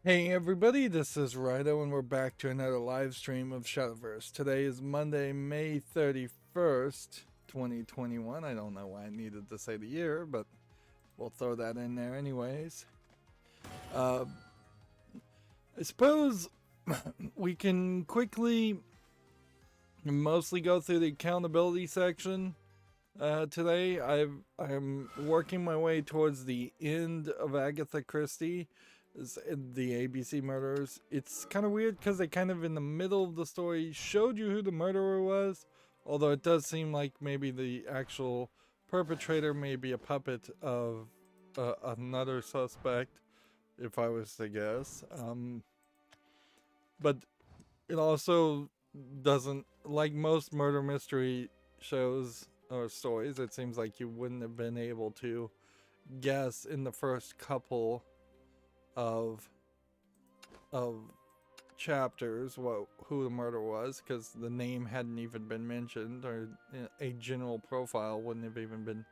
Hey everybody, this is Rydo and we're back to another live stream of Shadowverse. Today is Monday, May 31st, 2021. I don't know why I needed to say the year, but we'll throw that in there anyways. I suppose we can quickly mostly go through the accountability section today. I'm working my way towards the end of Agatha Christie, the ABC murders. It's kind of weird because they kind of in the middle of the story showed you who the murderer was, although it does seem like maybe the actual perpetrator may be a puppet of another suspect, if I was to guess. But it also doesn't, like most murder mystery shows or stories, it seems like you wouldn't have been able to guess in the first couple of of chapters who the murder was, because the name hadn't even been mentioned, or a general profile wouldn't have even been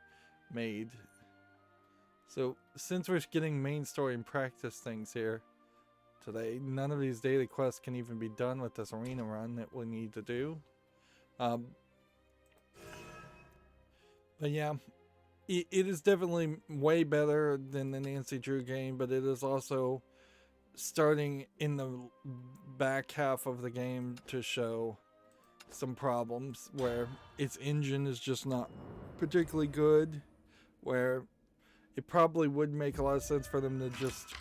made. So since we're getting main story and practice things here today, none of these daily quests can even be done with this arena run that we need to do. But yeah, it is definitely way better than the Nancy Drew game, but it is also starting in the back half of the game to show some problems where its engine is just not particularly good, where it probably would make a lot of sense for them to just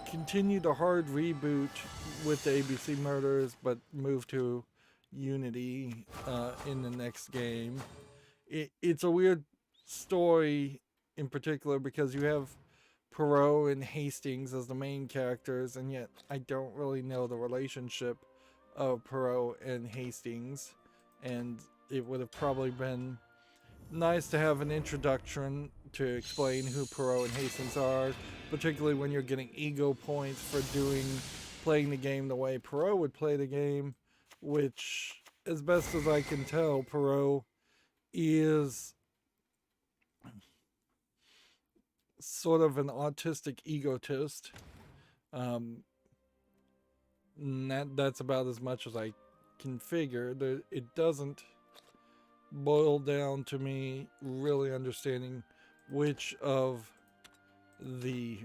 continue the hard reboot with the ABC murders but move to Unity in the next game. It's a weird story in particular because you have Perot and Hastings as the main characters, and yet I don't really know the relationship of Perot and Hastings, and it would have probably been nice to have an introduction to explain who Perot and Hastings are, particularly when you're getting ego points for playing the game the way Perot would play the game, which, as best as I can tell, Perot is sort of an autistic egotist. That's about as much as I can figure. It doesn't boil down to me really understanding which of the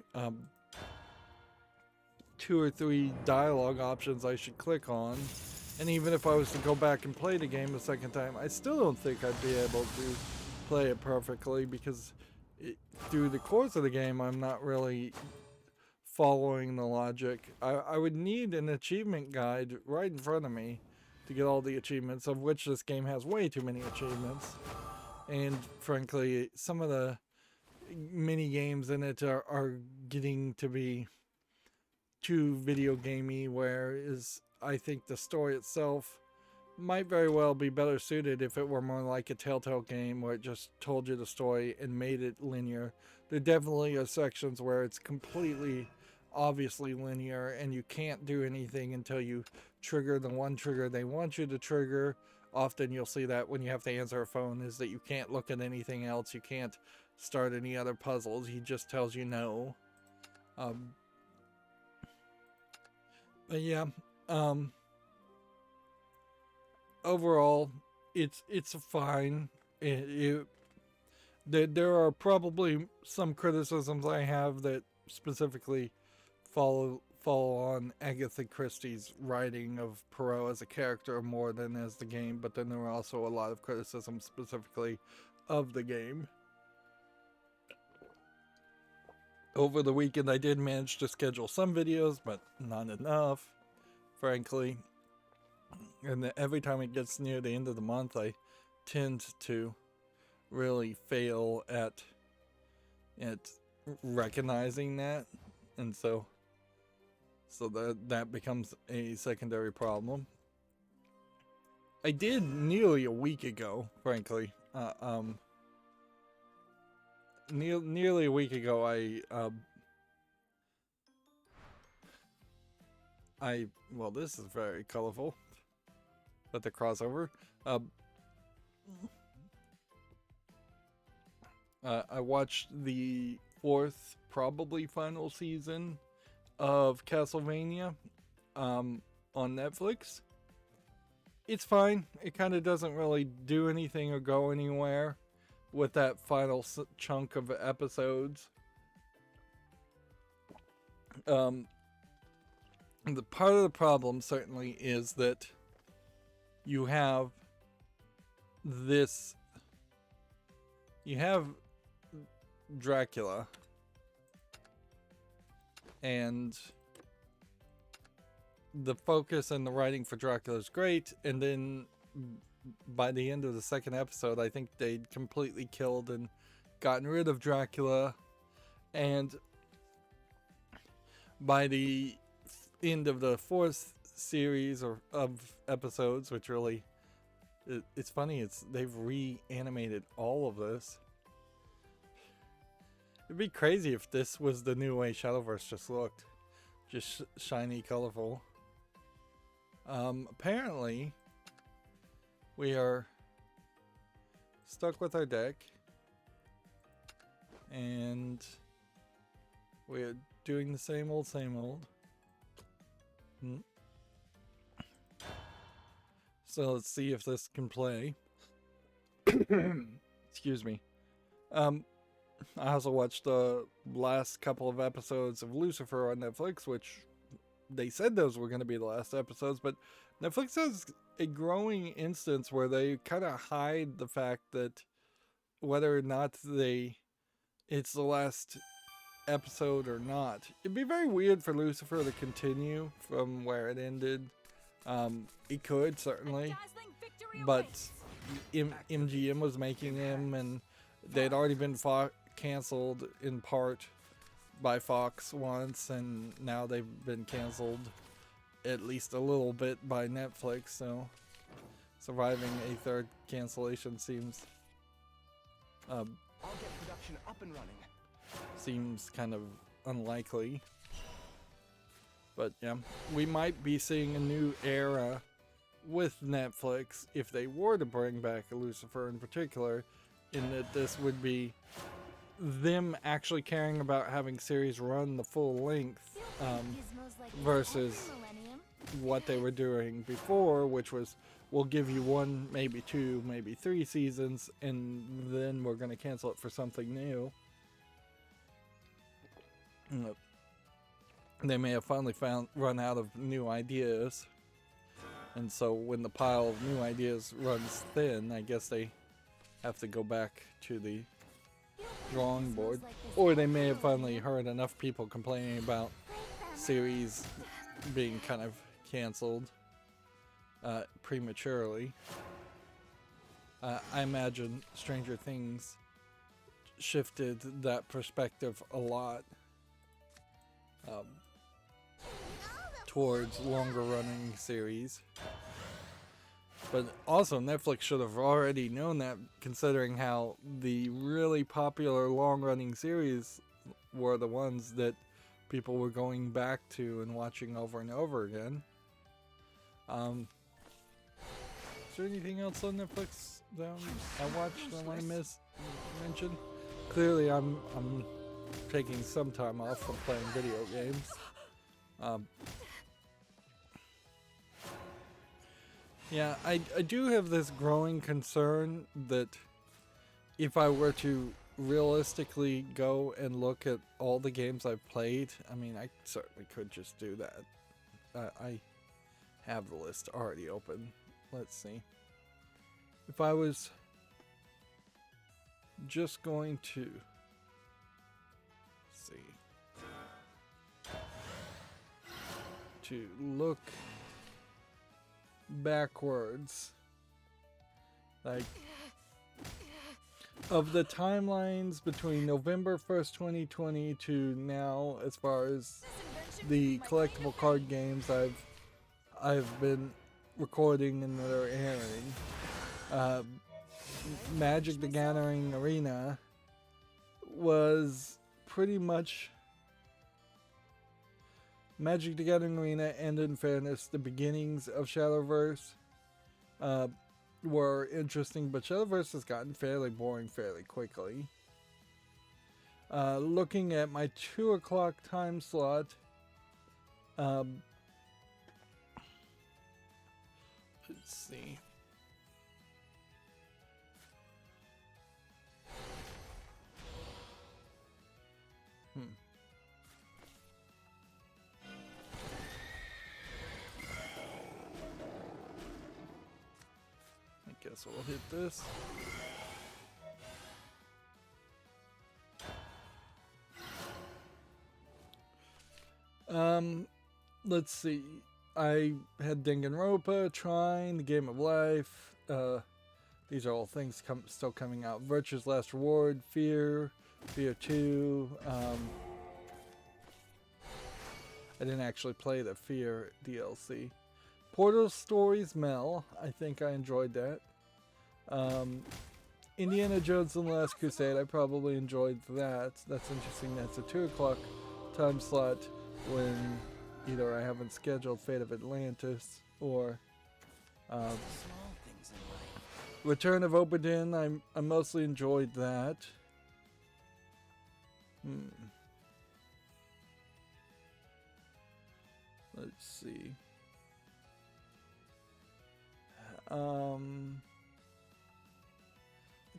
2 or 3 dialogue options I should click on. And even if I was to go back and play the game a second time, I still don't think I'd be able to play it perfectly because through the course of the game, I'm not really following the logic. I would need an achievement guide right in front of me to get all the achievements, of which this game has way too many achievements. And frankly, some of the mini games in it are getting to be too video gamey, whereas I think the story itself might very well be better suited if it were more like a Telltale game where it just told you the story and made it linear. There definitely are sections where it's completely obviously linear and you can't do anything until you trigger the one trigger they want you to trigger. Often you'll see that when you have to answer a phone, is that you can't look at anything else, you can't start any other puzzles, he just tells you no. But yeah, overall, it's fine. There are probably some criticisms I have that specifically follow on Agatha Christie's writing of Poirot as a character more than as the game, but then there are also a lot of criticisms specifically of the game. Over the weekend, I did manage to schedule some videos, but not enough, frankly. And every time it gets near the end of the month, I tend to really fail at recognizing that, and so that becomes a secondary problem. I did nearly a week ago, frankly. Nearly a week ago, well, this is very colorful. But the crossover. I watched the 4th, probably final season of Castlevania on Netflix. It's fine. It kind of doesn't really do anything or go anywhere with that final chunk of episodes. The part of the problem certainly is that you have this. You have Dracula, and the focus and the writing for Dracula is great, and then by the end of the second episode, I think they'd completely killed and gotten rid of Dracula, and by the end of the fourth series of episodes, which really, it's funny, they've reanimated all of this. It'd be crazy if this was the new way Shadowverse just looked. Just shiny, colorful. Apparently, we are stuck with our deck. And we're doing the same old, same old. So let's see if this can play. Excuse me. I also watched the last couple of episodes of Lucifer on Netflix, which they said those were going to be the last episodes, but Netflix has a growing instance where they kind of hide the fact that whether or not it's the last episode or not. It'd be very weird for Lucifer to continue from where it ended. It could, certainly, but MGM was making him, and they'd already been canceled in part by Fox once, and now they've been canceled at least a little bit by Netflix, so surviving a third cancellation seems I'll get production up and running. Seems kind of unlikely. But yeah, we might be seeing a new era with Netflix if they were to bring back Lucifer in particular, in that this would be them actually caring about having series run the full length versus what they were doing before, which was we'll give you 1, maybe 2, maybe 3 seasons, and then we're going to cancel it for something new. They may have finally run out of new ideas, and so when the pile of new ideas runs thin, I guess they have to go back to the drawing board. Or they may have finally heard enough people complaining about series being kind of canceled prematurely. I imagine Stranger Things shifted that perspective a lot towards longer running series. But also Netflix should have already known that, considering how the really popular long-running series were the ones that people were going back to and watching over and over again. Is there anything else on Netflix that I watched that I want to mention? Clearly I'm taking some time off from playing video games. Yeah, I do have this growing concern that if I were to realistically go and look at all the games I've played, I mean, I certainly could just do that. I have the list already open. Let's see. If I was just going to look backwards, like of the timelines between November 1st, 2020 to now, as far as the collectible card games I've been recording and that are airing, Magic the Gathering Arena was pretty much Magic the Gathering Arena, and in fairness, the beginnings of Shadowverse were interesting, but Shadowverse has gotten fairly boring fairly quickly. Looking at my 2 o'clock time slot, Um, let's see. I guess we'll hit this. Let's see. I had Danganronpa, Trine, The Game of Life. These are all things still coming out. Virtue's Last Reward, Fear, Fear 2. I didn't actually play the Fear DLC. Portal Stories Mel. I think I enjoyed that. Indiana Jones and the Last Crusade. I probably enjoyed that. That's interesting. That's a 2 o'clock time slot when either I haven't scheduled Fate of Atlantis or Return of Oberdin. I mostly enjoyed that. Let's see. I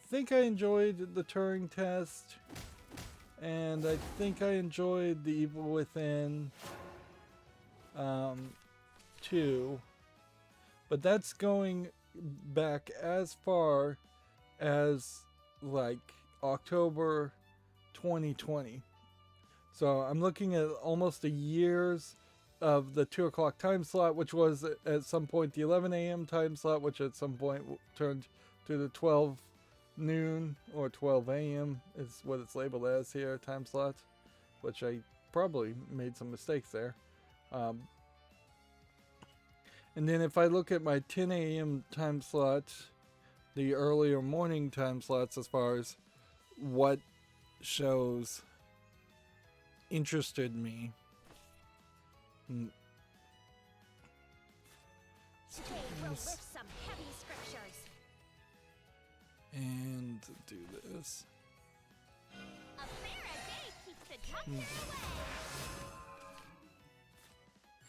think I enjoyed the Turing Test, and I think I enjoyed The Evil Within 2, but that's going back as far as like October 2020. So I'm looking at almost a year's of the 2 o'clock time slot, which was at some point the 11 a.m. time slot, which at some point turned to the 12 noon or 12 a.m. is what it's labeled as here, time slots, which I probably made some mistakes there. And then if I look at my 10 a.m. time slot, the earlier morning time slots as far as what shows interested me. Today we'll lift some heavy scriptures. And do this. A fair a day keeps the tucker away.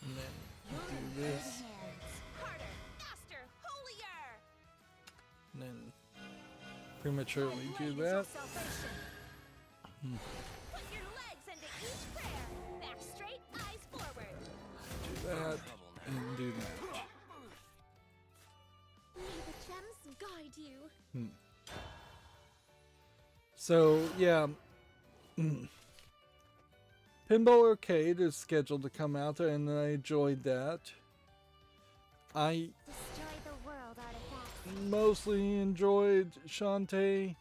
And then do this. Harder, faster, holier. And then prematurely do Light is that. your salvation. Put your legs into each prayer. Back straight, eyes forward. Do that. And do that. May the gems guide you. So, yeah. Pinball Arcade is scheduled to come out, and I enjoyed that. I Destroy the world, artifacts. mostly enjoyed Shantae,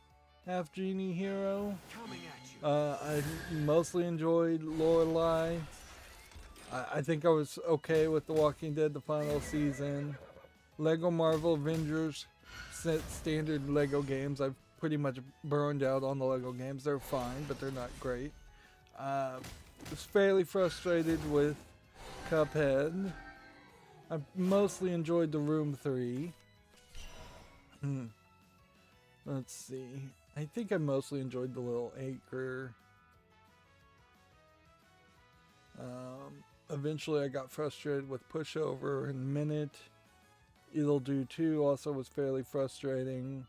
Half Genie Hero. Coming at you. I mostly enjoyed Lorelei. I think I was okay with The Walking Dead, the final season. Lego Marvel Avengers, standard Lego games. I've pretty much burned out on the Lego games. They're fine, but they're not great. Was fairly frustrated with Cuphead. I mostly enjoyed The Room 3. Let's see. I think I mostly enjoyed The Little Acre. Eventually I got frustrated with Pushover and Minute. It'll Do 2 also was fairly frustrating.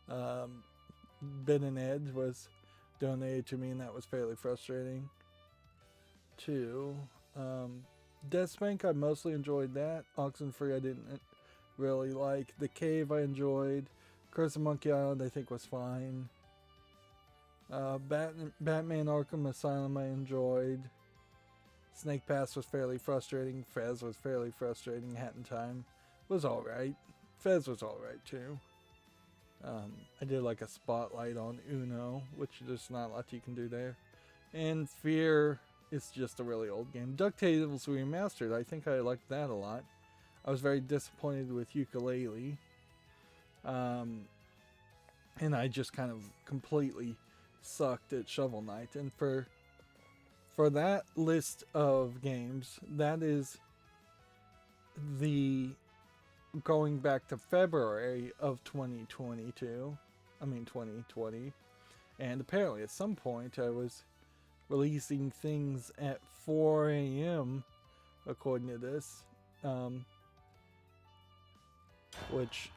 Ben and Ed was donated to me, and that was fairly frustrating too. Deathspank, I mostly enjoyed that. Oxenfree I didn't really like. The Cave I enjoyed. Curse of Monkey Island I think was fine. Batman Arkham Asylum I enjoyed. Snake Pass was fairly frustrating. Fez was fairly frustrating. Hat in Time was alright. Fez was alright too. I did like a spotlight on Uno, which there's not a lot you can do there. And Fear is just a really old game. DuckTales Remastered, I think I liked that a lot. I was very disappointed with Yooka-Laylee. And I just kind of completely sucked at Shovel Knight. And for that list of games, that is the going back to February of 2022. I mean 2020. And apparently at some point I was releasing things at 4 a.m. according to this, which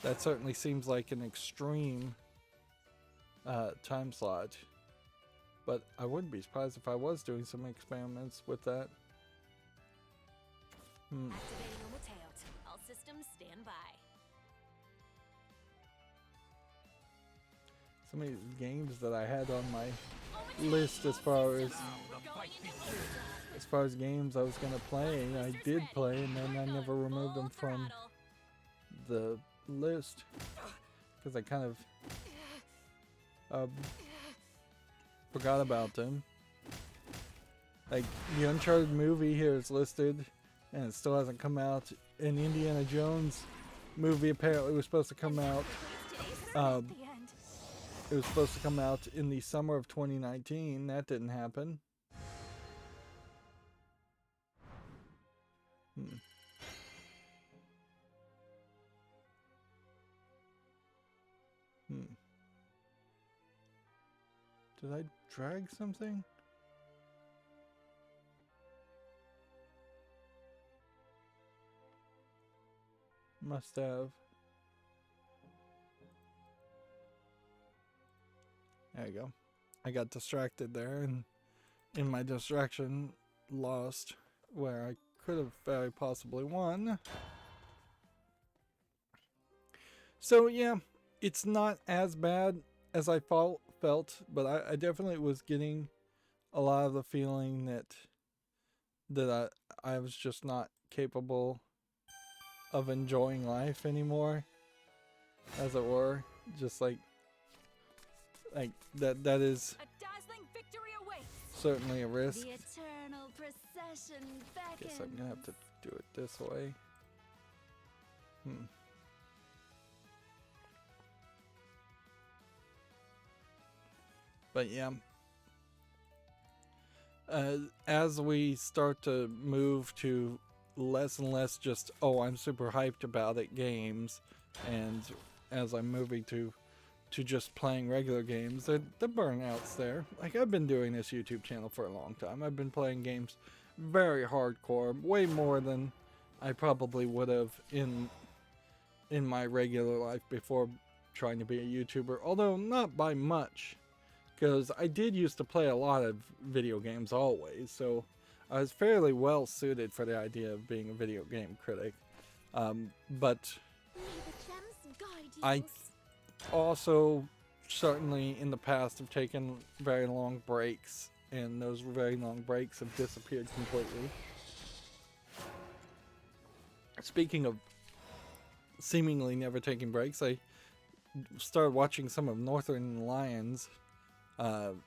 that certainly seems like an extreme time slot. But I wouldn't be surprised if I was doing some experiments with that. Activating Omoteot. All systems stand by. Some of these games that I had on my list as far as games I was gonna play, I did play, and then I never removed them from the list because I kind of forgot about them. Like the Uncharted movie here is listed, and it still hasn't come out. An Indiana Jones movie apparently was supposed to come out. It was supposed to come out in the summer of 2019. That didn't happen. Did I drag something? Must have. There you go. I got distracted there, and in my distraction, lost where I could have very possibly won. So yeah, it's not as bad as I felt, but I definitely was getting a lot of the feeling that I was just not capable of enjoying life anymore, as it were. Just like that is A dazzling victory awaits. certainly a risk. The eternal procession beckons. Guess I'm gonna have to do it this way. But yeah, as we start to move to less and less just, oh, I'm super hyped about it games, and as I'm moving to just playing regular games, the burnout's there. Like, I've been doing this YouTube channel for a long time. I've been playing games very hardcore, way more than I probably would have in my regular life before trying to be a YouTuber, although not by much, because I did used to play a lot of video games always, so I was fairly well suited for the idea of being a video game critic. But May the gems guide you. I also certainly in the past have taken very long breaks, and those very long breaks have disappeared completely. Speaking of seemingly never taking breaks, I started watching some of Northern Lion's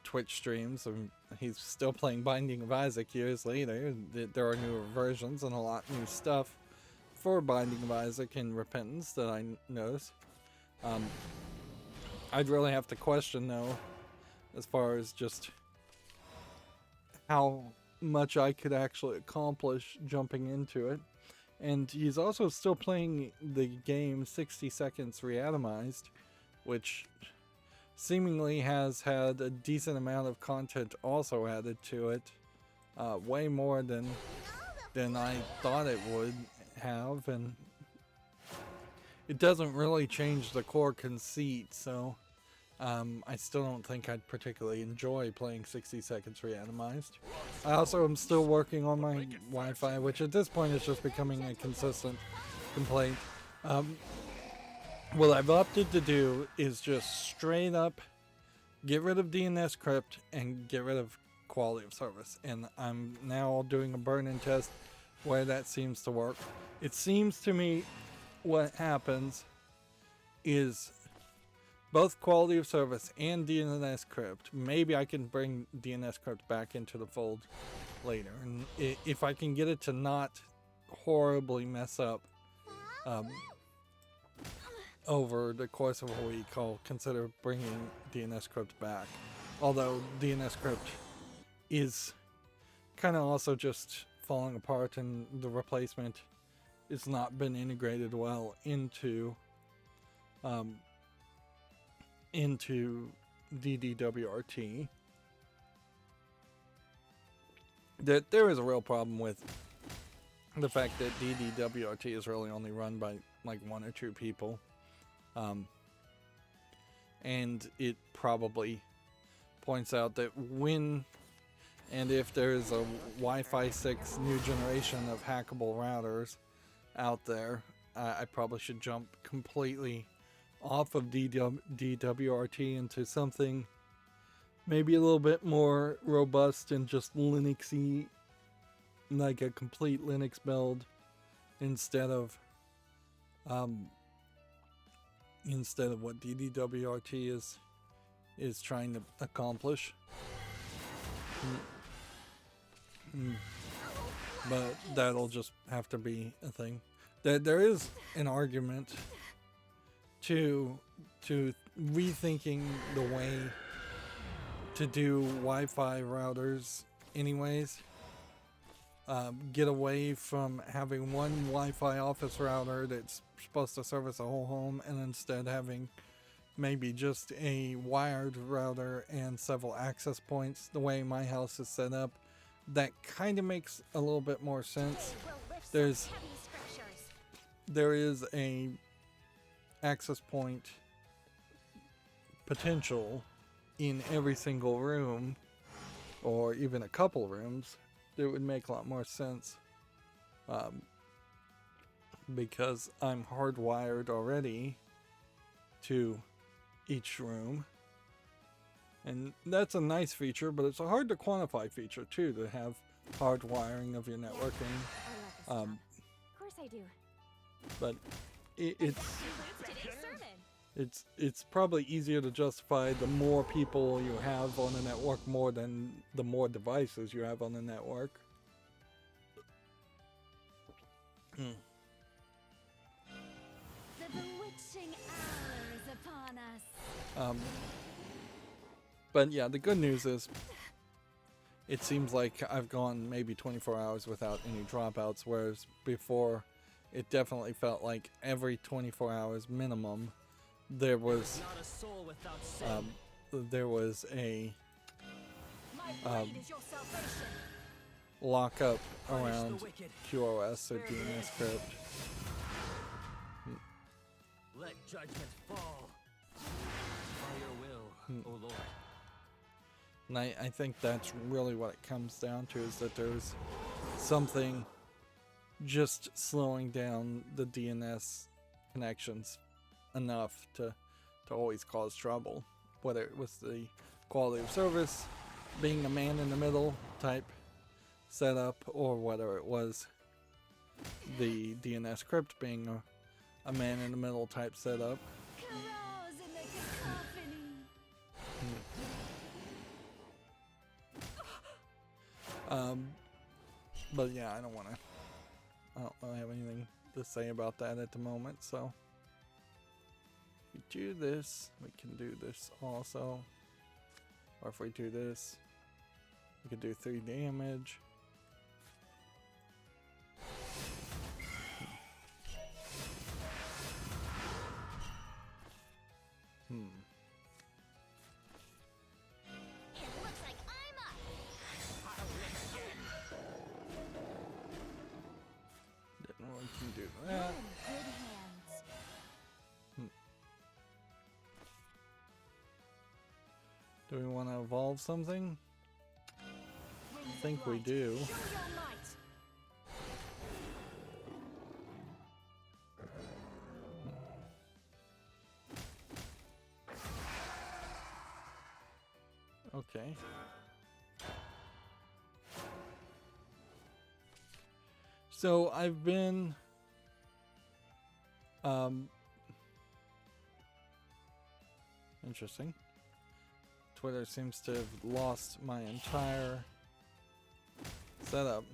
Twitch streams, and he's still playing Binding of Isaac years later. There are newer versions and a lot new stuff for Binding of Isaac and Repentance that I notice. I'd really have to question, though, as far as just how much I could actually accomplish jumping into it. And he's also still playing the game 60 Seconds Reatomized, which seemingly has had a decent amount of content also added to it. Way more than I thought it would have, and it doesn't really change the core conceit, so I still don't think I'd particularly enjoy playing 60 Seconds Reatomized. I also am still working on my Wi-Fi, which at this point is just becoming a consistent complaint. What I've opted to do is just straight up get rid of DNS crypt and get rid of quality of service. And I'm now doing a burn-in test where that seems to work. It seems to me what happens is both quality of service and DNS crypt. Maybe I can bring DNS crypt back into the fold later. And if I can get it to not horribly mess up over the course of a week, I'll consider bringing DNS crypt back. Although DNS crypt is kind of also just falling apart, and the replacement has not been integrated well into DDWRT. that there is a real problem with the fact that DDWRT is really only run by like 1 or 2 people. And it probably points out that when and if there is a Wi-Fi 6 new generation of hackable routers out there, I probably should jump completely off of DWRT into something maybe a little bit more robust and just Linuxy, like a complete Linux build instead of what DDWRT is trying to accomplish. But that'll just have to be a thing. There is an argument to rethinking the way to do Wi-Fi routers anyways. Get away from having one Wi-Fi office router that's supposed to service a whole home, and instead having maybe just a wired router and several access points the way my house is set up. That kind of makes a little bit more sense. There is a access point potential in every single room, or even a couple rooms. It would make a lot more sense, because I'm hardwired already to each room, and that's a nice feature, but it's a hard to quantify feature too, to have hardwiring of your networking. Of course I do. But it's probably easier to justify the more people you have on the network more than the more devices you have on the network. The bewitching hour is upon us. But yeah, the good news is it seems like I've gone maybe 24 hours without any dropouts, whereas before it definitely felt like every 24 hours minimum there was a lockup around QoS or DNS crypt. Let judgment fall by your will, O Lord. And I think that's really what it comes down to, is that there's something just slowing down the DNS connections enough to always cause trouble. Whether it was the quality of service being a man in the middle type setup, or whether it was the DNS crypt being a man in the middle type setup. Carouse in the cacophony. But yeah, I don't really have anything to say about that at the moment, so if we do this, we can do this also. Or if we do this, we could do 3 damage. It looks like I'm up. Didn't really can do You're that. in good hands. Do we want to evolve something? I think we do. Show your might. Okay. So I've been interesting. Twitter seems to have lost my entire setup.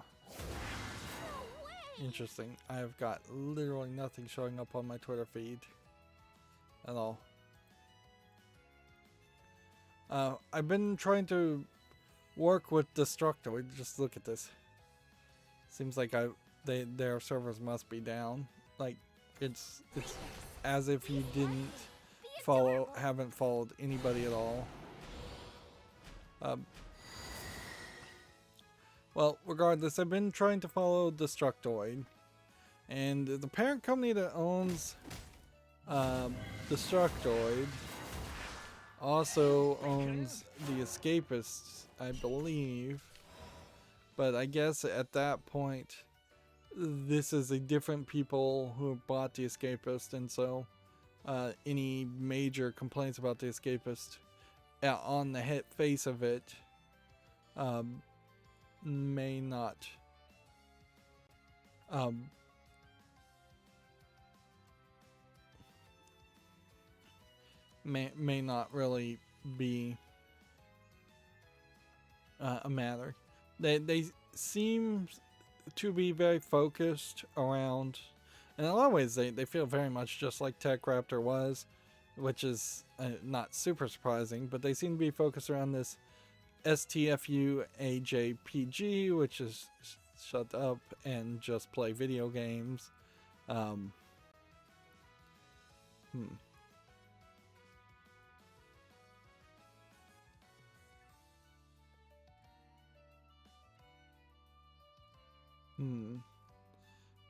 Interesting. I've got literally nothing showing up on my Twitter feed at all. I've been trying to work with Destructoid. Just look at this. Seems like their servers must be down. Like it's as if you haven't followed anybody at all. Well, regardless, I've been trying to follow Destructoid, and the parent company that owns Destructoid also owns the Escapists, I believe. But I guess at that point, this is a different people who bought the Escapist, and so any major complaints about the Escapist on the face of it may not may not really be a matter. They seem to be very focused around, and in a lot of ways they feel very much just like Tech Raptor was, which is not super surprising, but they seem to be focused around this STFU AJPG, which is shut up and just play video games.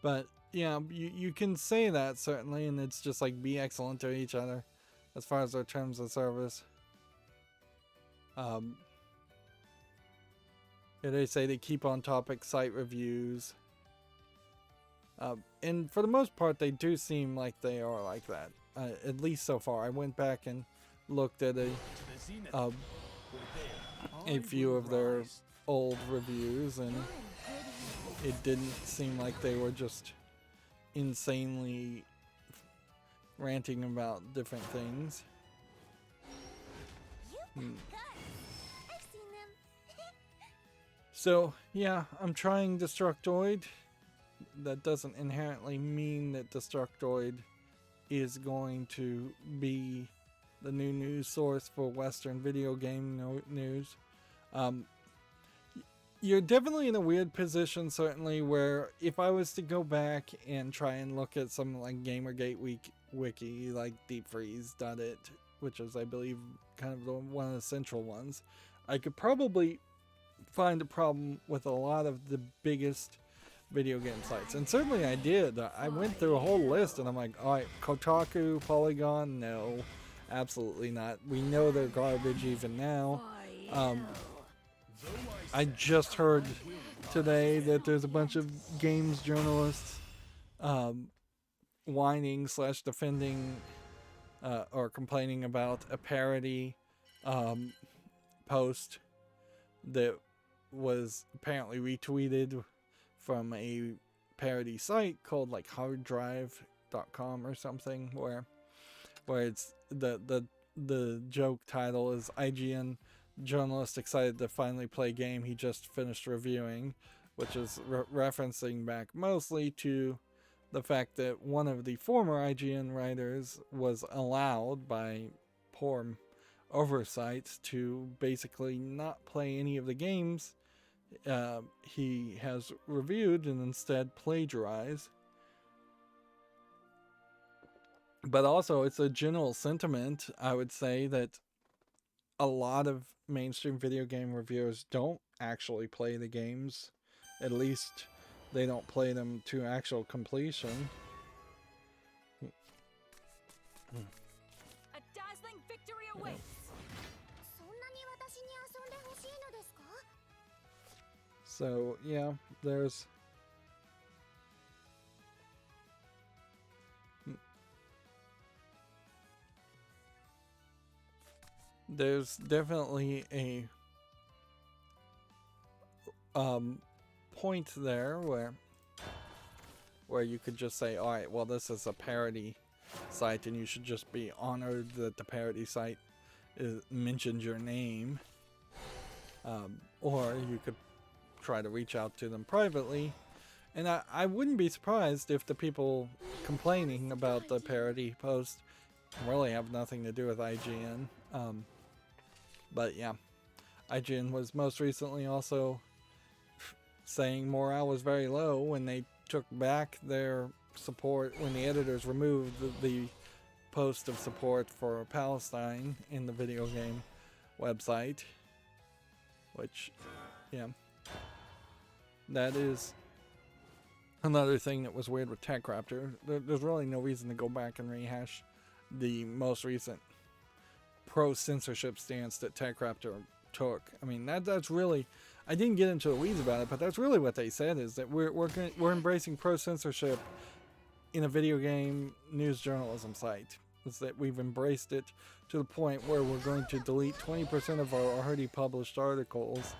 But yeah, you can say that certainly, and it's just like be excellent to each other as far as their terms of service. They say they keep on topic site reviews. And for the most part, they do seem like they are like that. At least so far. I went back and looked at a few of their old reviews, and it didn't seem like they were just insanely ranting about different things. I've seen them. So, yeah, I'm trying Destructoid. That doesn't inherently mean that Destructoid is going to be the new news source for Western video game news. You're definitely in a weird position, certainly, where if I was to go back and try and look at something like Gamergate wiki, like deepfreeze.it, which is, I believe, kind of one of the central ones, I could probably find a problem with a lot of the biggest video game sites. And certainly I did. I went through a whole list, and I'm like, alright, Kotaku, Polygon, no, absolutely not. We know they're garbage even now. I just heard today that there's a bunch of games journalists whining / defending or complaining about a parody post that was apparently retweeted from a parody site called like harddrive.com or something, where it's the joke title is IGN journalist excited to finally play game he just finished reviewing, which is referencing back mostly to the fact that one of the former IGN writers was allowed by poor oversight to basically not play any of the games he has reviewed and instead plagiarize. But also, it's a general sentiment, I would say, that a lot of mainstream video game reviewers don't actually play the games. At least they don't play them to actual completion. A dazzling victory awaits. そんなに私に遊んでほしいのですか? So, yeah, there's definitely a point there where you could just say, all right, well, this is a parody site and you should just be honored that the parody site mentioned your name, or you could try to reach out to them privately. And I wouldn't be surprised if the people complaining about the parody post really have nothing to do with IGN. But yeah, IGN was most recently also saying morale was very low when they took back their support, when the editors removed the post of support for Palestine in the video game website. Which, yeah. That is another thing that was weird with TechRaptor. There's really no reason to go back and rehash the most recent pro-censorship stance that TechRaptor took. I mean, that's really... I didn't get into the weeds about it, but that's really what they said, is that we're embracing pro-censorship in a video game news journalism site. Is that we've embraced it to the point where we're going to delete 20% of our already published articles.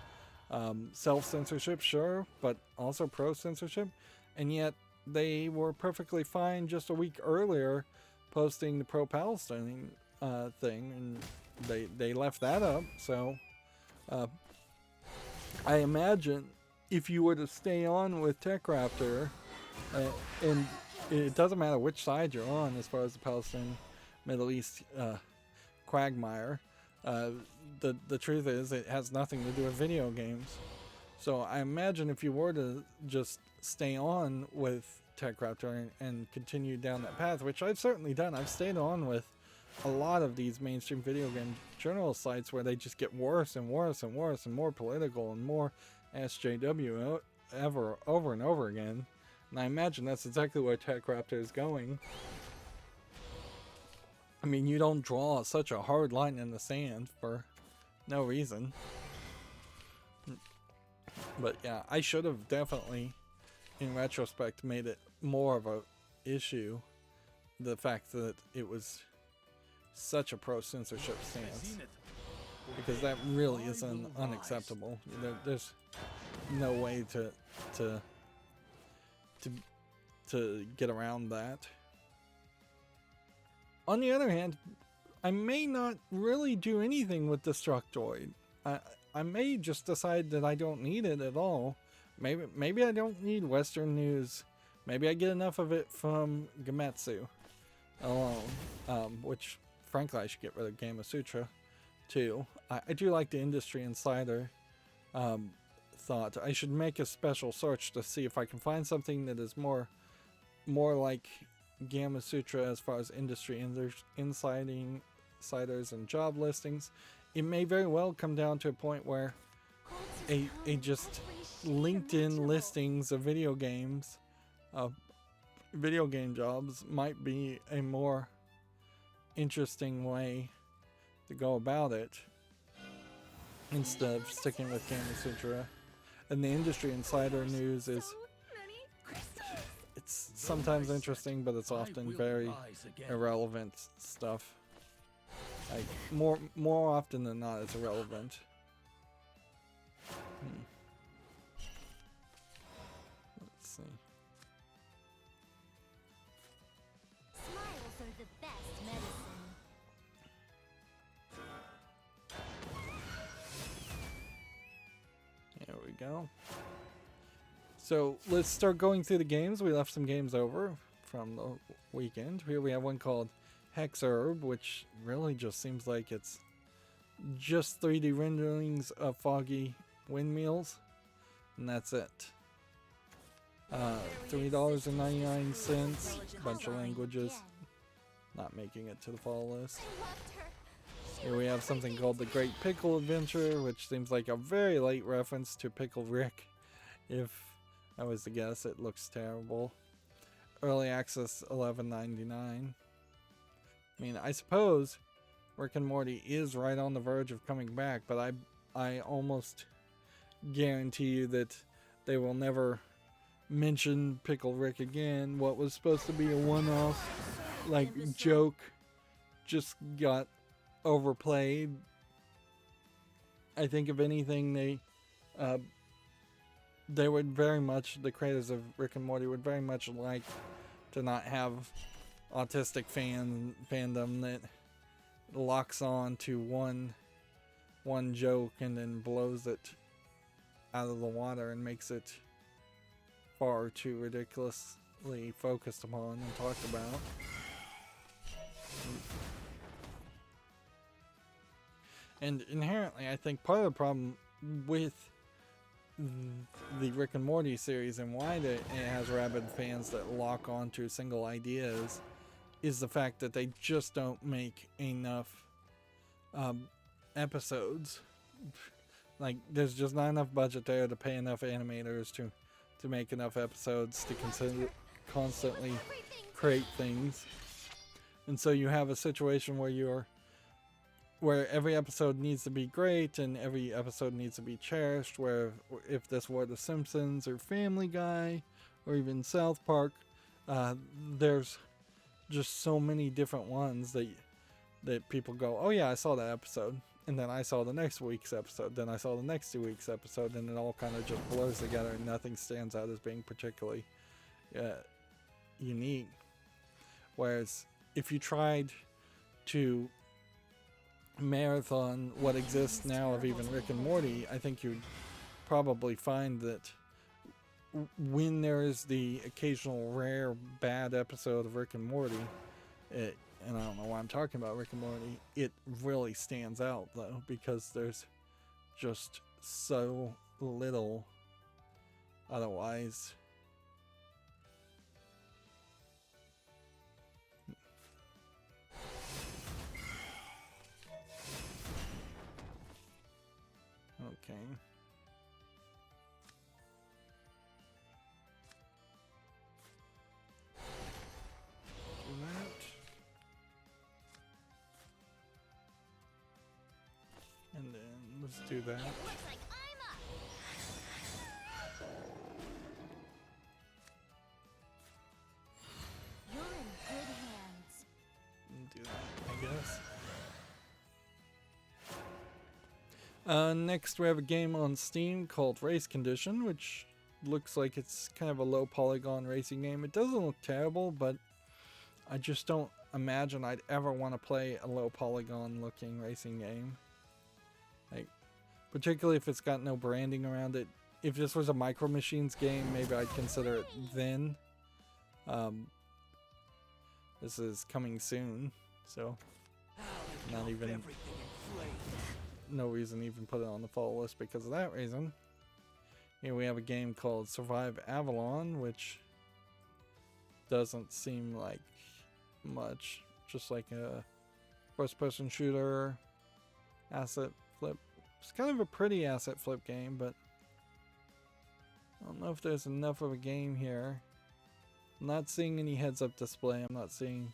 Self-censorship, sure, but also pro-censorship. And yet they were perfectly fine just a week earlier posting the pro-Palestine thing, and they left that up. So I imagine if you were to stay on with TechRaptor, and it doesn't matter which side you're on as far as the Palestine Middle East quagmire, the truth is it has nothing to do with video games. So I imagine if you were to just stay on with TechRaptor and continue down that path, which I've certainly done. I've stayed on with a lot of these mainstream video game journal sites where they just get worse and worse and worse and more political and more SJW over and over again. And I imagine that's exactly where TechRaptor is going. I mean, you don't draw such a hard line in the sand for no reason. But yeah, I should have definitely, in retrospect, made it more of a issue. The fact that it was such a pro-censorship stance. Because that really is unacceptable. There's no way to get around that. On the other hand, I may not really do anything with Destructoid. I may just decide that I don't need it at all. Maybe I don't need Western news. Maybe I get enough of it from Gametsu alone. Which, frankly, I should get rid of Gamasutra too. I do like the Industry Insider thought. I should make a special search to see if I can find something that is more like Gamasutra as far as industry insiders and job listings. It may very well come down to a point where a just LinkedIn listings of video game jobs might be a more interesting way to go about it instead of sticking with Gamasutra. And the Industry Insider news is, it's sometimes interesting, but it's often very irrelevant stuff. Like more often than not, it's irrelevant. Let's see. Smiles are the best medicine. There we go. So let's start going through the games. We left some games over from the weekend. Here we have one called Hexerb, which really just seems like it's just 3D renderings of foggy windmills, and that's it. $3.99, bunch of languages, not making it to the fall list. Here we have something called The Great Pickle Adventure, which seems like a very late reference to Pickle Rick. If I was to guess, it looks terrible. Early access, $11.99. I mean, I suppose Rick and Morty is right on the verge of coming back, but I almost guarantee you that they will never mention Pickle Rick again. What was supposed to be a one-off, like, joke just got overplayed. I think if anything, they would very much, the creators of Rick and Morty would very much like to not have autistic fandom that locks on to one joke and then blows it out of the water and makes it far too ridiculously focused upon and talked about. And inherently, I think part of the problem with the Rick and Morty series and why it has rabid fans that lock on to single ideas is the fact that they just don't make enough episodes. Like, there's just not enough budget there to pay enough animators to make enough episodes to constantly create things. And so you have a situation where every episode needs to be great and every episode needs to be cherished, where if this were The Simpsons or Family Guy or even South Park, there's just so many different ones that people go, oh yeah, I saw that episode, and then I saw the next week's episode, then I saw the next 2 weeks episode, and it all kind of just blurs together and nothing stands out as being particularly unique. Whereas if you tried to marathon what exists now of even Rick and Morty, I think you'd probably find that when there is the occasional rare bad episode of Rick and Morty, and I don't know why I'm talking about Rick and Morty, it really stands out though, because there's just so little otherwise. Okay. Do that. And then let's do that. It looks like I'm up. You're in good hands. And do that, I guess. Next we have a game on Steam called Race Condition, which looks like it's kind of a low polygon racing game. It doesn't look terrible, but I just don't imagine I'd ever want to play a low polygon looking racing game. Like, particularly if it's got no branding around it. If this was a Micro Machines game, maybe I'd consider it then. This is coming soon, so not even... no reason to even put it on the follow list because of that reason. Here we have a game called Survive Avalon, which doesn't seem like much. Just like a first-person shooter, asset flip. It's kind of a pretty asset flip game, but I don't know if there's enough of a game here. I'm not seeing any heads-up display. I'm not seeing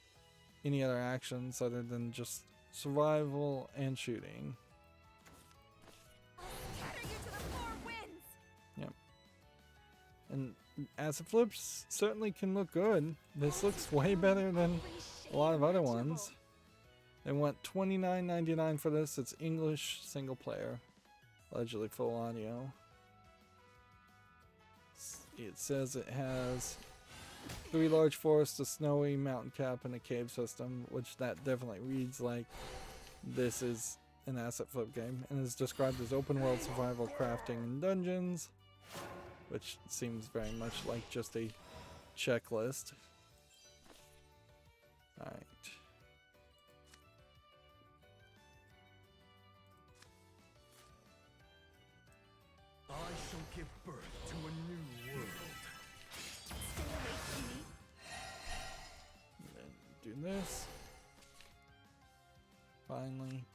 any other actions other than just survival and shooting. And asset flips certainly can look good. This looks way better than a lot of other ones. They want $29.99 for this. It's English single player, allegedly full audio. It says it has 3 large forests, a snowy mountain cap, and a cave system, which that definitely reads like this is an asset flip game, and is described as open world survival, crafting, and dungeons, which seems very much like just a checklist. Alright. I shall give birth to a new world. Stay away from me. And then do this. Finally.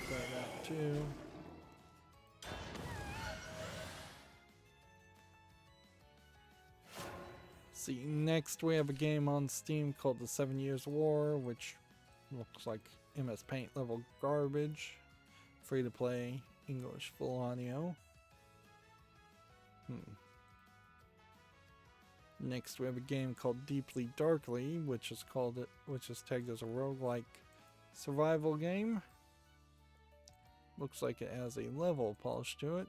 Try that too. See, next we have a game on Steam called The 7 Years War, which looks like MS Paint level garbage. Free to play, English full audio. Next we have a game called Deeply Darkly, which is tagged as a roguelike survival game. Looks like it has a level polish to it.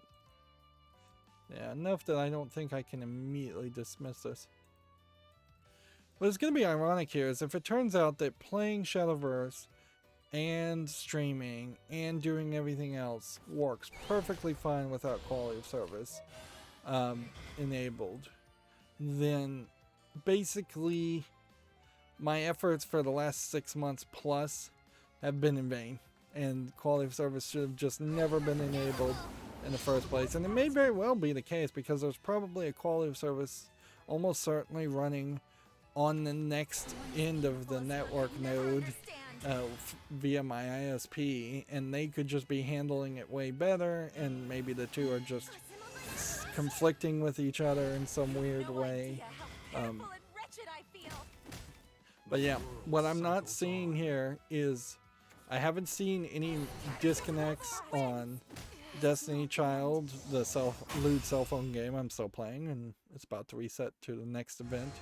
Yeah, enough that I don't think I can immediately dismiss this. What's going to be ironic here is if it turns out that playing Shadowverse and streaming and doing everything else works perfectly fine without quality of service enabled, then basically my efforts for the last 6 months plus have been in vain, and quality of service should have just never been enabled in the first place. And it may very well be the case, because there's probably a quality of service almost certainly running on the next end of the network node via my ISP, and they could just be handling it way better, and maybe the two are just conflicting with each other in some weird way. But yeah, what I'm not seeing here is I haven't seen any disconnects on Destiny Child, the lewd cell phone game I'm still playing, and it's about to reset to the next event.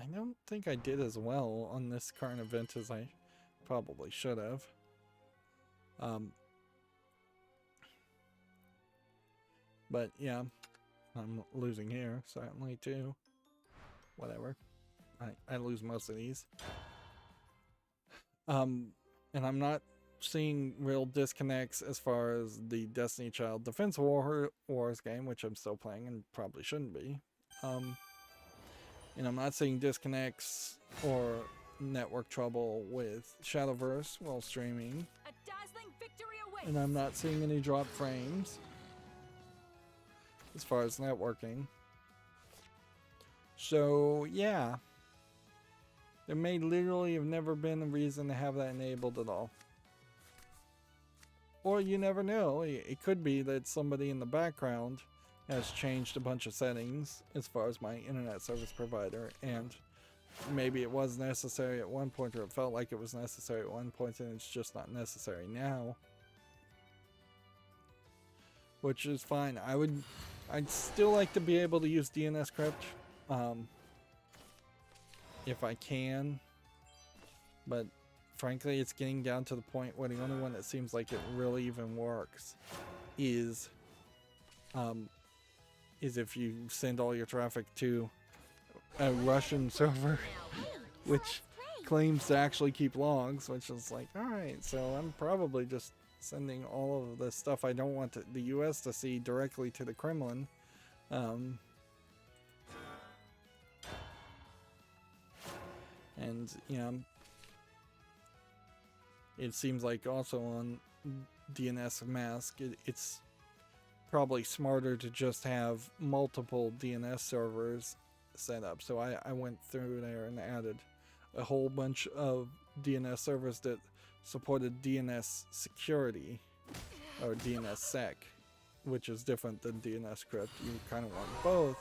I don't think I did as well on this current event as I probably should have. But yeah, I'm losing here, certainly too. Whatever. I lose most of these. And I'm not seeing real disconnects as far as the Destiny Child Defense Wars game, which I'm still playing and probably shouldn't be. And I'm not seeing disconnects or network trouble with Shadowverse while streaming. And I'm not seeing any drop frames as far as networking. So yeah, there may literally have never been a reason to have that enabled at all. Or you never know, it could be that somebody in the background has changed a bunch of settings as far as my internet service provider, and maybe it was necessary at one point, or it felt like it was necessary at one point, and it's just not necessary now. Which is fine. I'd still like to be able to use DNS crypt if I can, but frankly it's getting down to the point where the only one that seems like it really even works is if you send all your traffic to a Russian server which claims to actually keep logs, which is like, alright, so I'm probably just sending all of the stuff I don't want the US to see directly to the Kremlin. And you know, it seems like also on DNS mask, it's probably smarter to just have multiple DNS servers set up. So I went through there and added a whole bunch of DNS servers that supported DNS security or DNS sec, which is different than DNS crypt. You kind of want both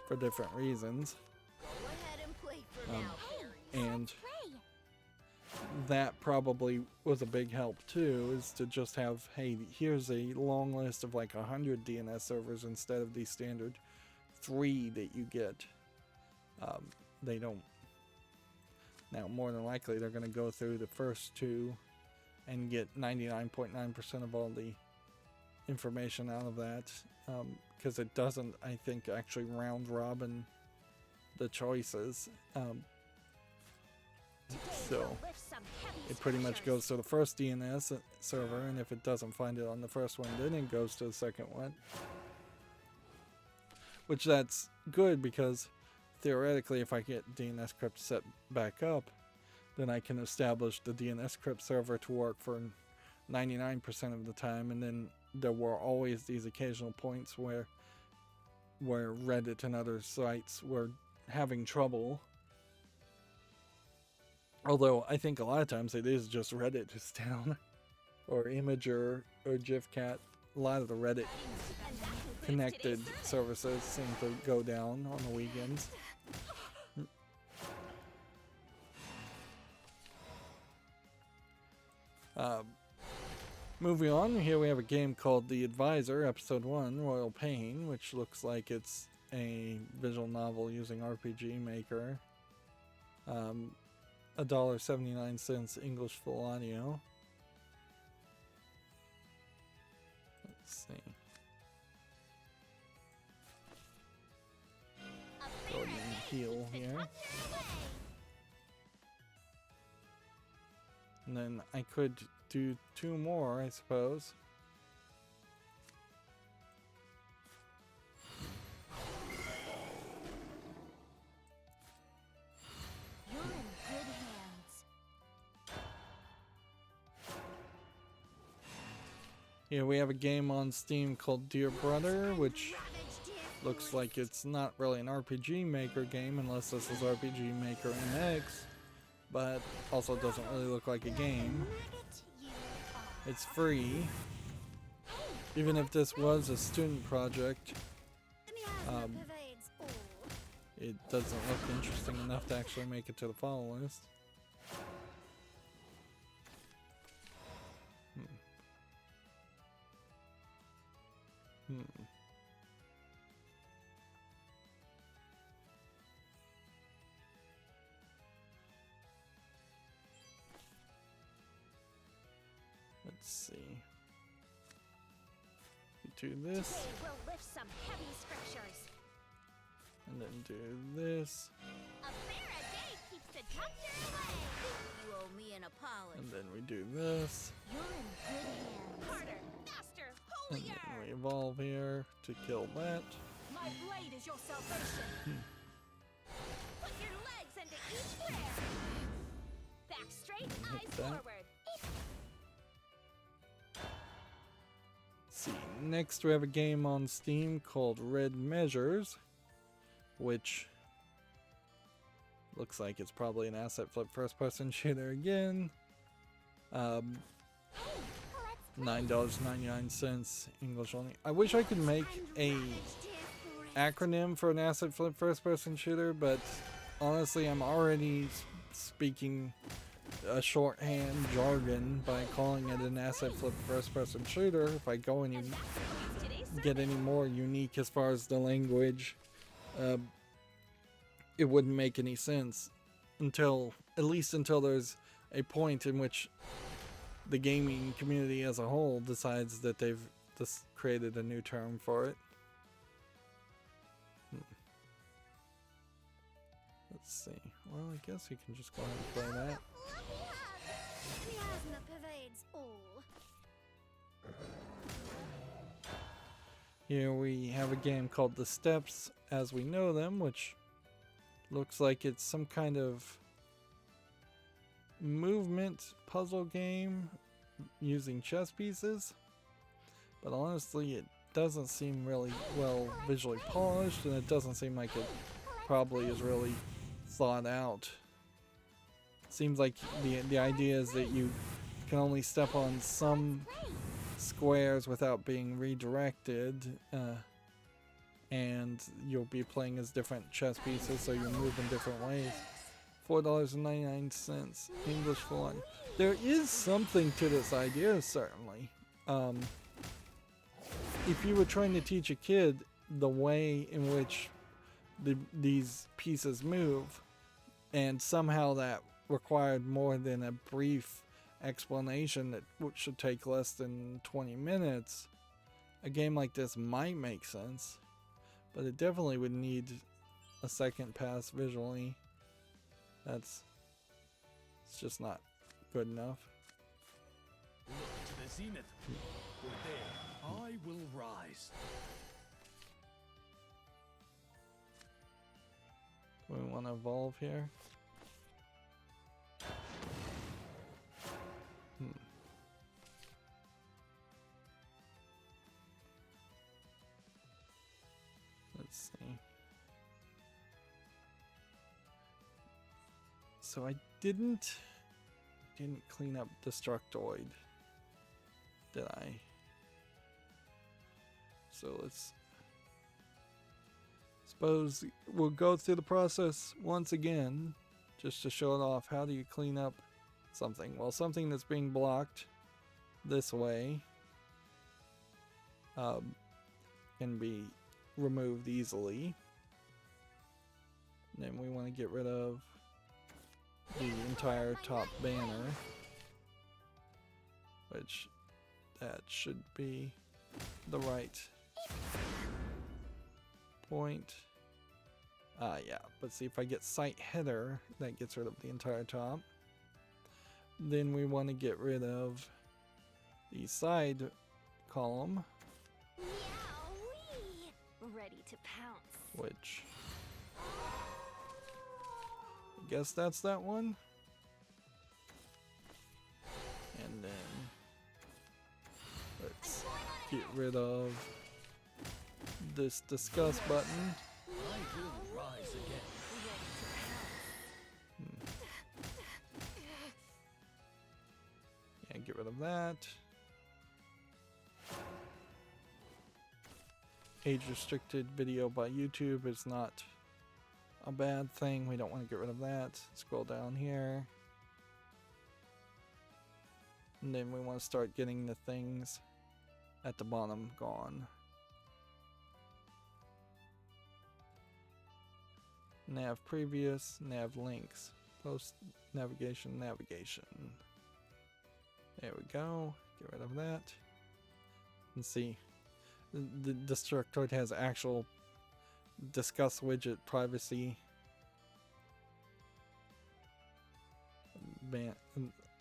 for different reasons. And that probably was a big help too, is to just have, hey, here's a long list of like 100 DNS servers instead of the standard 3 that you get. They don't. Now, more than likely, they're going to go through the first 2 and get 99.9% of all the information out of that, because it doesn't, I think, actually round robin the choices. So it pretty much goes to the first DNS server, and if it doesn't find it on the first one, then it goes to the second one. Which that's good, because theoretically, if I get DNS crypt set back up, then I can establish the DNS crypt server to work for 99% of the time, and then there were always these occasional points where Reddit and other sites were having trouble. Although I think a lot of times it is just Reddit is down, or Imager, or GIFCat. A lot of the Reddit connected services seem to go down on the weekends. Moving on, here we have a game called The Advisor, Episode 1, Royal Pain, which looks like it's a visual novel using RPG Maker. $1.79 English full audio. Let's see. Go ahead and heal here. And then I could do 2 more, I suppose. You're in good hands. Here we have a game on Steam called Dear Brother, which Looks like it's not really an RPG Maker game unless this is RPG Maker MX, but also doesn't really look like a game. It's free. Even if this was a student project, it doesn't look interesting enough to actually make it to the follow list. Let's see. We do this. Today we'll lift some heavy scriptures. And then do this. A fair a day keeps the doctor away. You owe me an apology. And then we do this. You're in good hands. Harder, faster, And holier. then we evolve here to kill that. My blade is your salvation. Put your legs into each prayer. Back straight, eyes that. forward. See, next we have a game on Steam called Red Measures, which looks like it's probably an asset flip first person shooter again. $9.99 English only. I wish I could make a acronym for an asset flip first person shooter, but honestly I'm already speaking a shorthand jargon by calling it an asset flip first person shooter. If I go any get any more unique as far as the language, it wouldn't make any sense until there's a point in which the gaming community as a whole decides that they've just created a new term for it. Let's see. Well, I guess you can just go ahead and play that. Miasma pervades all. Here we have a game called The Steps as We Know Them, which looks like it's some kind of movement puzzle game using chess pieces. But honestly, it doesn't seem really well visually polished, and it doesn't seem like it probably is really thought out. Seems like the idea is that you can only step on some squares without being redirected, and you'll be playing as different chess pieces, so you move in different ways. $4.99 English full on. There is something to this idea, certainly. If you were trying to teach a kid the way in which these pieces move, and somehow that required more than a brief explanation that should take less than 20 minutes, a game like this might make sense, but it definitely would need a second pass visually. It's just not good enough. Look to the zenith. For there, I will rise. Do we want to evolve here? Let's see. So I didn't clean up Destructoid, did I? So let's suppose we'll go through the process once again just to show it off. How do you clean up something? Well, something that's being blocked this way can be removed easily. And then we want to get rid of the entire top banner, which that should be the right point. Yeah, but see, if I get site header, that gets rid of the entire top. Then we want to get rid of the side column, Meow-wee. Ready to pounce. which I guess that's that one. And then let's get rid of this discuss button. I will rise again. Yeah, get rid of that. Age restricted video by YouTube is not a bad thing. We don't want to get rid of that. Scroll down here. And then we want to start getting the things at the bottom gone. Nav previous, nav links, post navigation, navigation. There we go. Get rid of that. And see, the Destructoid has actual discuss widget privacy.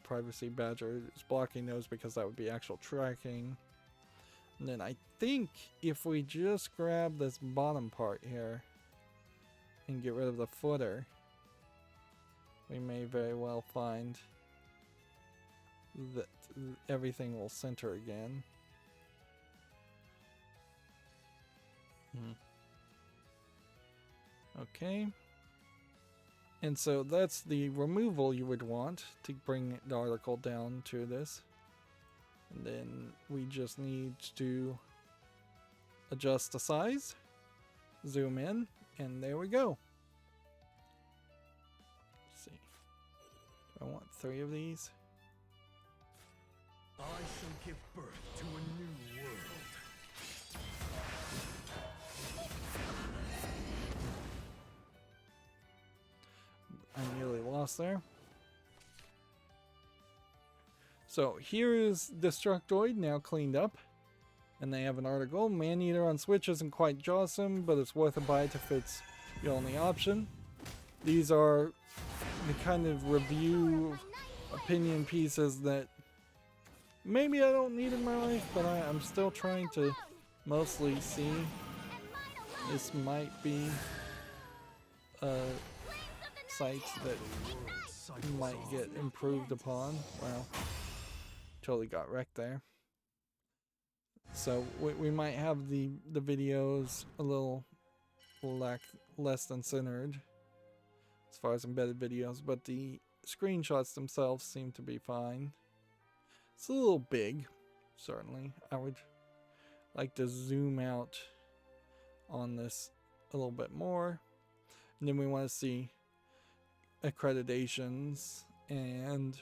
Privacy badger is blocking those because that would be actual tracking. And then I think if we just grab this bottom part here and get rid of the footer, we may very well find that everything will center again. Okay. And so that's the removal you would want to bring the article down to this. And then we just need to adjust the size, zoom in, and there we go. Let's see. Do I want 3 of these? I shall give birth to a new world. I nearly lost there. So here is Destructoid now cleaned up. And they have an article. Maneater on Switch isn't quite jawsome, but it's worth a bite if it's the only option. These are the kind of review opinion pieces that maybe I don't need in my life, but I'm still trying to mostly see. This might be a site that might get improved upon. Wow. Totally got wrecked there. So we might have the videos a little less than centered as far as embedded videos, but the screenshots themselves seem to be fine. It's a little big, certainly. I would like to zoom out on this a little bit more. And then we want to see accreditations, and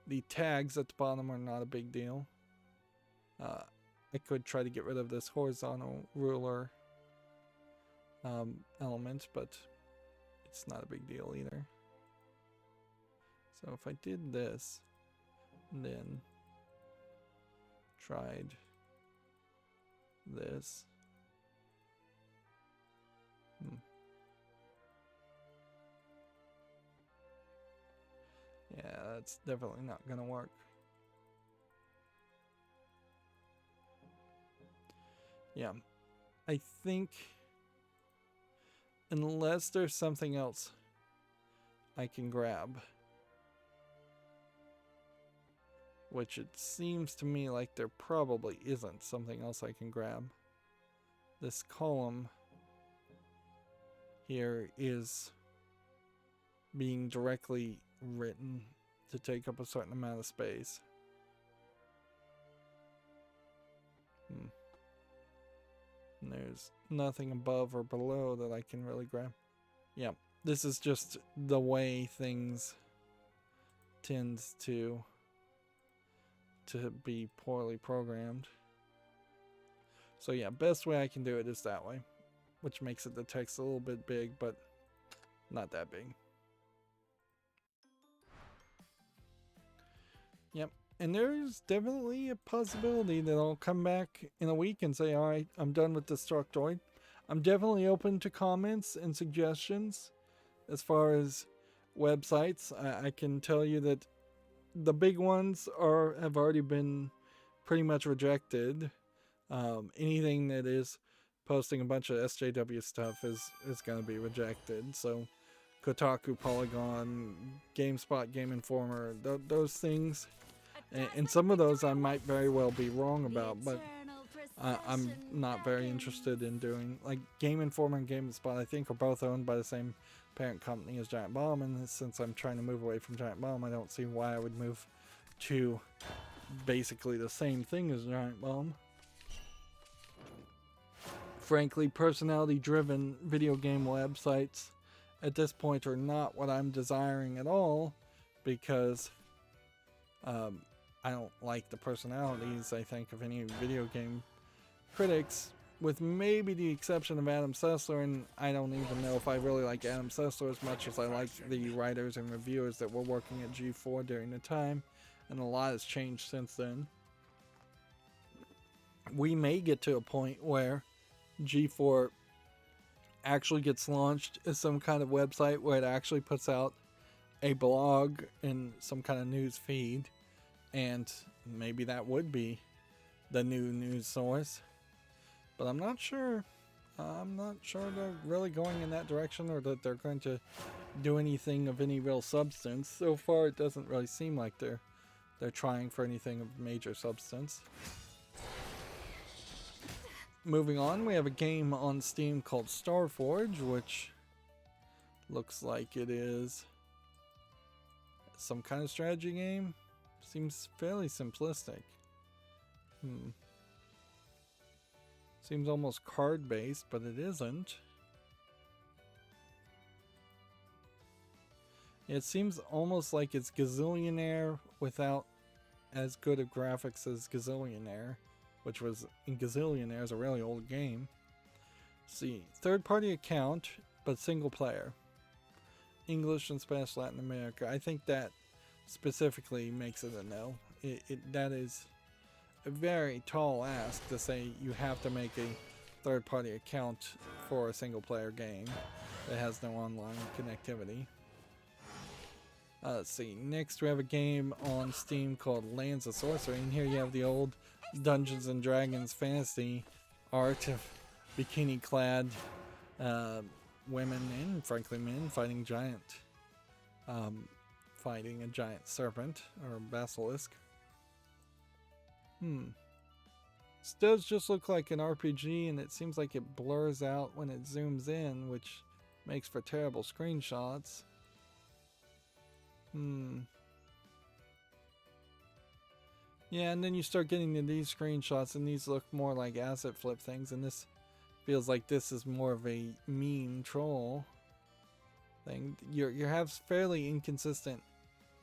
the tags at the bottom are not a big deal. I could try to get rid of this horizontal ruler element, but it's not a big deal either. So if I did this, and then tried this, yeah, that's definitely not gonna work. Yeah, I think unless there's something else I can grab, which it seems to me like there probably isn't something else I can grab. This column here is being directly written to take up a certain amount of space. And there's nothing above or below that I can really grab. Yeah, this is just the way things tends to be poorly programmed. So yeah, best way I can do it is that way, which makes it the text a little bit big, but not that big. Yep. And there's definitely a possibility that I'll come back in a week and say, all right, I'm done with Destructoid. I'm definitely open to comments and suggestions as far as websites. I can tell you that the big ones have already been pretty much rejected. Anything that is posting a bunch of SJW stuff is going to be rejected. So Kotaku, Polygon, GameSpot, Game Informer, those things. And some of those I might very well be wrong about, but I'm not very interested in doing. Like Game Informer and GameSpot, I think, are both owned by the same parent company as Giant Bomb, and since I'm trying to move away from Giant Bomb, I don't see why I would move to basically the same thing as Giant Bomb. Frankly, personality-driven video game websites at this point are not what I'm desiring at all, because I don't like the personalities, I think, of any video game critics, with maybe the exception of Adam Sessler, and I don't even know if I really like Adam Sessler as much as I like the writers and reviewers that were working at G4 during the time, and a lot has changed since then. We may get to a point where G4 actually gets launched as some kind of website where it actually puts out a blog and some kind of news feed, and maybe that would be the new news source. But I'm not sure. I'm not sure they're really going in that direction, or that they're going to do anything of any real substance. So far, it doesn't really seem like they're trying for anything of major substance. Moving on, we have a game on Steam called Starforge, which looks like it is some kind of strategy game. Seems fairly simplistic. Seems almost card-based, but it isn't. It seems almost like it's Gazillionaire without as good of graphics as Gazillionaire, which was in Gazillionaire is a really old game. Let's see, third-party account, but single player. English and Spanish Latin America. I think that specifically makes it a no. That is a very tall ask to say you have to make a third-party account for a single-player game that has no online connectivity. Let's see. Next, we have a game on Steam called Lands of Sorcery, and here you have the old Dungeons and Dragons fantasy art of bikini-clad women and, frankly, men fighting a giant serpent or basilisk. This does just look like an RPG, and it seems like it blurs out when it zooms in, which makes for terrible screenshots. Yeah, and then you start getting to these screenshots, and these look more like asset flip things, and this feels like this is more of a meme troll thing. You have fairly inconsistent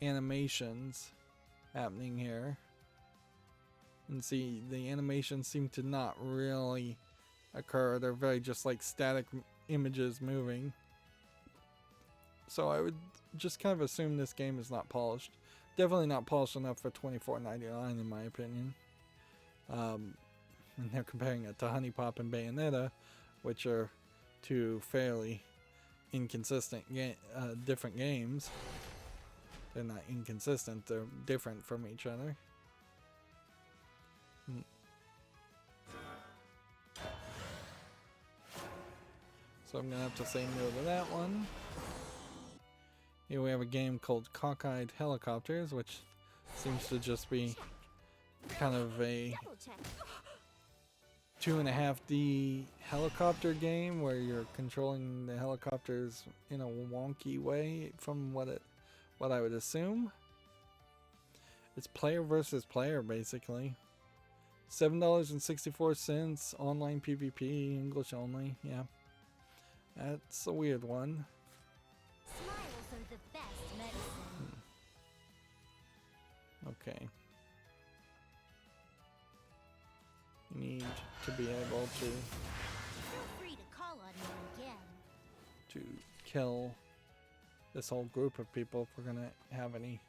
animations happening here. And see, the animations seem to not really occur. They're very just like static images moving. So I would just kind of assume this game is not polished. Definitely not polished enough for $24.99 in my opinion. And they're comparing it to Honey Pop and Bayonetta, which are two fairly inconsistent different games. They're not inconsistent, they're different from each other. So I'm gonna have to say no to that one. Here we have a game called Cockeyed Helicopters, which seems to just be kind of a 2.5D helicopter game where you're controlling the helicopters in a wonky way from what I would assume. It's player versus player basically. $7.64, online PvP, English only, yeah. That's a weird one. Smiles are the best medicine. Okay. You need to be able to Feel free to call on me again. to kill this whole group of people if we're gonna have any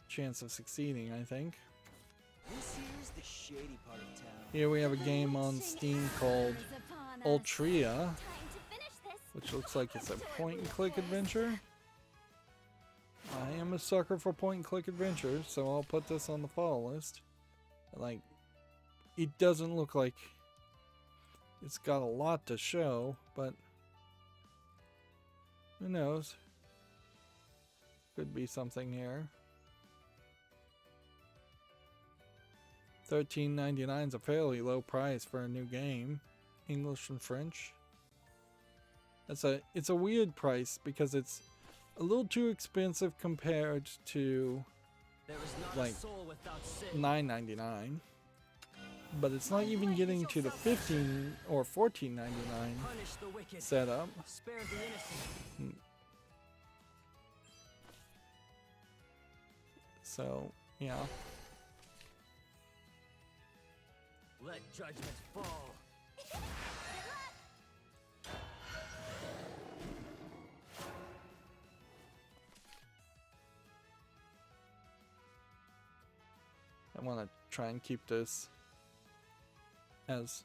chance of succeeding, I think. This here's the shady part of town. Here we have a game on Steam called Ultria, which looks like it's a point-and-click adventure. I am a sucker for point-and-click adventures, so I'll put this on the follow list. Like, it doesn't look like it's got a lot to show, but who knows? Could be something here. $13.99 is a fairly low price for a new game. English and French. It's a weird price because it's a little too expensive compared to There is not like a soul without sin. $9.99. But it's not even getting to the $15 or $14.99 Punish the wicked. setup. Spare the innocent. So, yeah. Let judgment fall. I want to try and keep this as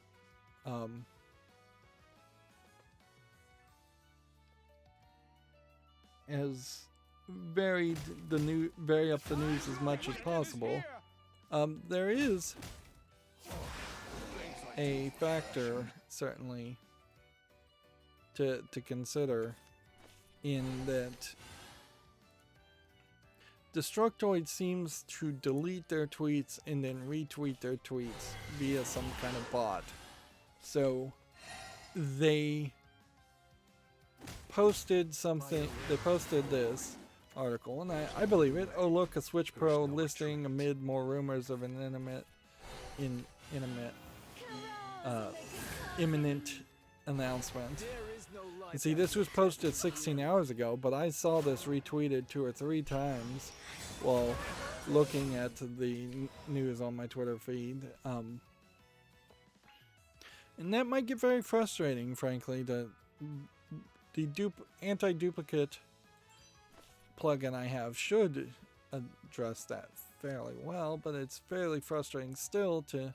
varied vary up the news as much as possible. There is a factor certainly to consider in that Destructoid seems to delete their tweets and then retweet their tweets via some kind of bot. So they posted something, they posted this article, and I believe it. Oh look, a Switch Pro listing amid more rumors of an imminent announcement. And see, this was posted 16 hours ago, but I saw this retweeted 2 or 3 times while looking at the news on my Twitter feed. And that might get very frustrating, frankly. The anti-duplicate plugin I have should address that fairly well, but it's fairly frustrating still to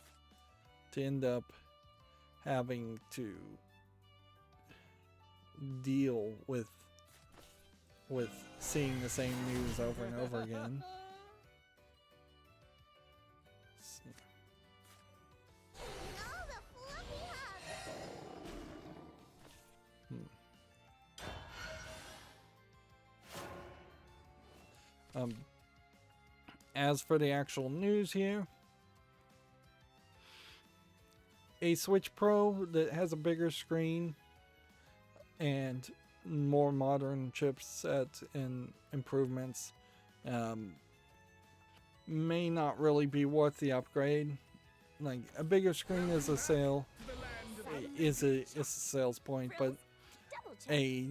end up having to deal with seeing the same news over and over again. As for the actual news here, a Switch Pro that has a bigger screen and more modern chipset and improvements may not really be worth the upgrade. Like, a bigger screen is a sales point, but a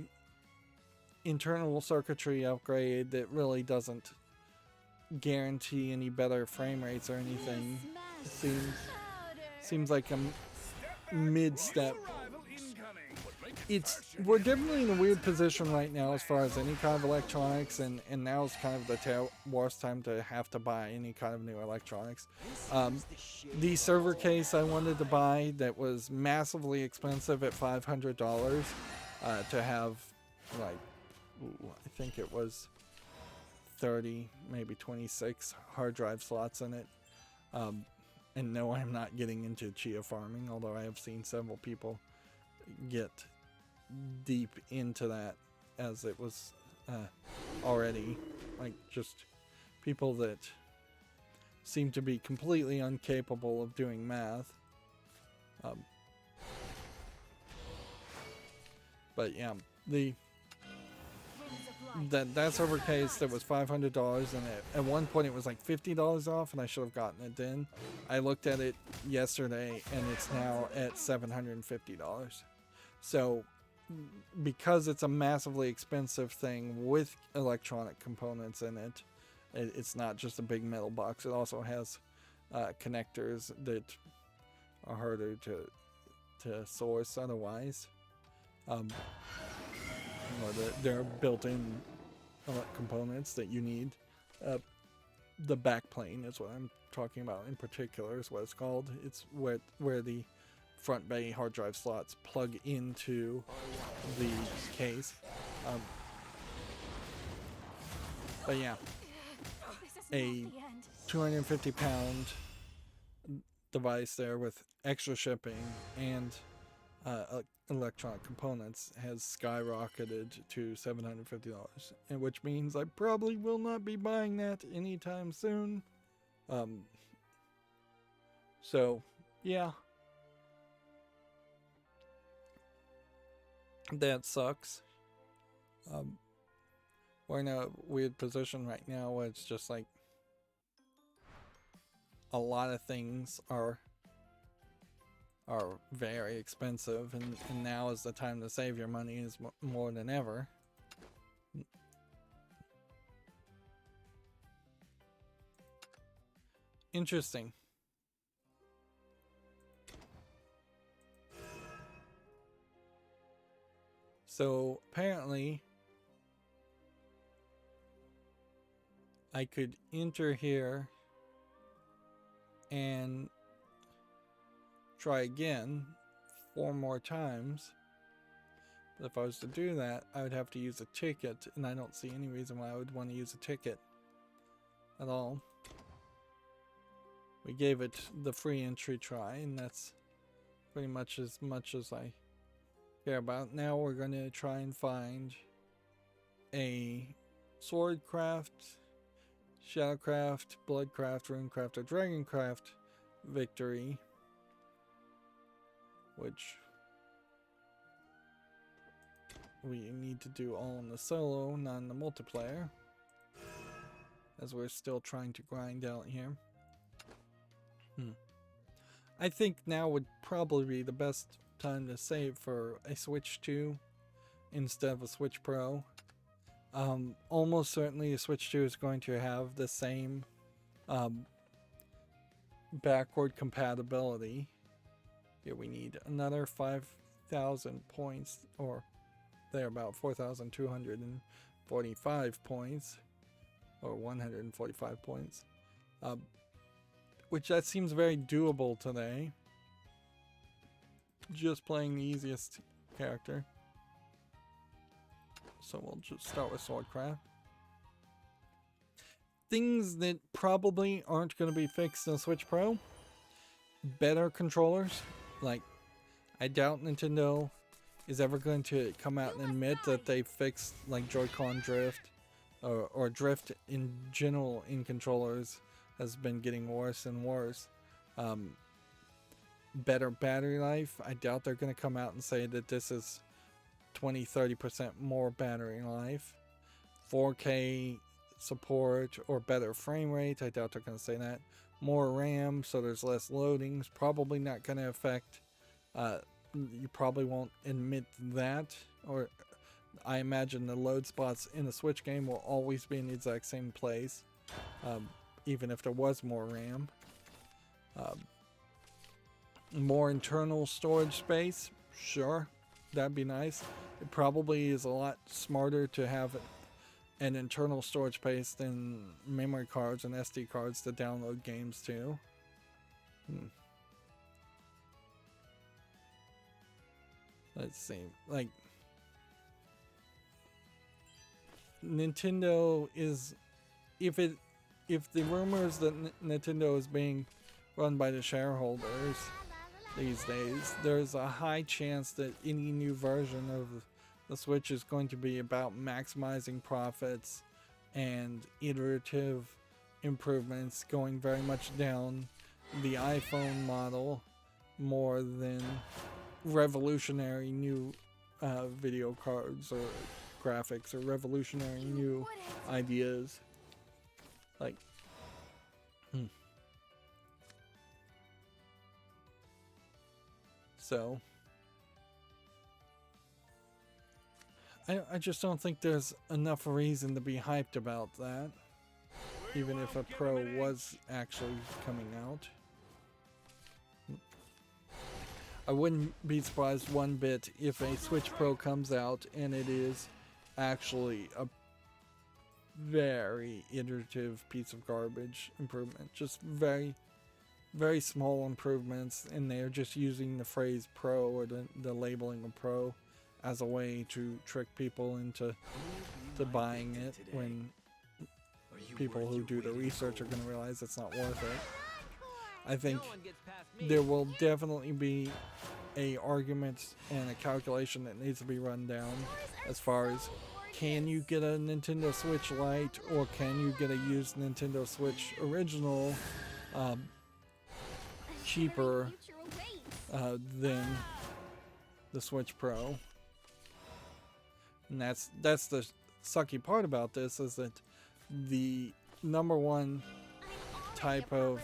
internal circuitry upgrade that really doesn't guarantee any better frame rates or anything seems like a mid-step. We're definitely in a weird position right now as far as any kind of electronics, and now is kind of the worst time to have to buy any kind of new electronics. The server case I wanted to buy that was massively expensive at $500 to have, like, I think it was 30, maybe 26 hard drive slots in it. And no, I'm not getting into chia farming, although I have seen several people get deep into that, as it was already, like, just people that seem to be completely incapable of doing math. But yeah, that server case that was $500, and at one point it was like $50 off, and I should have gotten it then. I looked at it yesterday and it's now at $750. So because it's a massively expensive thing with electronic components in it, it's not just a big metal box. It also has connectors that are harder to source otherwise. There are built-in components that you need. The backplane is what I'm talking about in particular, is what it's called. It's where the front bay hard drive slots plug into the case. But yeah, a 250-pound device there with extra shipping and electronic components has skyrocketed to $750, and which means I probably will not be buying that anytime soon. So, yeah. That sucks. We're in a weird position right now where it's just like a lot of things are very expensive, and now is the time to save your money is more than ever. Interesting. So apparently I could enter here and try again 4 more times. But if I was to do that, I would have to use a ticket, and I don't see any reason why I would want to use a ticket at all. We gave it the free entry try, and that's pretty much as I care about. Now we're going to try and find a swordcraft, shadowcraft, bloodcraft, runecraft, or dragoncraft victory, which we need to do all in the solo, not in the multiplayer, as we're still trying to grind out here. I think now would probably be the best time to save for a Switch 2 instead of a Switch Pro. Almost certainly a Switch 2 is going to have the same backward compatibility. Here we need another 5,000 points, or they're about 4,245 points, or 145 points. Which that seems very doable today. Just playing the easiest character. So we'll just start with Swordcraft. Things that probably aren't going to be fixed in Switch Pro. Better controllers. Like, I doubt Nintendo is ever going to come out and admit that they fixed like Joy-Con drift, or drift in general in controllers has been getting worse and worse. Better battery life. I doubt they're going to come out and say that this is 20-30% more battery life. 4K support or better frame rate. I doubt they're going to say that. More RAM, so there's less loadings. Probably not going to affect. You probably won't admit that. Or I imagine the load spots in the Switch game will always be in the exact same place. Even if there was more RAM. More internal storage space, sure, that'd be nice. It probably is a lot smarter to have an internal storage space than memory cards and SD cards to download games to. Let's see, like Nintendo is, if the rumors that Nintendo is being run by the shareholders these days, there's a high chance that any new version of the Switch is going to be about maximizing profits and iterative improvements, going very much down the iPhone model more than revolutionary new video cards or graphics or revolutionary new ideas. Like, so I just don't think there's enough reason to be hyped about that, even if a Pro was actually coming out. I wouldn't be surprised one bit if a Switch Pro comes out and it is actually a very iterative piece of garbage improvement. Just very, very small improvements, and they're just using the phrase Pro or the labeling of Pro as a way to trick people into buying it, when people who do the research are going to realize it's not worth it. I think there will definitely be a argument and a calculation that needs to be run down as far as, can you get a Nintendo Switch Lite or can you get a used Nintendo Switch original cheaper Future awaits. than the Switch Pro. And that's the sucky part about this, is that the number one type of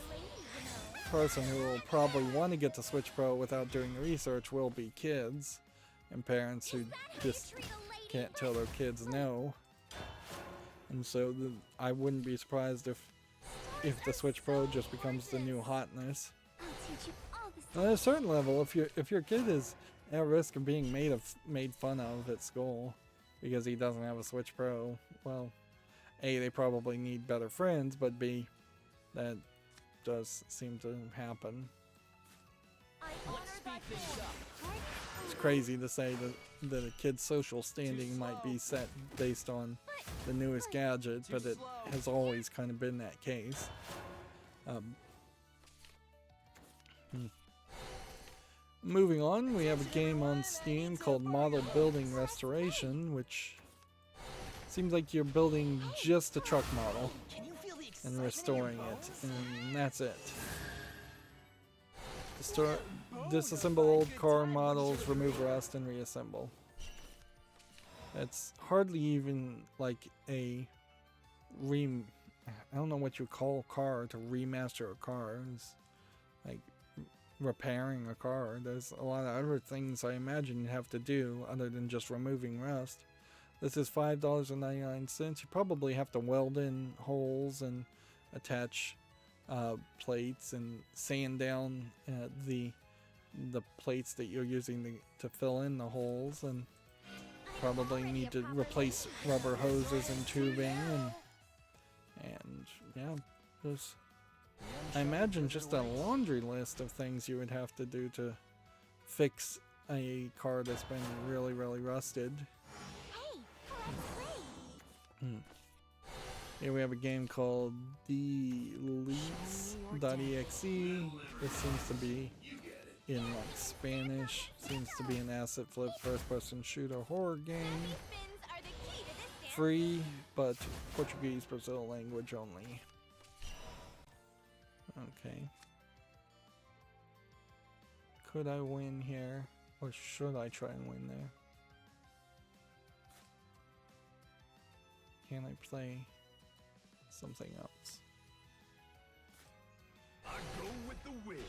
person who will probably want to get the Switch Pro without doing the research will be kids and parents who just can't tell their kids no. And so I wouldn't be surprised if the Switch Pro just becomes the new hotness. I'll teach you all the At a certain level, if your kid is at risk of being made fun of at school because he doesn't have a Switch Pro, well, A, they probably need better friends, but B, that does seem to happen. Let's speed things up. It's crazy to say that a kid's social standing might be set based on the newest gadget, but it has always kind of been that case. Moving on, we have a game on Steam called Model Building Restoration, which seems like you're building just a truck model Can you feel the and excitement restoring in your it, bones? and that's it. Disassemble old car models, remove rust, and reassemble. It's hardly even like a I don't know what you call a car to remaster a car. It's like repairing a car. There's a lot of other things I imagine you have to do other than just removing rust. This is $5.99. You probably have to weld in holes and attach plates and sand down the plates that you're using to fill in the holes, and probably need to replace rubber hoses and tubing, and yeah, there's, I imagine, just a laundry list of things you would have to do to fix a car that's been really rusted. Here we have a game called Deletes.exe. This seems to be in like Spanish. Seems to be an asset flip first-person shooter horror game. spins are the key to this dance. Free, but Portuguese Brazil language only. Okay. Could I win here? Or should I try and win there? Can I play something else? I go with the wind.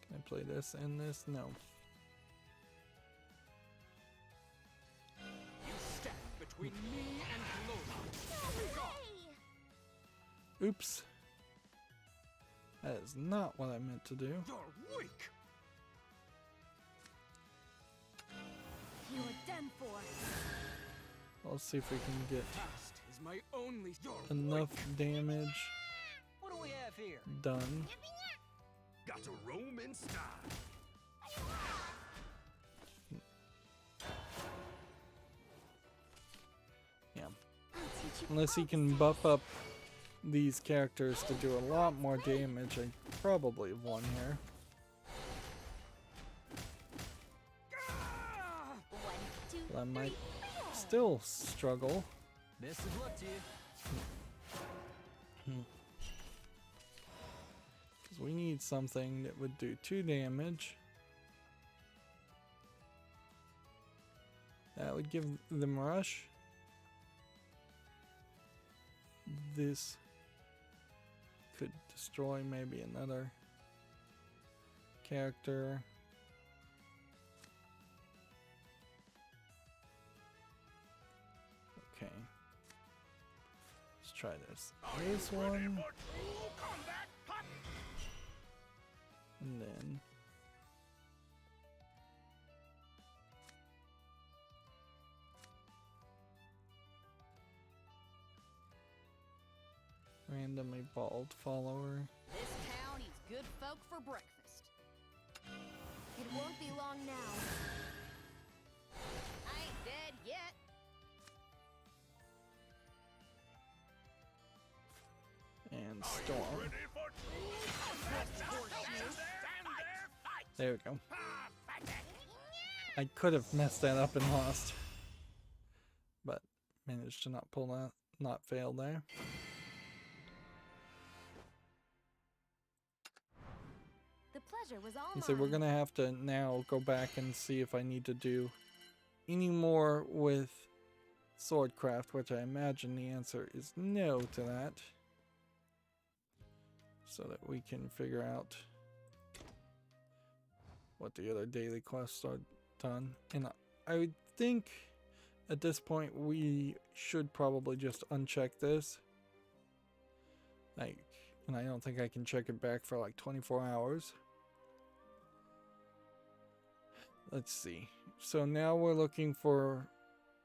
Can I play this and this? No. You stand between me and glory. Oops. That is not what I meant to do. You're weak. You're done for. Let's see if we can get Past is my only. You're enough weak. damage What do we have here? done. Got to roam in style. Yeah. I'll teach you Unless he all can the buff up these characters to do a lot more damage, I probably have won here. Ah! 1, 2, But I 3, might wheel. still struggle. Best of luck to you. Because we need something that would do 2 damage. That would give them rush. This could destroy maybe another character. Okay. Let's try this. This one. And then random evolved follower. This town eats good folk for breakfast. It won't be long now. I ain't dead yet. And storm. There we go. I could have messed that up and lost, but managed to not pull that, not fail there. pleasure was all And so we're mine. gonna have to now go back and see if I need to do any more with swordcraft, which I imagine the answer is no to that. So that we can figure out what the other daily quests are done. And I would think at this point we should probably just uncheck this. And I don't think I can check it back for like 24 hours. Let's see. So now we're looking for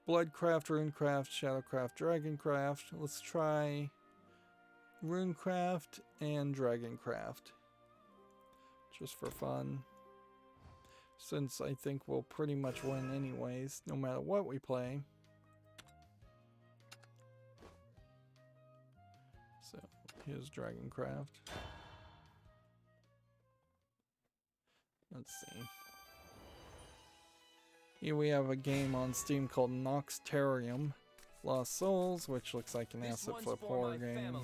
Bloodcraft, Runecraft, Shadowcraft, Dragoncraft. Let's try Runecraft and Dragoncraft. Just for fun. Since I think we'll pretty much win anyways, no matter what we play. So here's Dragoncraft. Let's see. Here we have a game on Steam called Nox Terrarium Lost Souls, which looks like an asset flip horror game.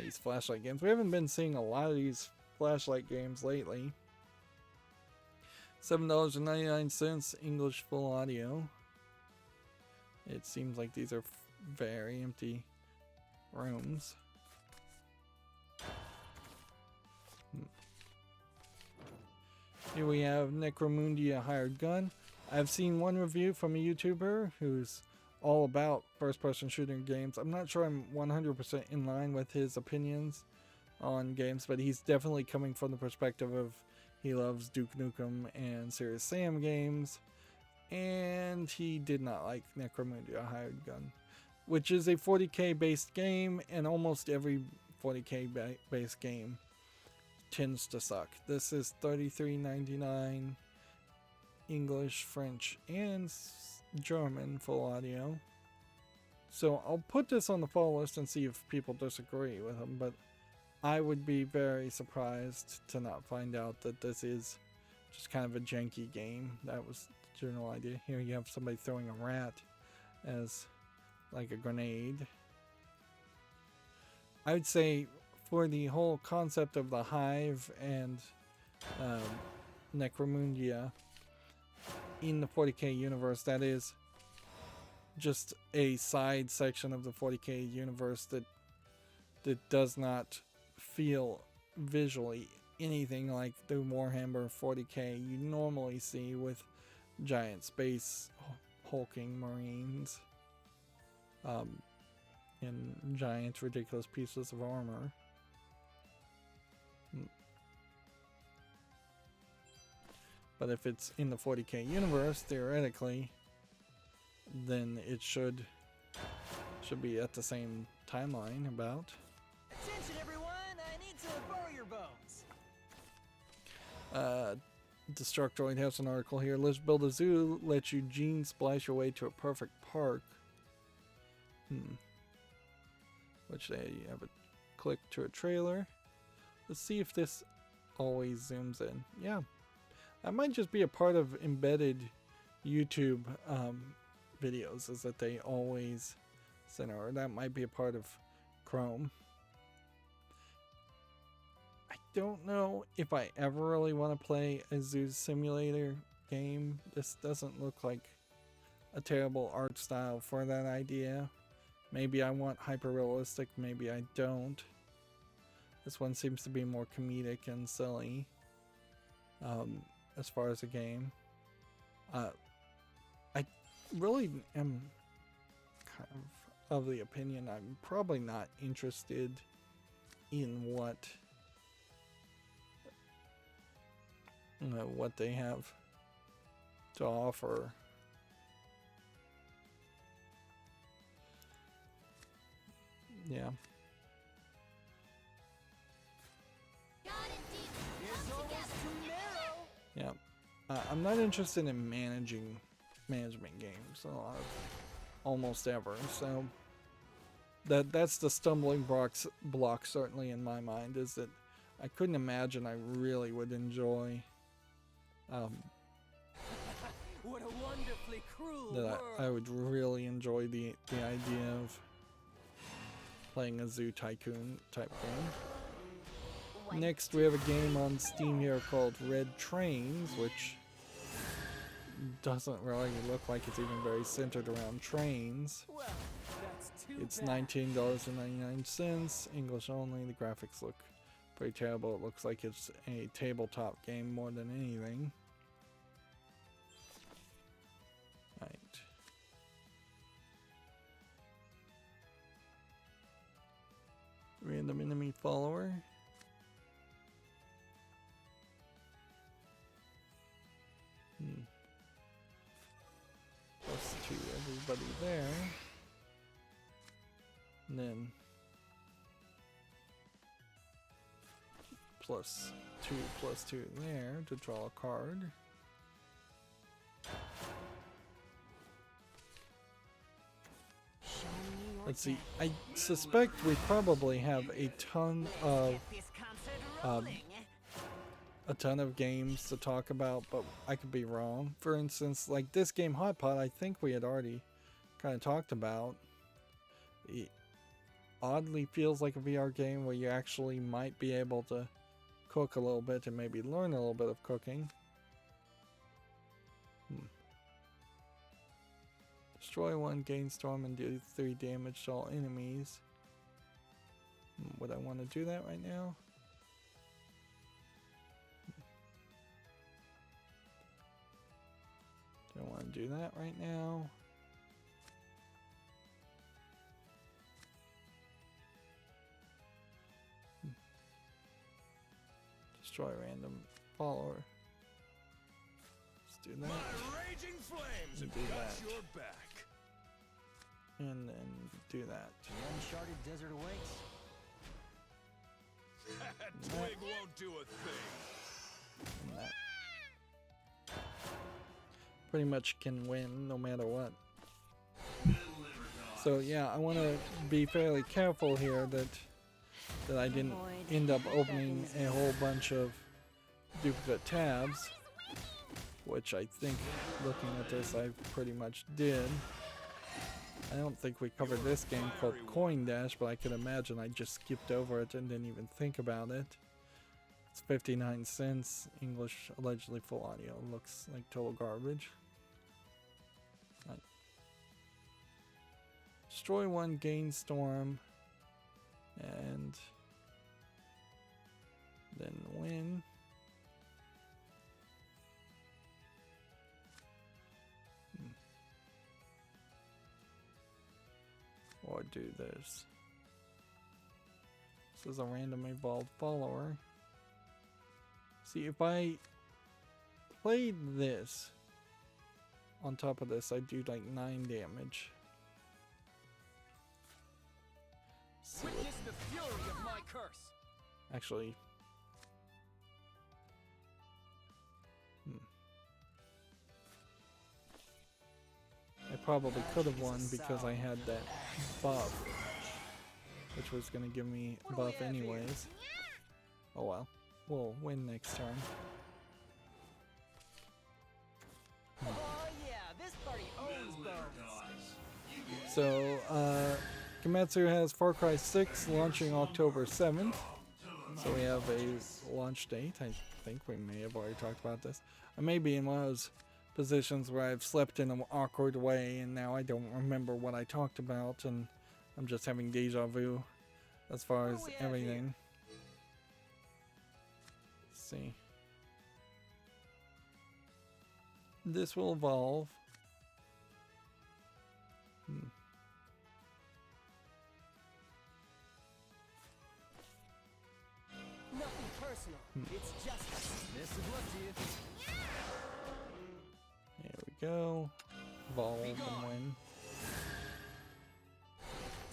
These flashlight games. We haven't been seeing a lot of these flashlight games lately. $7.99 English full audio. It seems like these are very empty rooms. Here we have Necromundia Hired Gun. I've seen one review from a YouTuber who's all about first-person shooting games. I'm not sure I'm 100% in line with his opinions on games, but he's definitely coming from the perspective of he loves Duke Nukem and Serious Sam games, and he did not like Necromundia Hired Gun, which is a 40k based game, and almost every 40k based game tends to suck. This is $33.99 English, French, and German full audio. So I'll put this on the follow list and see if people disagree with him, but I would be very surprised to not find out that this is just kind of a janky game. That was the general idea. Here you have somebody throwing a rat as like a grenade. I would say for the whole concept of the Hive and Necromundia in the 40k universe, that is just a side section of the 40k universe that does not feel visually anything like the Warhammer 40k you normally see with giant space hulking marines and giant ridiculous pieces of armor. But if it's in the 40k universe, theoretically, then it should be at the same timeline about. Attention everyone, I need to borrow your bones. Destructoid has an article here. Let's build a zoo, let you gene splice your way to a perfect park. Which they have a click to a trailer. Let's see if this always zooms in. Yeah. That might just be a part of embedded YouTube videos, is that they always center, or that might be a part of Chrome. I don't know if I ever really want to play a zoo simulator game. This doesn't look like a terrible art style for that idea. Maybe I want hyper realistic, maybe I don't. This one seems to be more comedic and silly as far as a game. I really am kind of the opinion I'm probably not interested in what they have to offer. Yeah. Yeah. I'm not interested in management games almost ever, so that's the stumbling block certainly in my mind, is that I couldn't imagine I really would enjoy What a wonderfully cruel that world. I would really enjoy the idea of playing a zoo tycoon type game. Next, we have a game on Steam here called Red Trains, which doesn't really look like it's even very centered around trains. Well, that's too It's bad. $19.99, English only. The graphics look pretty terrible. It looks like it's a tabletop game more than anything. Right. Random enemy follower. Plus 2 everybody there. And then plus 2 there to draw a card. Show me your Let's see. talent. I suspect we probably have a ton of Get this concert rolling. games to talk about, but I could be wrong. For instance, like this game Hot Pot, I think we had already kind of talked about. It oddly feels like a VR game where you actually might be able to cook a little bit and maybe learn a little bit of cooking. Destroy 1, gain storm, and do 3 damage to all enemies. Would I want to do that right now? Don't want to do that right now. Destroy random follower. Let's do that. Raging flames And have do got that. your back. And then do that. The uncharted desert awaits. That twig won't do a thing. And that. Pretty much can win no matter what. So yeah, I want to be fairly careful here that I didn't end up opening a whole bunch of duplicate tabs, which I think, looking at this, I pretty much did. I don't think we covered this game called Coin Dash, but I can imagine I just skipped over it and didn't even think about it. It's 59 cents, English, allegedly full audio. Looks like total garbage. Right. Destroy 1, gain storm, and then win. Or do this. This is a random evolved follower. See, if I played this on top of this, I'd do like 9 damage. See what, Witness the fury of my curse. actually. I probably could have won because I had that buff, which was going to give me What do we buff have here? anyways. Oh well, we'll win next turn. Oh yeah, this party owns bones. So, Kimetsu has Far Cry 6 launching October 7th. So we have a launch date. I think we may have already talked about this. I may be in one of those positions where I've slept in an awkward way and now I don't remember what I talked about and I'm just having deja vu as far What as do we have everything. Let's see. This will evolve. Nothing personal. It's justice. Best of luck to you. There we go. Evolve and win.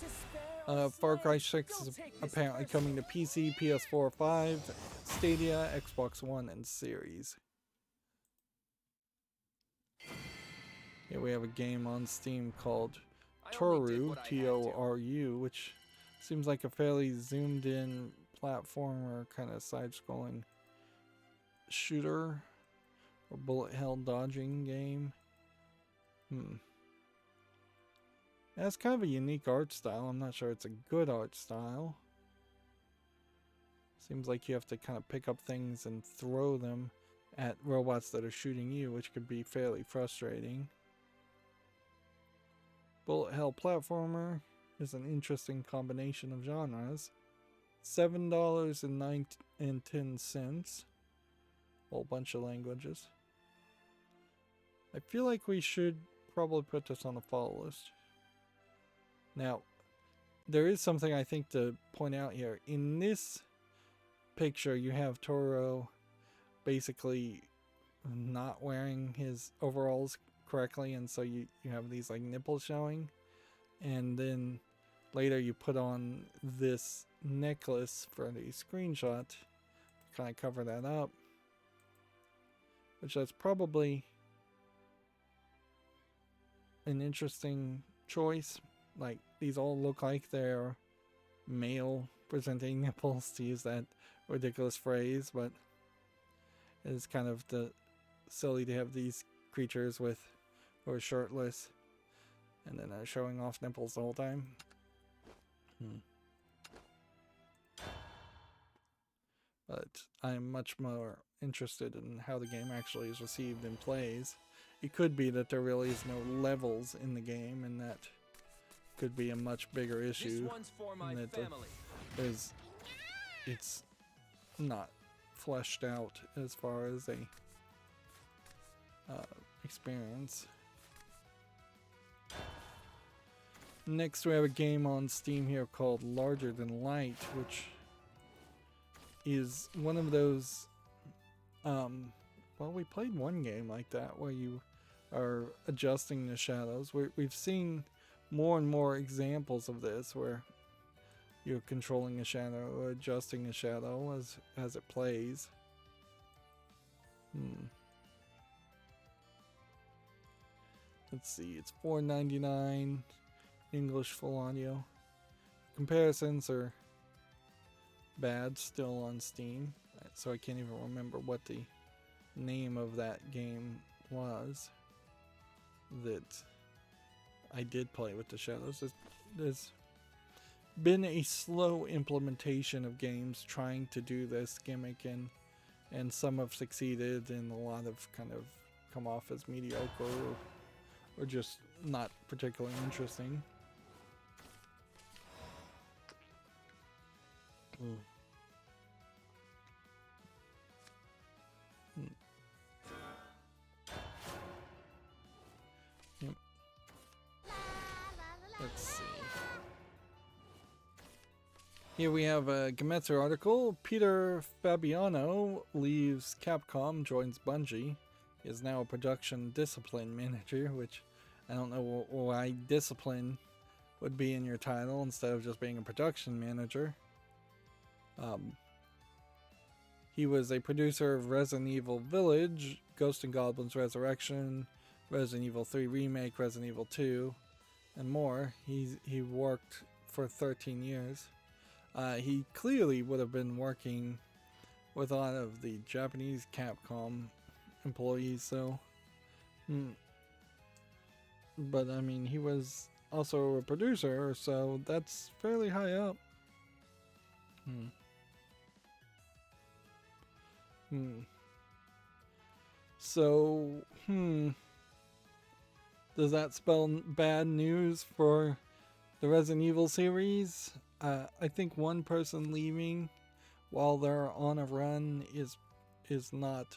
To spare a Far Cry slave. 6 is Don't take this apparently personally. coming to PC, PS4, 5, Stadia, Xbox One, and Series. Here we have a game on Steam called I only did Toru, what I had to. T-O-R-U, which seems like a fairly zoomed in platformer kind of side-scrolling shooter or bullet hell dodging game. It has kind of a unique art style. I'm not sure it's a good art style. Seems like you have to kind of pick up things and throw them at robots that are shooting you, which could be fairly frustrating. Bullet hell platformer is an interesting combination of genres. $7.10. Whole bunch of languages. I feel like we should probably put this on the follow list. Now, there is something I think to point out here. In this picture, you have Toro basically not wearing his overalls correctly, and so you have these like nipples showing, and then later you put on this necklace for the screenshot to kind of cover that up, which that's probably an interesting choice. Like, these all look like they're male presenting nipples, to use that ridiculous phrase, but it's kind of silly to have these creatures who are shirtless and then are showing off nipples the whole time. But I'm much more interested in how the game actually is received and plays. It could be that there really is no levels in the game, and that could be a much bigger issue. This one's for my family. It's not fleshed out as far as a experience. Next, we have a game on Steam here called Larger Than Light, which is one of those. Well, we played one game like that where you are adjusting the shadows. We've seen more and more examples of this where you're controlling a shadow or adjusting a shadow as it plays. Let's see, it's $4.99 English full audio. Comparisons are bad still on Steam, so I can't even remember what the name of that game was that I did play with the shadows. There's been a slow implementation of games trying to do this gimmick, and some have succeeded, and a lot have kind of come off as mediocre or just not particularly interesting. Yep. Let's see. Here we have a Gemetsu article. Peter Fabiano leaves Capcom, joins Bungie. He is now a production discipline manager, which I don't know why discipline would be in your title instead of just being a production manager. He was a producer of Resident Evil Village, Ghosts and Goblins Resurrection, Resident Evil 3 Remake, Resident Evil 2, and more. He worked for 13 years. He clearly would have been working with a lot of the Japanese Capcom employees, so. But I mean, he was also a producer, so that's fairly high up. So, does that spell bad news for the Resident Evil series? I think one person leaving while they're on a run is not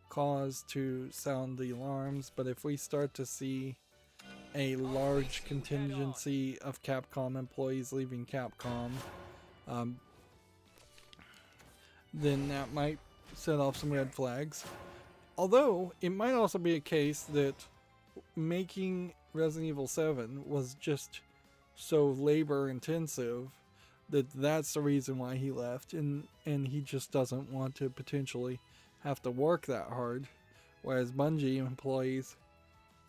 cause to sound the alarms, but if we start to see a large contingency of Capcom employees leaving Capcom, then that might set off some red flags. Although, it might also be a case that making Resident Evil 7 was just so labor intensive that that's the reason why he left, and he just doesn't want to potentially have to work that hard, whereas Bungie employees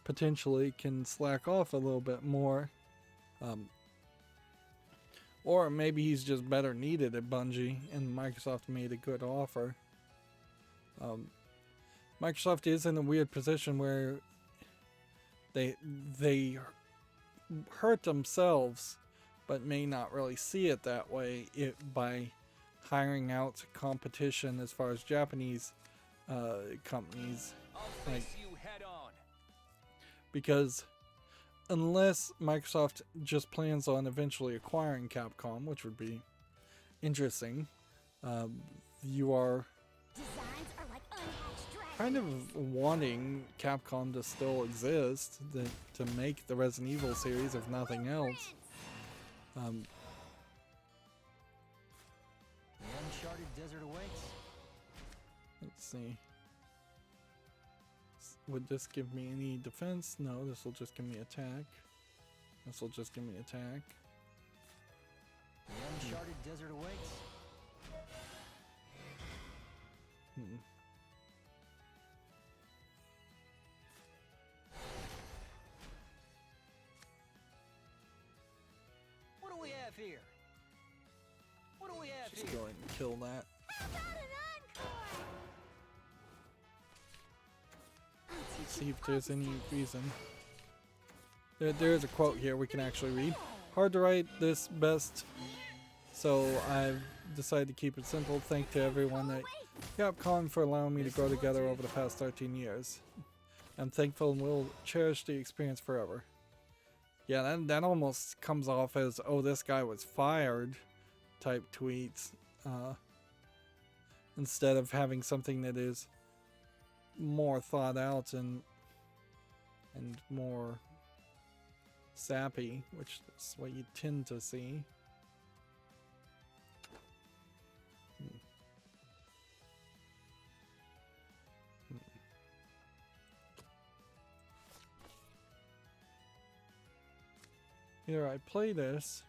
potentially can slack off a little bit more. Or maybe he's just better needed at Bungie and Microsoft made a good offer. Microsoft is in a weird position where they hurt themselves, but may not really see it that way by hiring out competition as far as Japanese companies, I'll like, face you head on. because unless Microsoft just plans on eventually acquiring Capcom, which would be interesting, you are Designs are like unhatched dragons. kind of wanting Capcom to still exist, to make the Resident Evil series, if nothing else. The uncharted desert awaits. Let's see. Would this give me any defense? No, this will just give me attack. This will just give me attack. The uncharted desert awaits. What do we have here? What do we have Just here? go ahead and kill that. How about an encore? I'll teach See you if there's all any the reason. There is a quote here we can actually read. Hard to write this best, so I've decided to keep it simple. Thank to everyone at Capcom for allowing me to grow together over the past 13 years. I'm thankful and will cherish the experience forever. Yeah, that almost comes off as, oh, this guy was fired type tweets, instead of having something that is more thought out and more sappy, which is what you tend to see. Either I play this,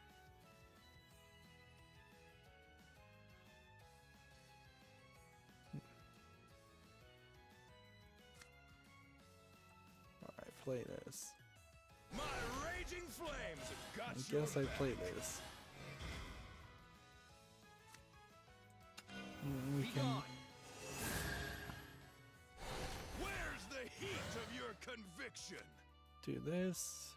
or I play this. My raging flames have got I your guess I back. play this. We Be can gone. Where's the heat of your conviction? do this.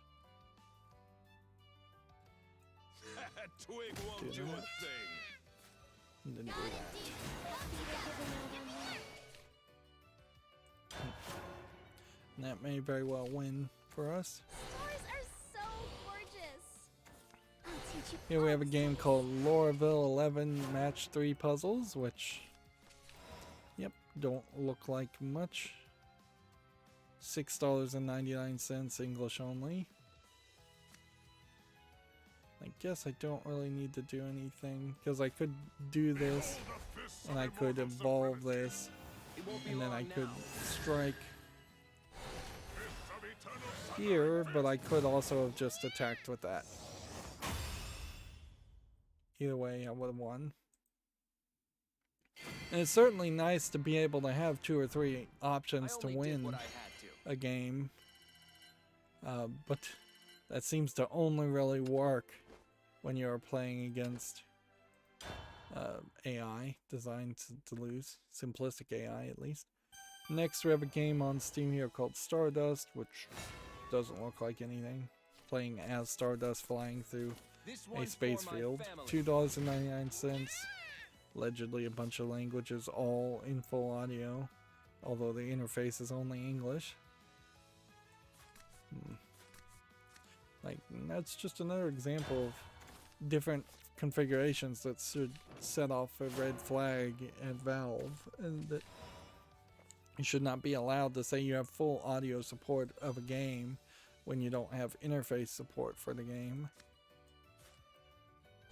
That twig won't Do do a that. thing. And then do that. And that may very well win for us. Stores are so gorgeous. I'll teach you Here we all have a the game called Lorville 11 Match 3 Puzzles, which, yep, don't look like much. $6.99, English only. I guess I don't really need to do anything, because I could do this, and I could evolve this, It won't be and then I long could now. strike here, but I could also have just attacked with that. Either way, I would have won. And it's certainly nice to be able to have 2 or 3 options I to only did win what I had to. a game, but that seems to only really work when you're playing against AI designed to lose, simplistic AI at least. Next we have a game on Steam here called Stardust, which doesn't look like anything. Playing as Stardust flying through This a one's space for my field. family. $2.99. Allegedly a bunch of languages, all in full audio, although the interface is only English. Like, that's just another example of different configurations that should set off a red flag at Valve, and that you should not be allowed to say you have full audio support of a game when you don't have interface support for the game.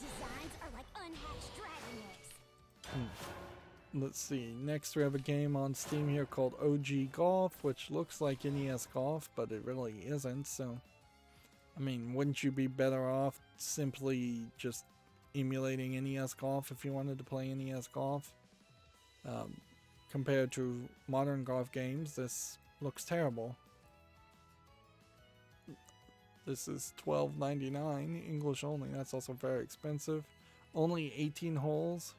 designs are like unhatched dragon eggs. Let's see, next we have a game on Steam here called OG Golf, which looks like NES Golf, but it really isn't, so I mean, wouldn't you be better off simply just emulating NES Golf if you wanted to play NES Golf? Compared to modern golf games, this looks terrible. This is $12.99, English only. That's also very expensive. Only 18 holes,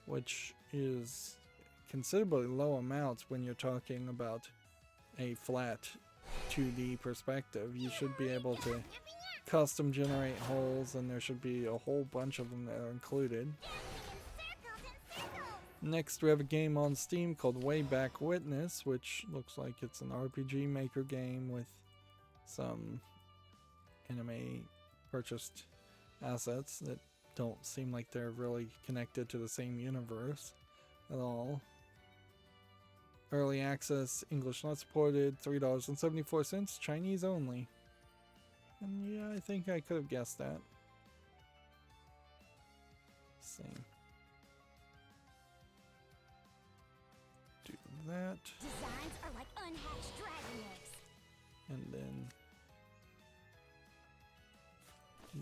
which is considerably low amounts when you're talking about a flat 2D perspective. You should be able to custom generate holes, and there should be a whole bunch of them that are included. Next, we have a game on Steam called Way Back Witness, which looks like it's an RPG Maker game with some anime purchased assets that don't seem like they're really connected to the same universe at all. Early access, English not supported, $3.74, Chinese only. And yeah, I think I could have guessed that. Same. Do that. Designs are like unhatched dragon eggs. And then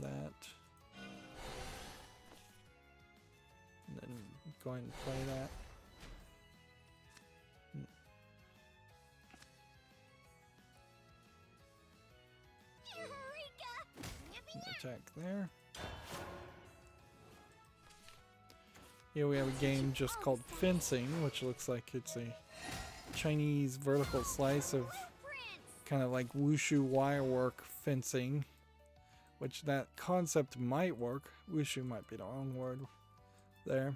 that. And then go ahead and play that. Eureka! Yippee! Attack there. Here we have a game just called Fencing, which looks like it's a Chinese vertical slice of kind of like wushu wirework fencing, which that concept might work. Wushu might be the wrong word there.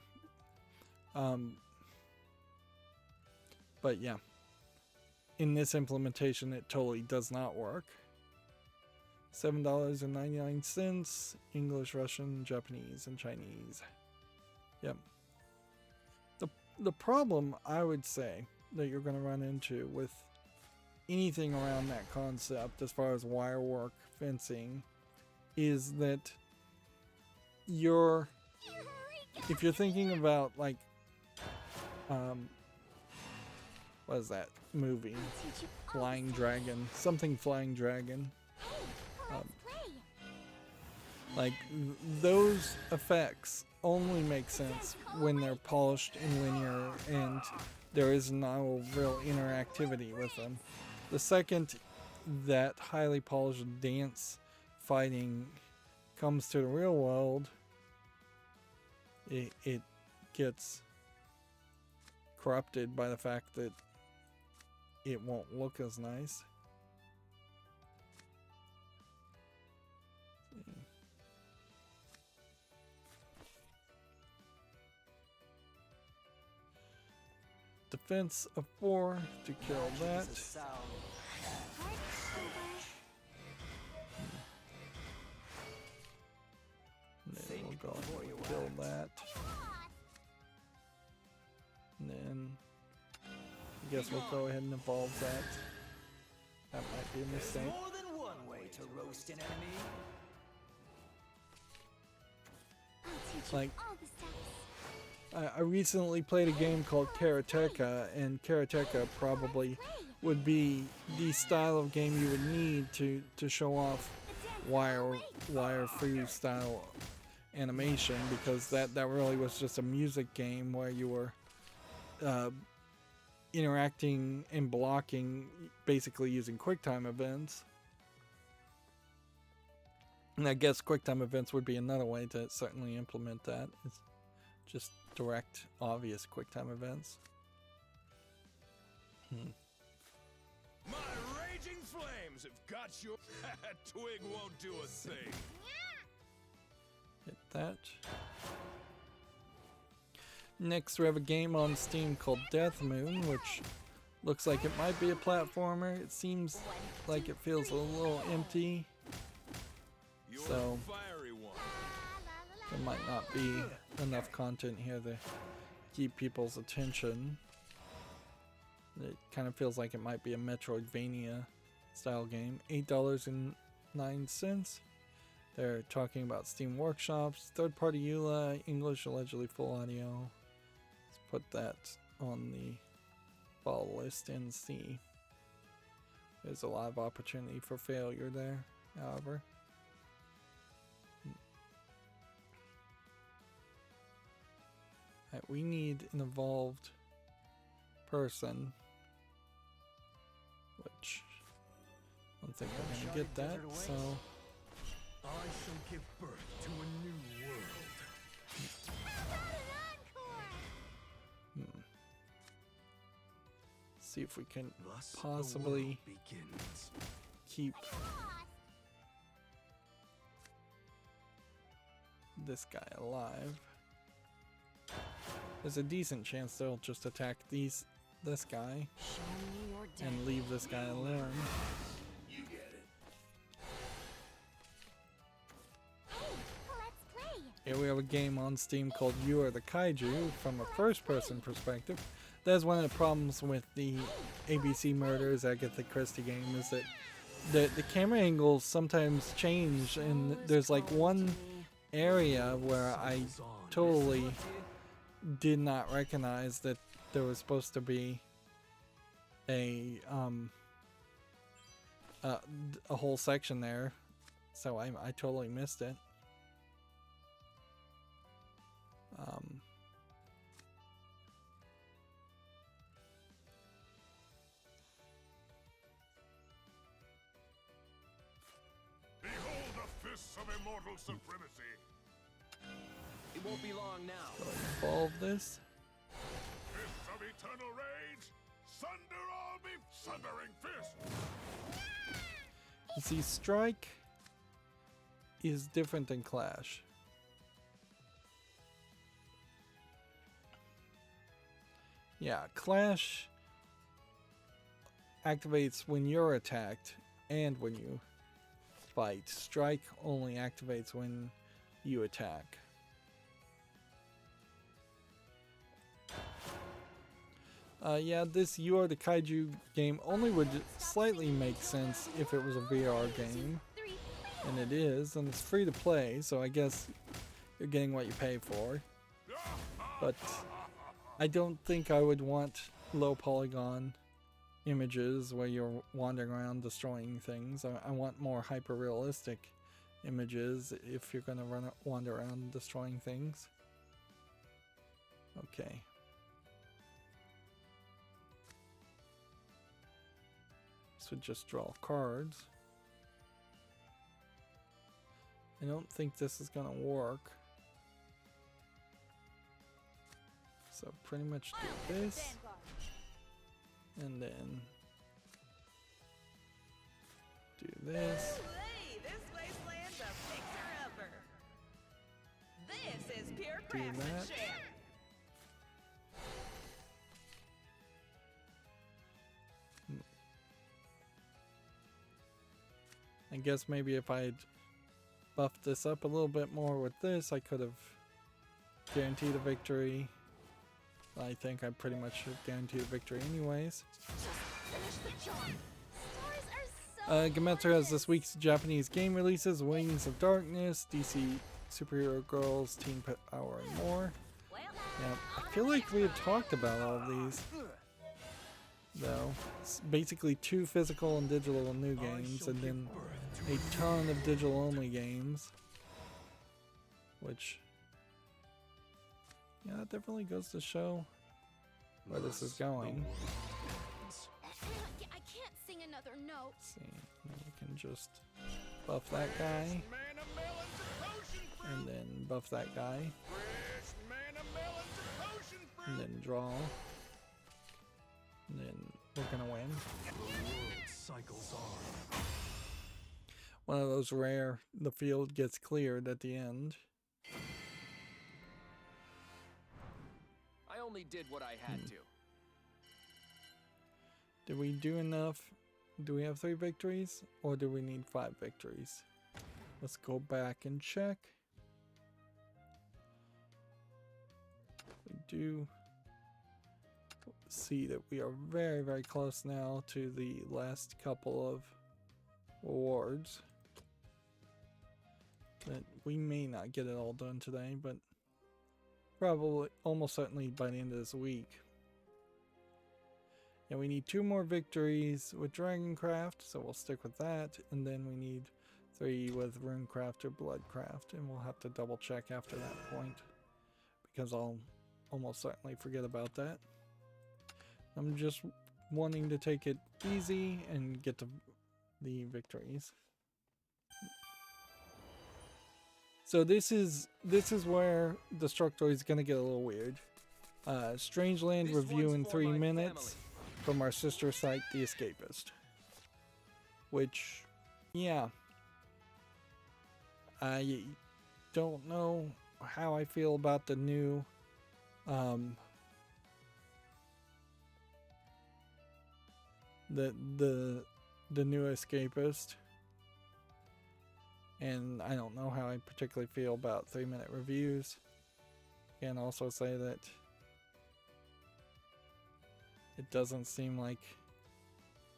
But yeah, in this implementation it totally does not work. $7.99, English, Russian, Japanese, and Chinese. Yep. The problem I would say that you're going to run into with anything around that concept as far as wire work fencing is that if you're thinking about like what is that movie, Flying Dragon, something Flying Dragon, like those effects only make sense when they're polished and linear and there is no real interactivity with them. The second that highly polished dance fighting comes to the real world, it gets corrupted by the fact that it won't look as nice. Defense of 4 to kill that. Then we'll go and kill that. And then I guess we'll go ahead and evolve that. That might be a mistake. More than one way to roast an enemy. I'll teach Like, you all the steps. I recently played a game called Karateka, and Karateka probably would be the style of game you would need to show off wire freestyle animation, because that really was just a music game where you were interacting and blocking basically using QuickTime events. And I guess QuickTime events would be another way to certainly implement that. It's just direct, obvious QuickTime events. My raging flames have got your twig won't do a thing. Hit that. Next, we have a game on Steam called Death Moon, which looks like it might be a platformer. It seems like it feels a little empty, You're so a fiery one. there might not be enough content here to keep people's attention. It kind of feels like it might be a Metroidvania style game. $8.09. They're talking about Steam Workshops, third-party EULA, English, allegedly full audio. Let's put that on the ball list and see. There's a lot of opportunity for failure there, however. Alright, we need an evolved person, which I don't think we're gonna get that, so I shall give birth to a new world. see if we can Thus possibly the world begins. keep this guy alive. There's a decent chance they'll just attack this guy Show me your death. and leave this guy alone. You get it. Hey, let's play. Here we have a game on Steam called You Are the Kaiju from a first-person perspective. That's one of the problems with the ABC Murders Agatha Christie game, is that the camera angles sometimes change, and there's like one area where I totally did not recognize that there was supposed to be a whole section there, so I totally missed it. Behold the fists of immortal supremacy. It won't be long now. So involve this. Fists of eternal rage. Sunder all be sundering fists. You see, Strike is different than Clash. Yeah, Clash activates when you're attacked and when you fight. Strike only activates when you attack. Yeah, this You Are the Kaiju game only would slightly make sense if it was a VR game. And it is, and it's free to play, so I guess you're getting what you pay for. But I don't think I would want low polygon images where you're wandering around destroying things. I want more hyper realistic images if you're going to wander around destroying things. Okay. This would just draw cards. I don't think this is going to work. So pretty much do this, and then do this. Hey, this wasteland's a fixer-upper. This is pure Do that. craftsmanship. I guess maybe if I'd buffed this up a little bit more with this, I could have guaranteed a victory. I think I pretty much should guarantee a victory anyways. Gematsu has this week's Japanese game releases: Wings of Darkness, DC Superhero Girls, Teen Power, and more. Yeah, I feel like we had talked about all of these, though. It's basically 2 physical and digital new games, and then a ton of digital only games, which, yeah, that definitely goes to show where this is going. I can't sing another note. Let's see, now we can just buff that guy, Man of melons and potion fruit. and then buff that guy, Fresh man of melons and potion fruit. and then draw, and then we're gonna win. Cycles on. One of those rare, the field gets cleared at the end. I only did what I had to. Did we do enough? Do we have 3 victories? Or do we need 5 victories? Let's go back and check. We do see that we are very, very close now to the last couple of awards. That we may not get it all done today, but probably, almost certainly by the end of this week. And we need 2 more victories with Dragoncraft, so we'll stick with that. And then we need 3 with Runecraft or Bloodcraft, and we'll have to double check after that point, because I'll almost certainly forget about that. I'm just wanting to take it easy and get to the victories. So this is where Destructoid is going to get a little weird. Strangeland This review one's in for 3 my minutes family. from our sister site, The Escapist. Which, yeah. I don't know how I feel about the new the new Escapist, and I don't know how I particularly feel about 3-minute reviews. Can also say that it doesn't seem like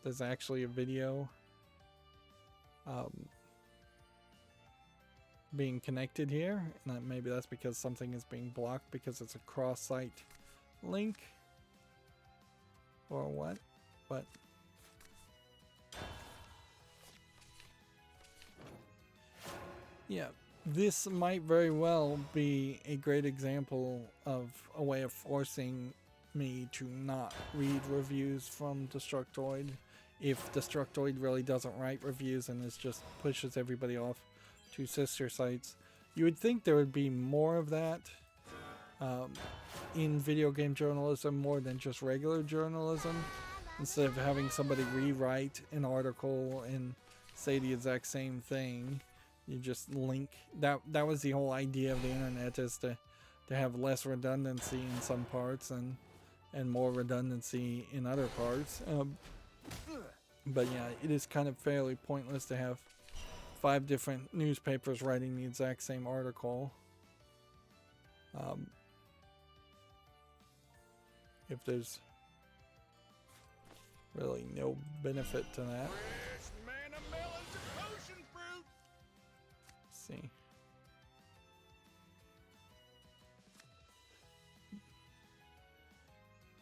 there's actually a video being connected here, and maybe that's because something is being blocked because it's a cross-site link or what, but yeah, this might very well be a great example of a way of forcing me to not read reviews from Destructoid if Destructoid really doesn't write reviews and just pushes everybody off to sister sites. You would think there would be more of that in video game journalism more than just regular journalism. Instead of having somebody rewrite an article and say the exact same thing, you just link. That was the whole idea of the internet, is to have less redundancy in some parts and more redundancy in other parts. But yeah, it is kind of fairly pointless to have 5 different newspapers writing the exact same article. If there's really no benefit to that. Fresh manna melons and ocean fruit. Let's see.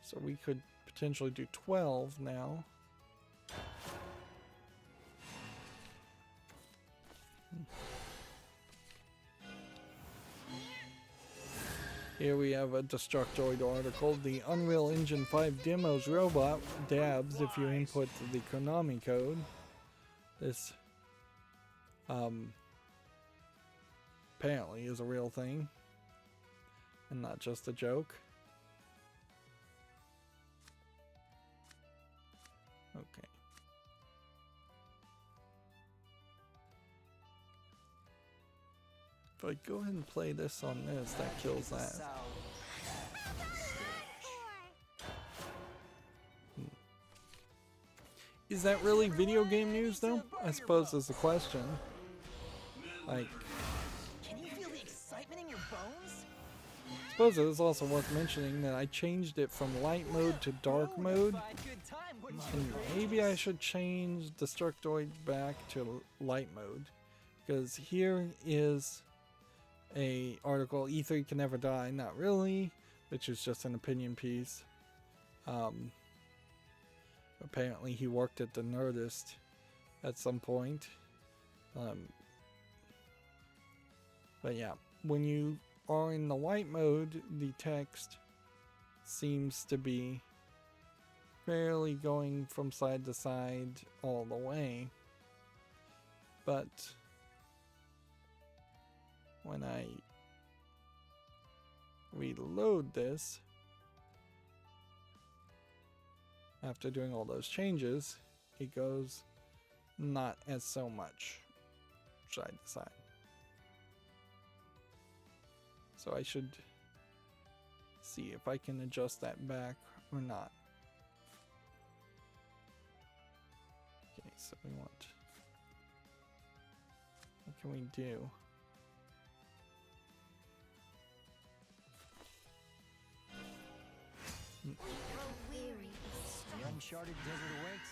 So we could potentially do 12 now. Here we have a Destructoid article. The Unreal Engine 5 demos robot dabs if you input the Konami code. This apparently is a real thing and not just a joke. Okay. If I go ahead and play this on this, that kills that. Is that really video game news though? I suppose is the question. Like, Can you feel the excitement in your bones? I suppose it is also worth mentioning that I changed it from light mode to dark mode. Good time, wouldn't you And agree? maybe I should change Destructoid back to light mode. Because here is a article, E3 can never die, not really, which is just an opinion piece. Apparently he worked at the Nerdist at some point. But yeah, when you are in the white mode, the text seems to be fairly going from side to side all the way. But when I reload this, after doing all those changes, it goes not as so much side to side. So I should see if I can adjust that back or not. Okay, so we want, what can we do? The uncharted desert awaits.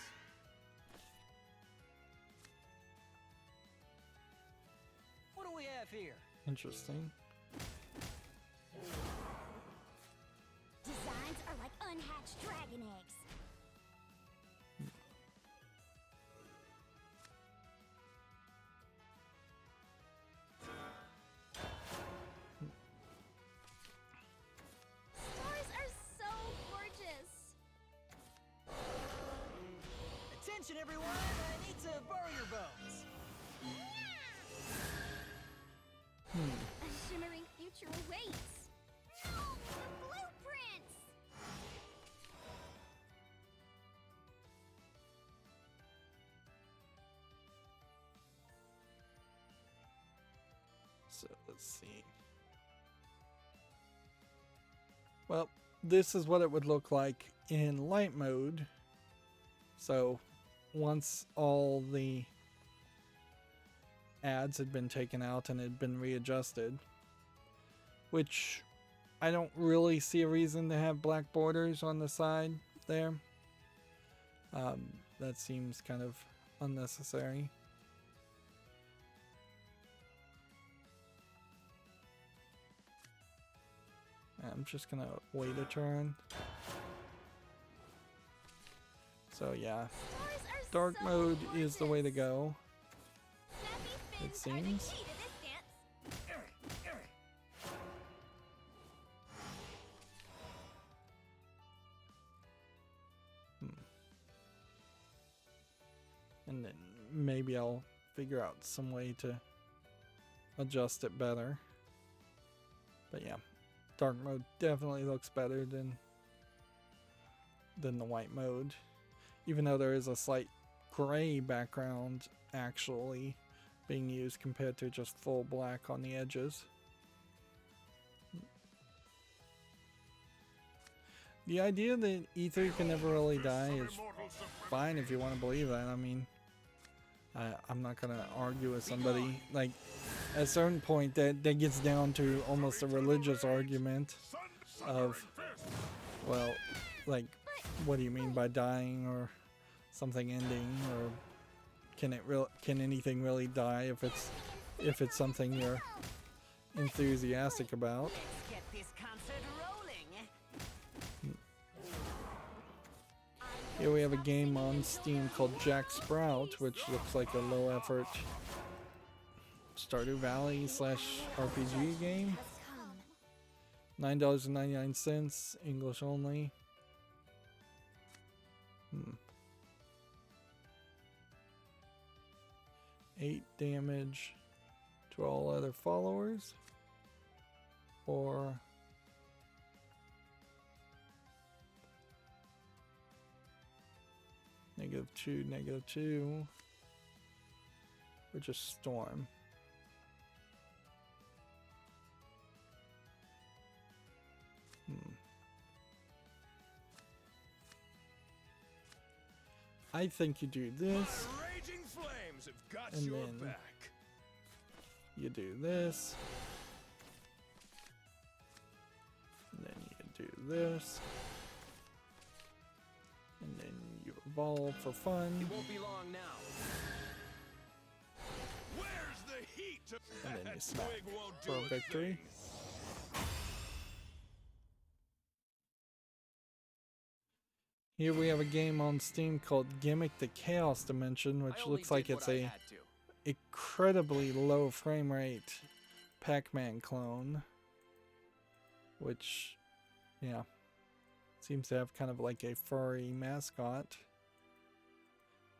What do we have here? Interesting. Designs are like unhatched dragon eggs. Stars are so gorgeous. Attention, everyone! I need to borrow your bones. A shimmering future awaits. No, the blueprints. So let's see. Well, this is what it would look like in light mode. So once all the ads had been taken out and had been readjusted, which I don't really see a reason to have black borders on the side there. That seems kind of unnecessary. I'm just gonna wait a turn. So yeah, dark mode is the way to go, it seems. And then maybe I'll figure out some way to adjust it better. But yeah, dark mode definitely looks better than the white mode, even though there is a slight gray background actually being used compared to just full black on the edges. The idea that E3 can never really die is fine if you want to believe that. I mean, I'm not gonna argue with somebody. Like, at a certain point that gets down to almost a religious argument of, well, like, what do you mean by dying or something ending, or can anything really die if it's something you're enthusiastic about? Let's get this concert rolling. Here we have a game on Steam called Jack Sprout, which looks like a low effort Stardew Valley / RPG game. $9.99, English only. 8 damage to all other followers, or -2, -2, or just storm. I think you do this, Raging flames have got and your then back. you do this, and then you do this, and then you evolve for fun, It won't be long now. Where's the heat? and then you That smack twig won't do for a victory. thing. Here we have a game on Steam called Gimmick the Chaos Dimension, I which only looks like did it's what I a had to. incredibly low frame rate Pac-Man clone, which, yeah, seems to have kind of like a furry mascot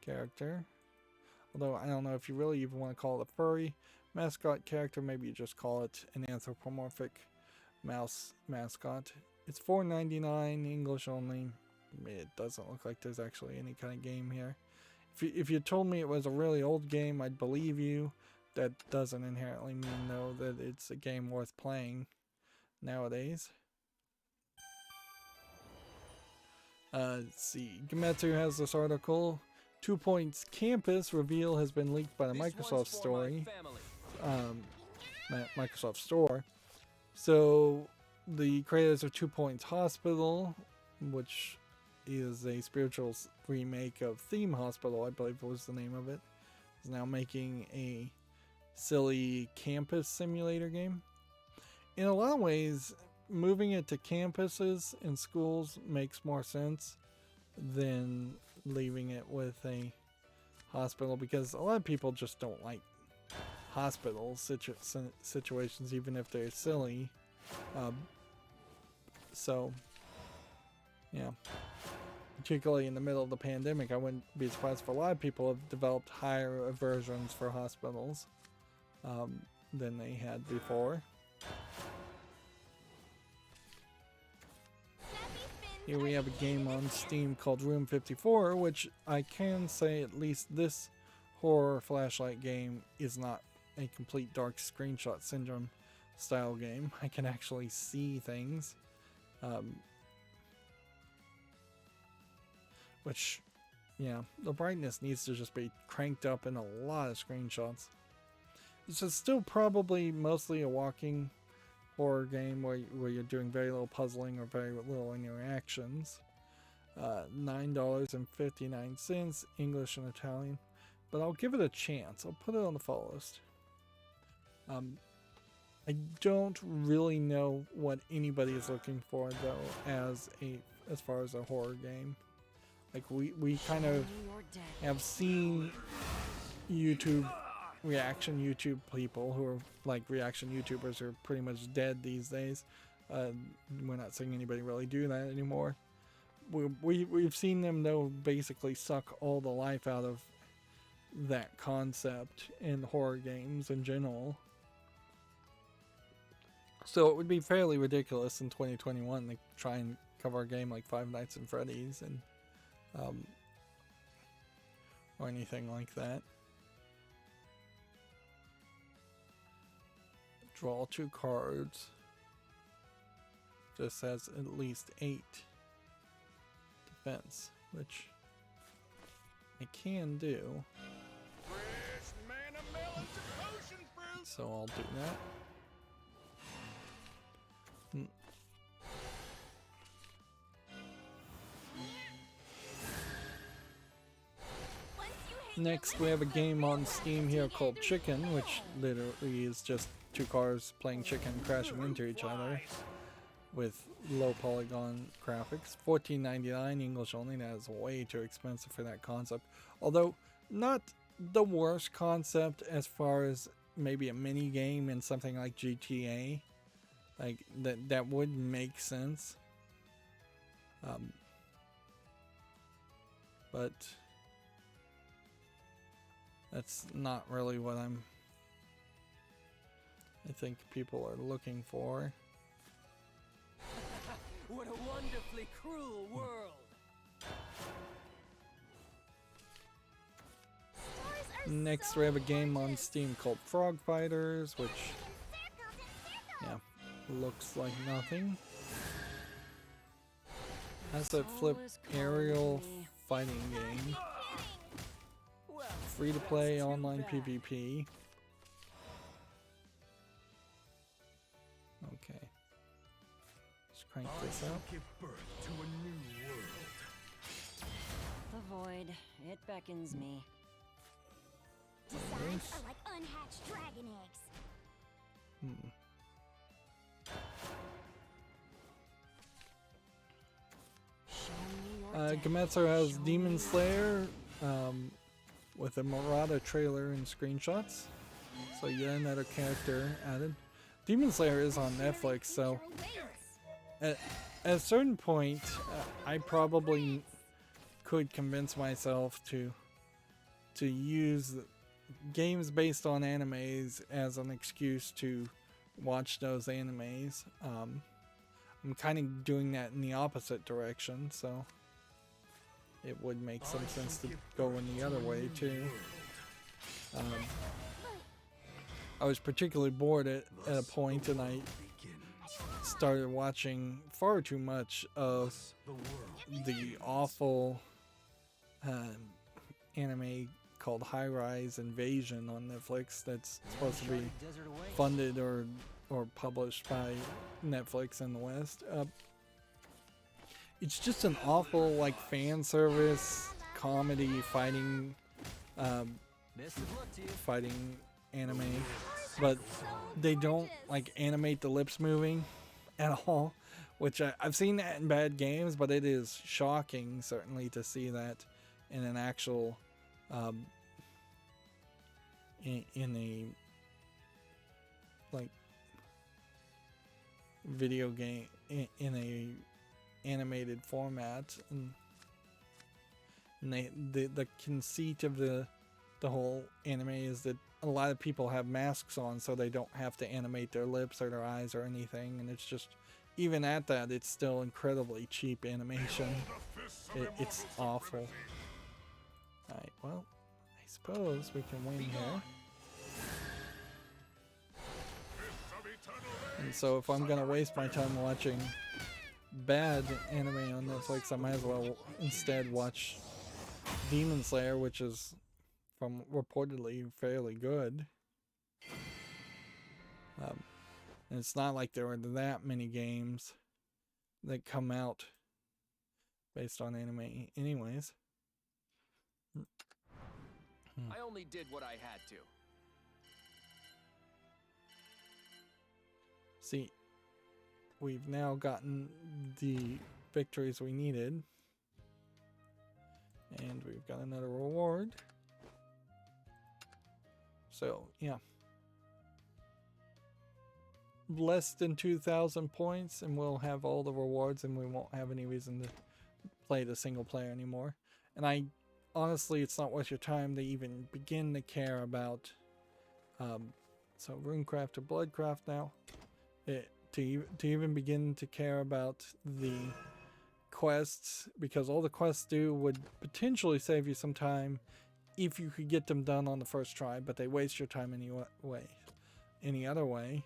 character. Although I don't know if you really even want to call it a furry mascot character, maybe you just call it an anthropomorphic mouse mascot. It's $4.99, English only. It doesn't look like there's actually any kind of game here. If you told me it was a really old game, I'd believe you. That doesn't inherently mean, though, that it's a game worth playing nowadays. Let's see. Gematsu has this article. 2 Points Campus reveal has been leaked by the This Microsoft one's for story. my family. Microsoft Store. So the creators of 2 Points Hospital, which is a spiritual remake of Theme Hospital, I believe was the name of it, is now making a silly campus simulator game. In a lot of ways, moving it to campuses and schools makes more sense than leaving it with a hospital, because a lot of people just don't like hospital situations, even if they're silly. So, yeah. Particularly in the middle of the pandemic, I wouldn't be surprised if a lot of people have developed higher aversions for hospitals than they had before. Here we have a game on Steam called Room 54, which I can say at least this horror flashlight game is not a complete dark screenshot syndrome style game. I can actually see things. Which, yeah, the brightness needs to just be cranked up in a lot of screenshots. This is still probably mostly a walking horror game where you're doing very little puzzling or very little interactions. $9.59, English and Italian. But I'll give it a chance. I'll put it on the follow list. I don't really know what anybody is looking for though as far as a horror game. Like we kind of have seen reaction YouTube people who are like reaction YouTubers are pretty much dead these days. We're not seeing anybody really do that anymore. We've seen them though basically suck all the life out of that concept in horror games in general. So it would be fairly ridiculous in 2021 to try and cover a game like Five Nights at Freddy's and or anything like that. Draw 2 cards. Just has at least 8 defense, which I can do. Fresh manna melon to potion fruit. So I'll do that. Next, we have a game on Steam here called Chicken, which literally is just 2 cars playing chicken crashing into each other with low polygon graphics. $14.99 English only. That is way too expensive for that concept. Although not the worst concept as far as maybe a mini game in something like GTA. Like that would make sense. But that's not really what I think people are looking for. What a wonderfully cruel world. Next, we have a game on Steam called Frog Fighters, which, yeah, looks like nothing. That's a flip aerial fighting game. Free to play online PvP. Okay. Let's crank this up. Give birth to a new world. The void, it beckons me. Designs are like unhatched dragon eggs. Gametsu has Demon Slayer with a Murata trailer and screenshots. So yeah, another character added. Demon Slayer is on Netflix, so at a certain point, I probably could convince myself to use games based on animes as an excuse to watch those animes. I'm kind of doing that in the opposite direction, so it would make some sense to go in the other way too. I was particularly bored at a point, and I started watching far too much of the awful anime called High Rise Invasion on Netflix that's supposed to be funded or published by Netflix in the West. It's just an awful like fan service comedy fighting anime, but they don't like animate the lips moving at all, which I've seen that in bad games, but it is shocking certainly to see that in an actual in a like video game in a animated format, and the conceit of the whole anime is that a lot of people have masks on so they don't have to animate their lips or their eyes or anything, and it's just, even at that, it's still incredibly cheap animation. It's awful. Alright, well, I suppose we can win here. So if I'm gonna waste my time watching bad anime on Netflix, I might as well instead watch Demon Slayer, which is from reportedly fairly good. And it's not like there are that many games that come out based on anime anyways. I only did what I had to. See, we've now gotten the victories we needed. And we've got another reward. So, yeah. Less than 2,000 points and we'll have all the rewards and we won't have any reason to play the single player anymore. And honestly, it's not worth your time to even begin to care about so runecraft or bloodcraft now. To even begin to care about the quests, because all the quests do would potentially save you some time if you could get them done on the first try, but they waste your time any other way.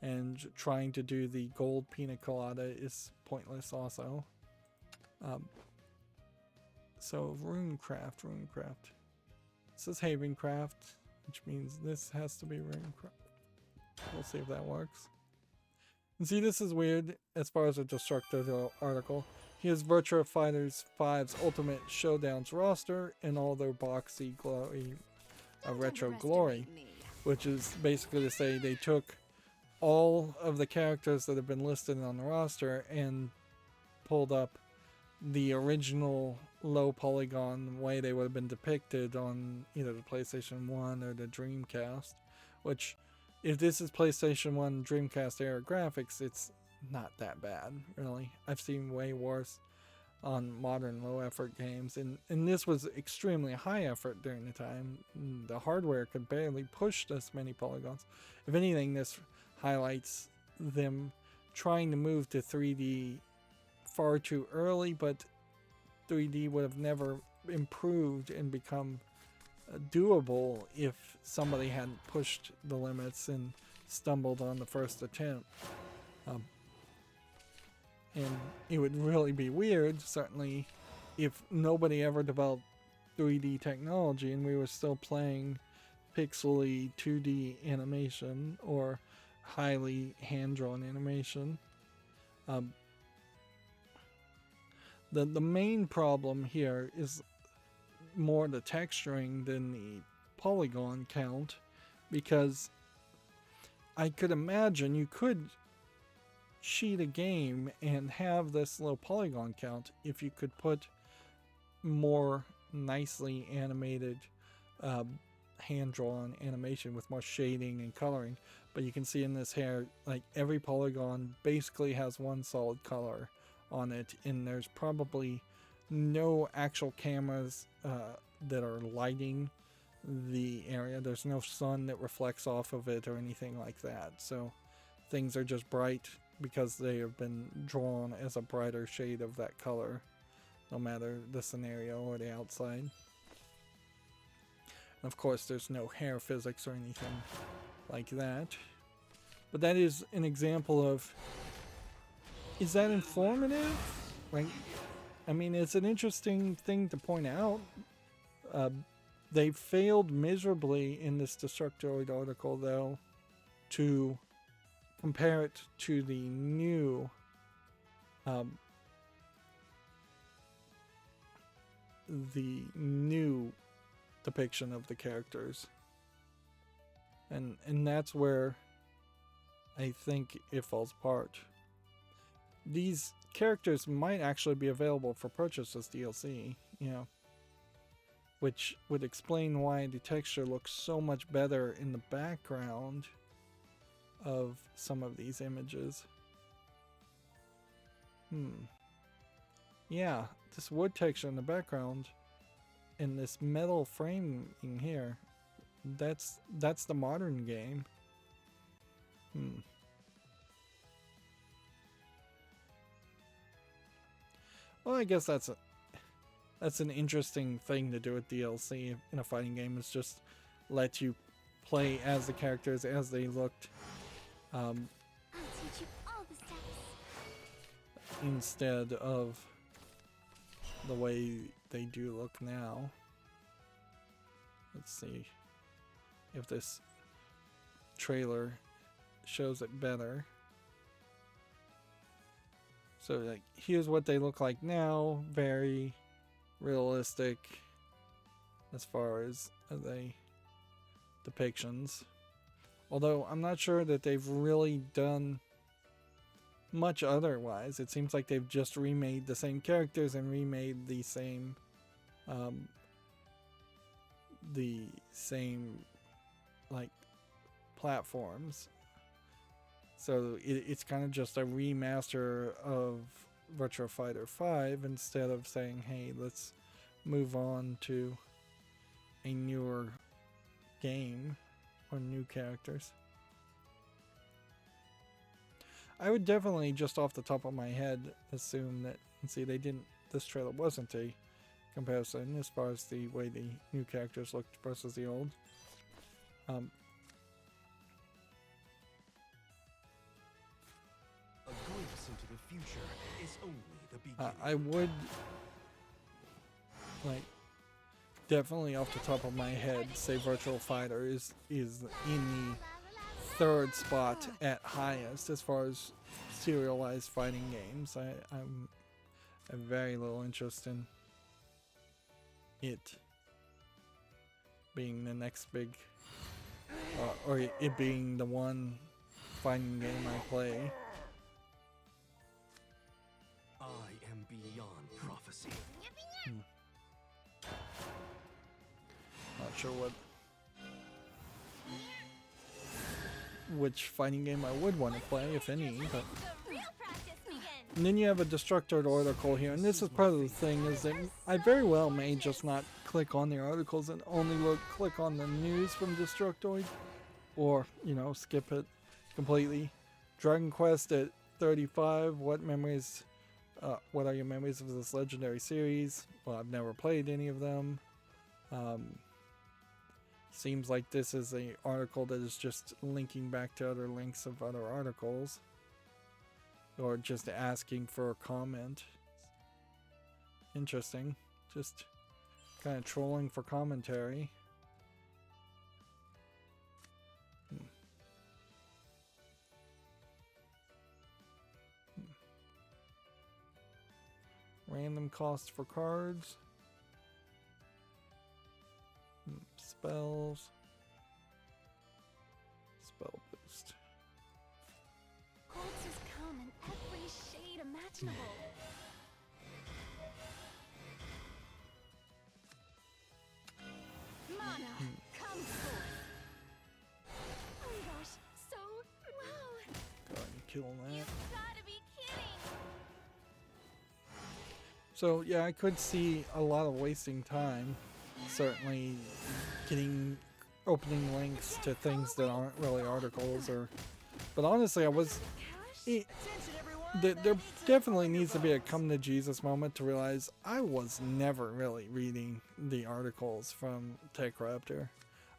And trying to do the gold pina colada is pointless also. So runecraft. This is Havencraft, which means this has to be runecraft. We'll see if that works. And see, this is weird as far as the Destructor article. Here's Virtua Fighters 5's Ultimate Showdowns roster and all their boxy glory, retro glory, which is basically to say they took all of the characters that have been listed on the roster and pulled up the original low polygon way they would have been depicted on either the PlayStation 1 or the Dreamcast, which if this is PlayStation 1 Dreamcast era graphics, it's not that bad, really. I've seen way worse on modern low effort games, and this was extremely high effort during the time. The hardware could barely push this many polygons. If anything, this highlights them trying to move to 3D far too early, but 3D would have never improved and become doable if somebody hadn't pushed the limits and stumbled on the first attempt. And it would really be weird, certainly, if nobody ever developed 3D technology and we were still playing pixely 2D animation or highly hand-drawn animation. The main problem here is more the texturing than the polygon count, because I could imagine you could cheat a game and have this low polygon count if you could put more nicely animated hand-drawn animation with more shading and coloring. But you can see in this here, like every polygon basically has one solid color on it, and there's probably no actual cameras that are lighting the area. There's no sun that reflects off of it or anything like that. So things are just bright because they have been drawn as a brighter shade of that color, no matter the scenario or the outside. And of course, there's no hair physics or anything like that. But that is an example of, is that informative? Like, I mean, it's an interesting thing to point out. They failed miserably in this Destructoid article, though, to compare it to the new depiction of the characters, and that's where I think it falls apart. These characters might actually be available for purchase as DLC, you know, which would explain why the texture looks so much better in the background of some of these images. Yeah, this wood texture in the background and this metal framing here, that's the modern game. Well, I guess that's an interesting thing to do with DLC in a fighting game, is just let you play as the characters as they looked instead of the way they do look now. Let's see if this trailer shows it better. So like, here's what they look like now. Very realistic as far as the depictions. Although I'm not sure that they've really done much otherwise. It seems like they've just remade the same characters and remade the same like platforms. So it's kind of just a remaster of Virtua Fighter 5 instead of saying, hey, let's move on to a newer game or new characters. I would definitely, just off the top of my head, assume that, and see, this trailer wasn't a comparison as far as the way the new characters looked versus the old. A glimpse into the future is only the beginning. I would, like, definitely off the top of my head say Virtual Fighter is in the third spot at highest as far as serialized fighting games. I'm have very little interest in it being the next big, or it being the one fighting game I play. I am beyond prophecy. Not sure which fighting game I would want to play, if any, but... The real practice begins. And then you have a Destructoid article here, and this is part of the thing, is that I very well may just not click on the articles and only click on the news from Destructoid, or, you know, skip it completely. Dragon Quest at 35, what are your memories of this legendary series? Well, I've never played any of them. Seems like this is an article that is just linking back to other links of other articles, or just asking for a comment. Interesting. Just kind of trolling for commentary. Random cost for cards. Spells. Spell boost. Corpses come in every shade imaginable. Mana, come forth. Oh my gosh, so wow. Go ahead and kill that. You've gotta be kidding. So yeah, I could see a lot of wasting time. Certainly opening links to things that aren't really articles, but honestly there definitely needs to be a come to Jesus moment to realize I was never really reading the articles from TechRaptor.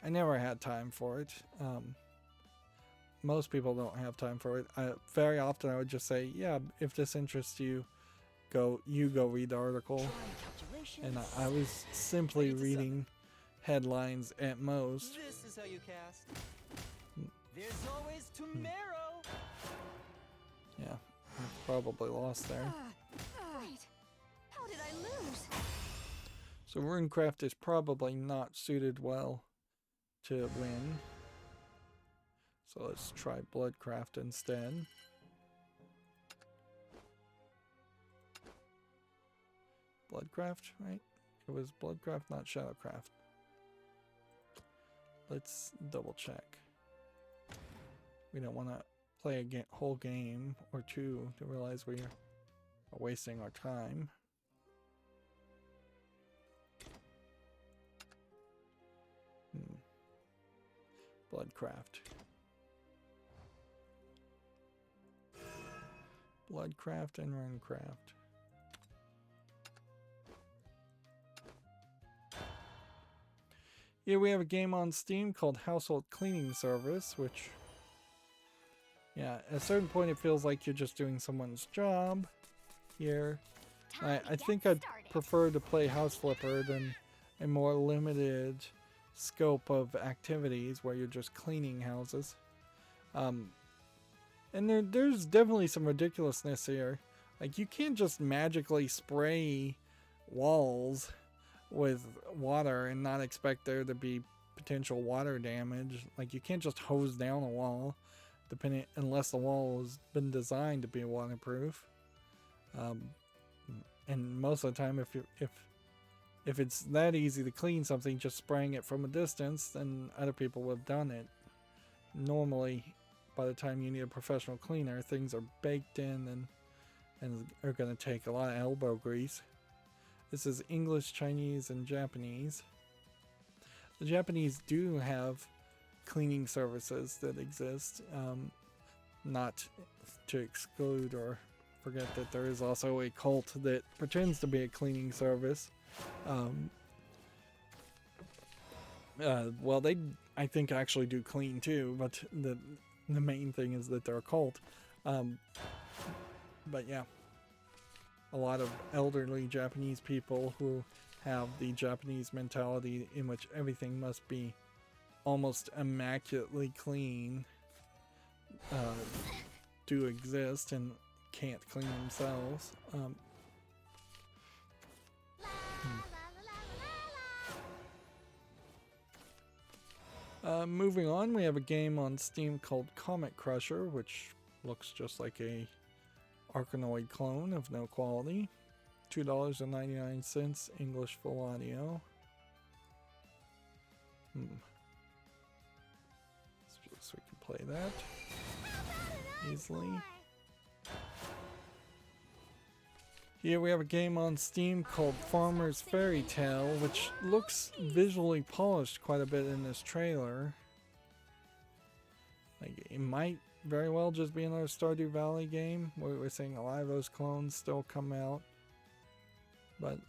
I never had time for it. Most people don't have time for it. Very often I would just say, yeah, if this interests you, go read the article. And I was simply reading headlines at most. This is how you cast. There's always tomorrow. Yeah, I probably lost there. Wait, how did I lose? So Runecraft is probably not suited well to win. So let's try Bloodcraft instead. Bloodcraft, right? It was Bloodcraft, not Shadowcraft. Let's double check. We don't want to play a whole game or two to realize we are wasting our time. Bloodcraft. Bloodcraft and Runecraft. Here we have a game on Steam called Household Cleaning Service, which, yeah, at a certain point it feels like you're just doing someone's job. here. Time I to think get I'd started. prefer to play House Flipper than a more limited scope of activities where you're just cleaning houses. And there's definitely some ridiculousness here. Like, you can't just magically spray walls with water and not expect there to be potential water damage. Like, you can't just hose down a wall, unless the wall has been designed to be waterproof. And most of the time, if it's that easy to clean something, just spraying it from a distance, then other people would have done it. Normally, by the time you need a professional cleaner, things are baked in and are going to take a lot of elbow grease. This is English, Chinese, and Japanese. The Japanese do have cleaning services that exist, not to exclude or forget that there is also a cult that pretends to be a cleaning service. Well, they, I think, actually do clean too, but the main thing is that they're a cult. But yeah, a lot of elderly Japanese people who have the Japanese mentality in which everything must be almost immaculately clean do exist and can't clean themselves. Moving on, we have a game on Steam called Comet Crusher, which looks just like a Arkanoid clone of no quality. $2.99, English full audio. So we can play that easily. Here we have a game on Steam called Farmer's Fairy Tale, which looks visually polished quite a bit in this trailer. Like, it might very well just be another Stardew Valley game. We're seeing a lot of those clones still come out. But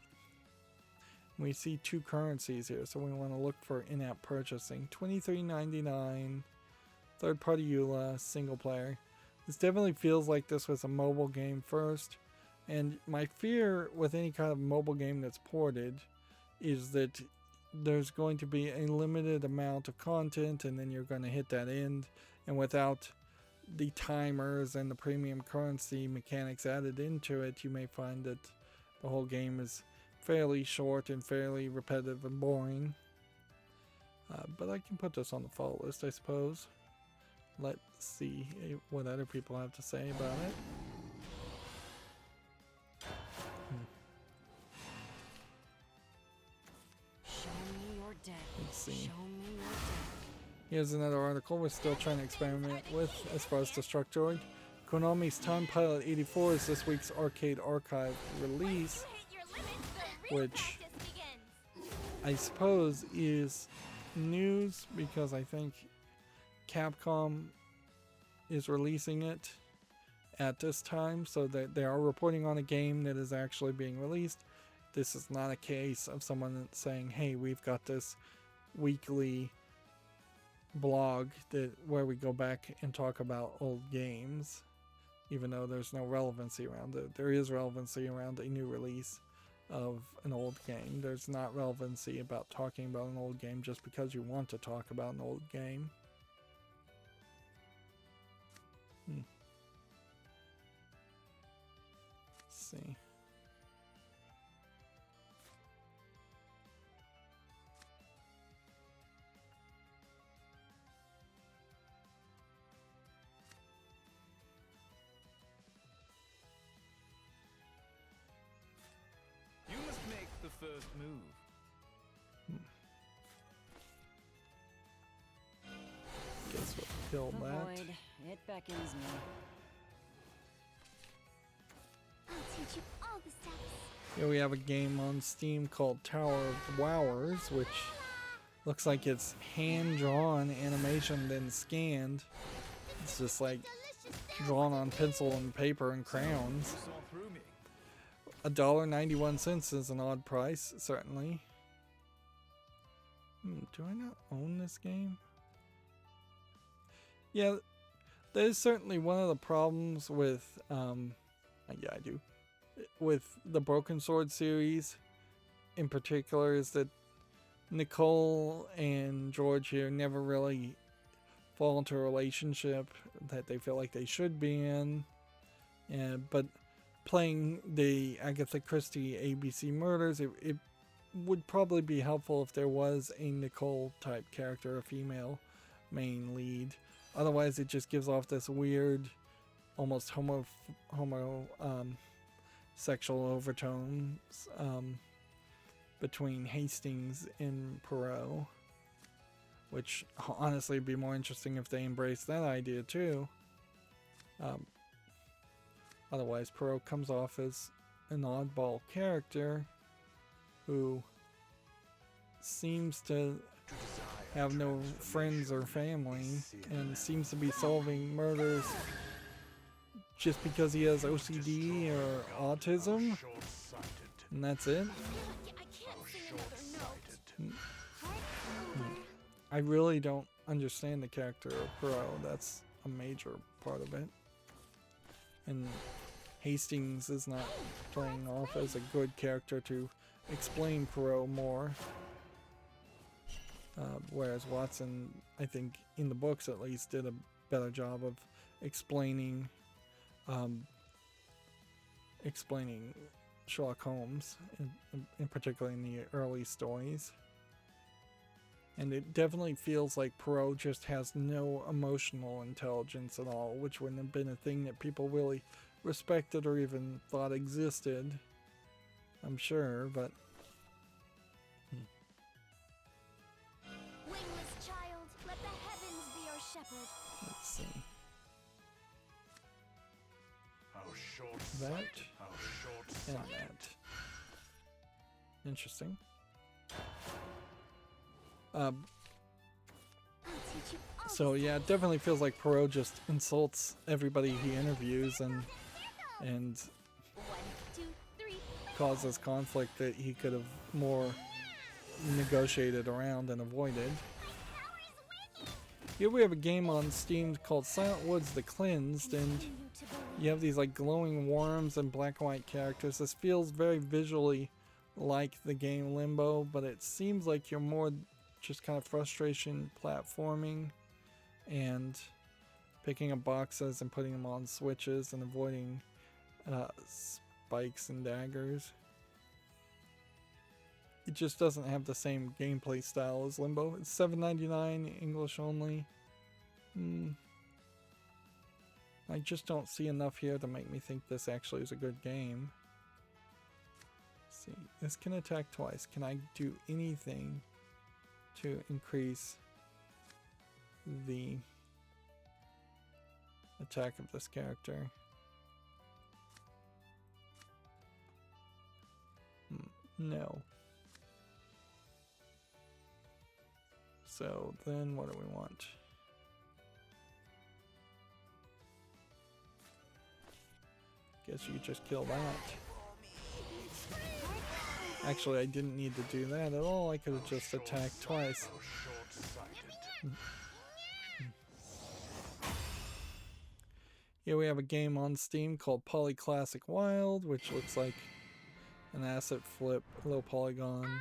we see two currencies here, so we want to look for in-app purchasing. $23.99, third-party EULA, single player. This definitely feels like this was a mobile game first. And my fear with any kind of mobile game that's ported is that there's going to be a limited amount of content, and then you're going to hit that end. And without the timers and the premium currency mechanics added into it, you may find that the whole game is fairly short and fairly repetitive and boring. But I can put this on the fall list, I suppose. Let's see what other people have to say about it. Let's see. Here's another article we're still trying to experiment with as far as Destructoid. Konami's Time Pilot 84 is this week's Arcade Archive release, which I suppose is news because I think Capcom is releasing it at this time, so that they are reporting on a game that is actually being released. This is not a case of someone saying, hey, we've got this weekly blog where we go back and talk about old games, even though there's no relevancy around it. There is relevancy around a new release of an old game. There's not relevancy about talking about an old game just because you want to talk about an old game. Let's see. You must make the first move. Guess we'll kill The that. void, it beckons me. I'll teach you all the steps. Here we have a game on Steam called Tower of Wowers, which looks like it's hand-drawn animation then scanned. It's just like drawn on pencil and paper and crayons. Saw through me. $1.91 is an odd price, certainly. Do I not own this game? Yeah, that is certainly one of the problems with, yeah, I do. with the Broken Sword series in particular is that Nicole and George here never really fall into a relationship that they feel like they should be in. But playing the Agatha Christie ABC Murders, it would probably be helpful if there was a Nicole type character, a female main lead. Otherwise, it just gives off this weird, almost sexual overtones between Hastings and Poirot, which honestly would be more interesting if they embraced that idea too. Otherwise, Poirot comes off as an oddball character who seems to have no friends or family and seems to be solving murders just because he has OCD or autism, and that's it. I can't sing another note. I really don't understand the character of Poirot. That's a major part of it. And Hastings is not playing off as a good character to explain Poirot more. Whereas Watson, I think, in the books at least, did a better job of explaining Sherlock Holmes, in particular in the early stories. And it definitely feels like Poirot just has no emotional intelligence at all, which wouldn't have been a thing that people really respected or even thought existed, I'm sure, but... Wingless child, let the heavens be your shepherd. Let's see. How That short-sighted. and that. Interesting. I'll teach you all So yeah, it definitely feels like Poirot just insults everybody he interviews and 1, 2, 3. causes conflict that he could have more negotiated around and avoided. Here we have a game on Steam called Silent Woods: The Cleansed, and you have these like glowing worms and black and white characters. This feels very visually like the game Limbo, but it seems like you're more just kind of frustration platforming and picking up boxes and putting them on switches and avoiding spikes and daggers. It just doesn't have the same gameplay style as Limbo. It's $7.99, English only. I just don't see enough here to make me think this actually is a good game. Let's see, this can attack twice. Can I do anything to increase the attack of this character? No. So then what do we want? Guess you could just kill that. Actually, I didn't need to do that at all. I could have just attacked twice. Here we have a game on Steam called Poly Classic Wild, which looks like an asset flip, low polygon,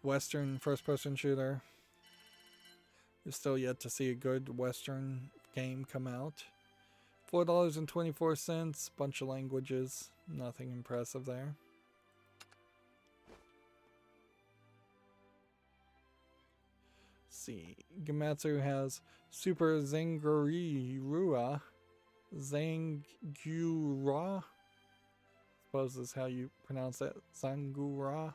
Western first-person shooter. We're still yet to see a good Western game come out. $4.24, bunch of languages, nothing impressive there. Let's see, Gamatsu has Super Zangurua. Zangura? Suppose is how you pronounce that. Zangura.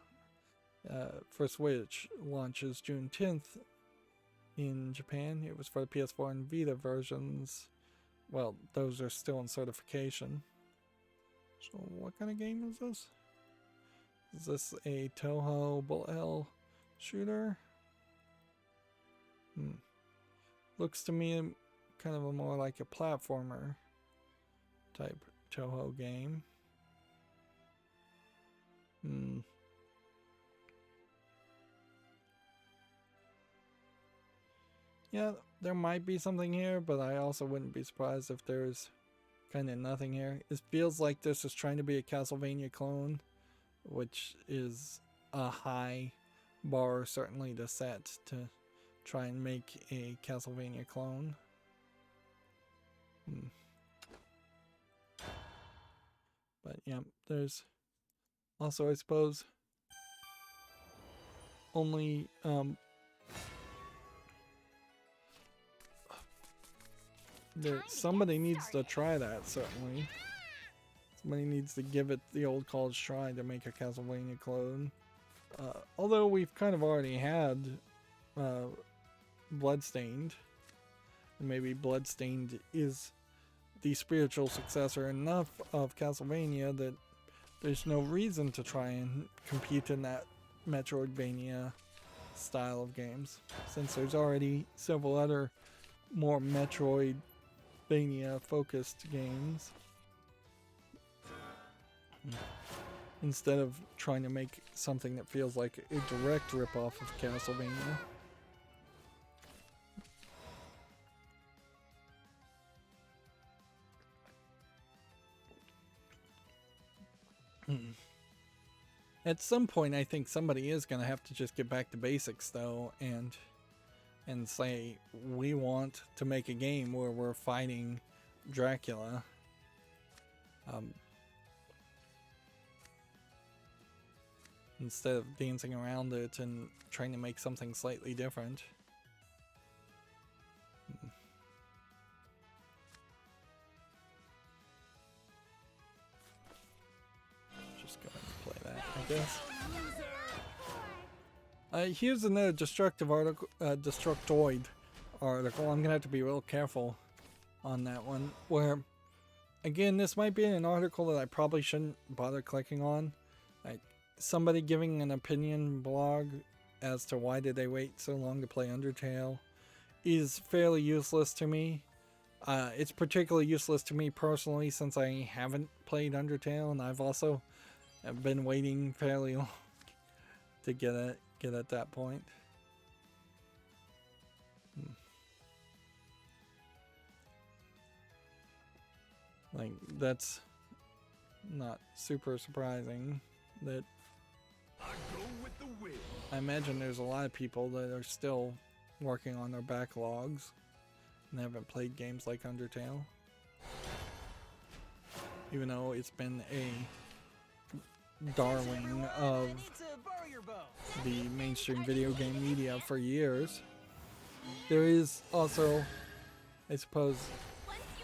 For Switch, launches June 10th in Japan. It was for the PS4 and Vita versions. Well, those are still in certification. So what kind of game is this? Is this a Toho Bullet Hell shooter? Looks to me kind of a more like a platformer type Toho game. Yeah, there might be something here, but I also wouldn't be surprised if there's kind of nothing here. It feels like this is trying to be a Castlevania clone, which is a high bar certainly to set to try and make a Castlevania clone. But yeah, there's also, I suppose, only somebody needs to try that, certainly. Somebody needs to give it the old college try to make a Castlevania clone. Although we've kind of already had Bloodstained. And maybe Bloodstained is the spiritual successor enough of Castlevania that there's no reason to try and compete in that Metroidvania style of games, since there's already several other more Metroidvania focused games. Instead of trying to make something that feels like a direct ripoff of Castlevania. At some point, I think somebody is going to have to just get back to basics, though, and say, we want to make a game where we're fighting Dracula. Instead of dancing around it and trying to make something slightly different. Just go ahead and play that, I guess. Here's another Destructoid article. I'm gonna have to be real careful on that one. Where, again, this might be an article that I probably shouldn't bother clicking on. Like, somebody giving an opinion blog as to why did they wait so long to play Undertale is fairly useless to me. It's particularly useless to me personally since I haven't played Undertale, and I've also been waiting fairly long to get at that point. Like, that's not super surprising that I imagine there's a lot of people that are still working on their backlogs and haven't played games like Undertale. Even though it's been a darling of the mainstream video game media for years. There is also, I suppose,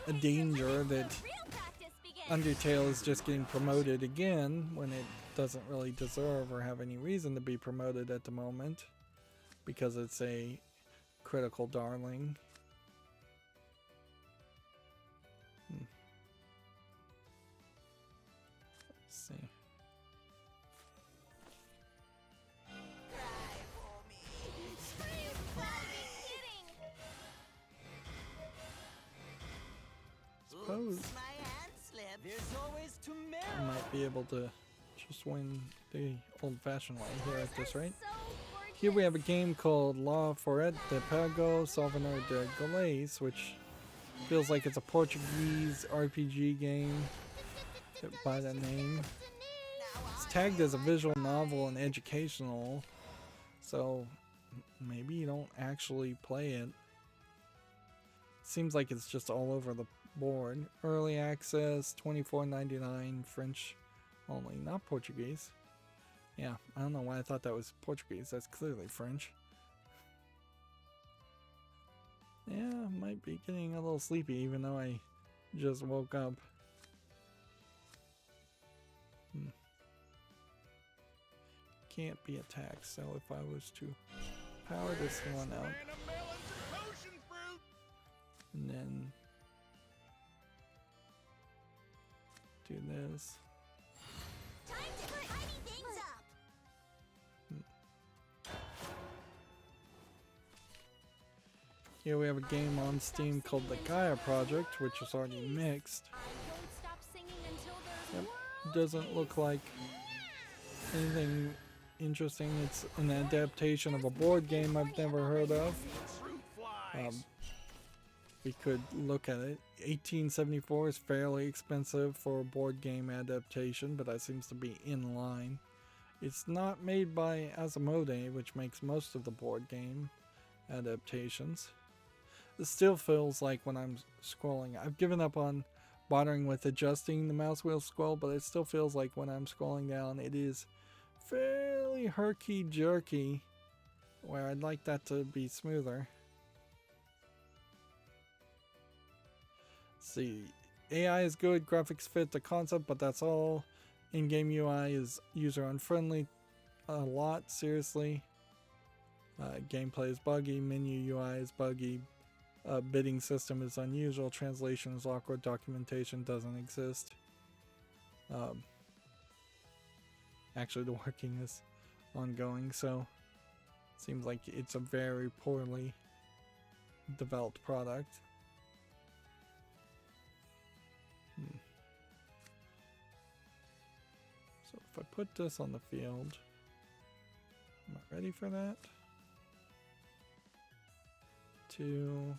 a danger that Undertale is just getting promoted again when it doesn't really deserve or have any reason to be promoted at the moment because it's a critical darling. Let's see. Suppose I might be able to just win the old-fashioned way here at this rate. Here we have a game called La Forêt de Pago Salvador de Galais, which feels like it's a Portuguese RPG game by that name. It's tagged as a visual novel and educational, so maybe you don't actually play it. Seems like it's just all over the board. Early access, $24.99, French only, not Portuguese. Yeah, I don't know why I thought that was Portuguese. That's clearly French. Yeah, might be getting a little sleepy even though I just woke up. Can't be attacked, so if I was to power this one out and then do this. Time to tidy things up. Here we have a game on Steam called the Gaia Project, which is already mixed. Yep. Doesn't look like anything interesting. It's an adaptation of a board game I've never heard of. we could look at it. 1874 is fairly expensive for a board game adaptation, but that seems to be in line. It's not made by Asmodee, which makes most of the board game adaptations. It still feels like when I'm scrolling, I've given up on bothering with adjusting the mouse wheel scroll, but it still feels like when I'm scrolling down, it is fairly herky-jerky, where I'd like that to be smoother. Let's see, AI is good, graphics fit the concept, but that's all. In-game UI is user-unfriendly a lot, seriously. Gameplay is buggy, menu UI is buggy, bidding system is unusual, translation is awkward, documentation doesn't exist. Actually, the working is ongoing, so it seems like it's a very poorly developed product. So if I put this on the field, am I ready for that? 2.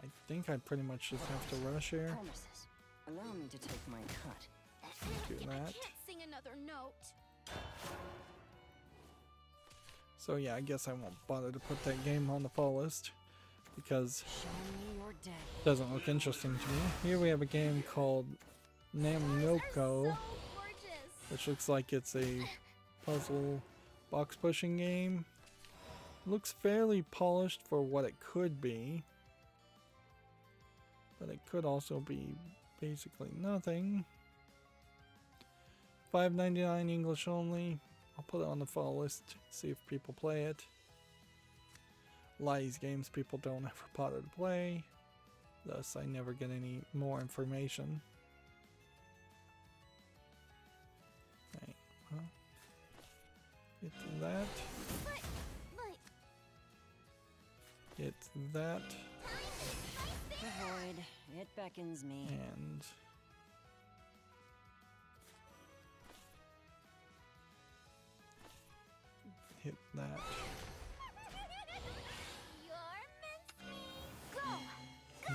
I think I pretty much just have to rush here. Promises. Allow me to take my cut. Do I that. can't sing another note. So yeah, I guess I won't bother to put that game on the fall list because Show me your dead. it doesn't look interesting to me. Here we have a game called Namnoko, So gorgeous. which looks like it's a puzzle box pushing game. Looks fairly polished for what it could be, but it could also be basically nothing. $5.99 English only. I'll put it on the fall list, see if people play it. A lot of these games people don't ever bother to play, thus I never get any more information. Right, well, get that. But Get that, The void. It beckons me. and hit that. you're meant to be. Go! Go!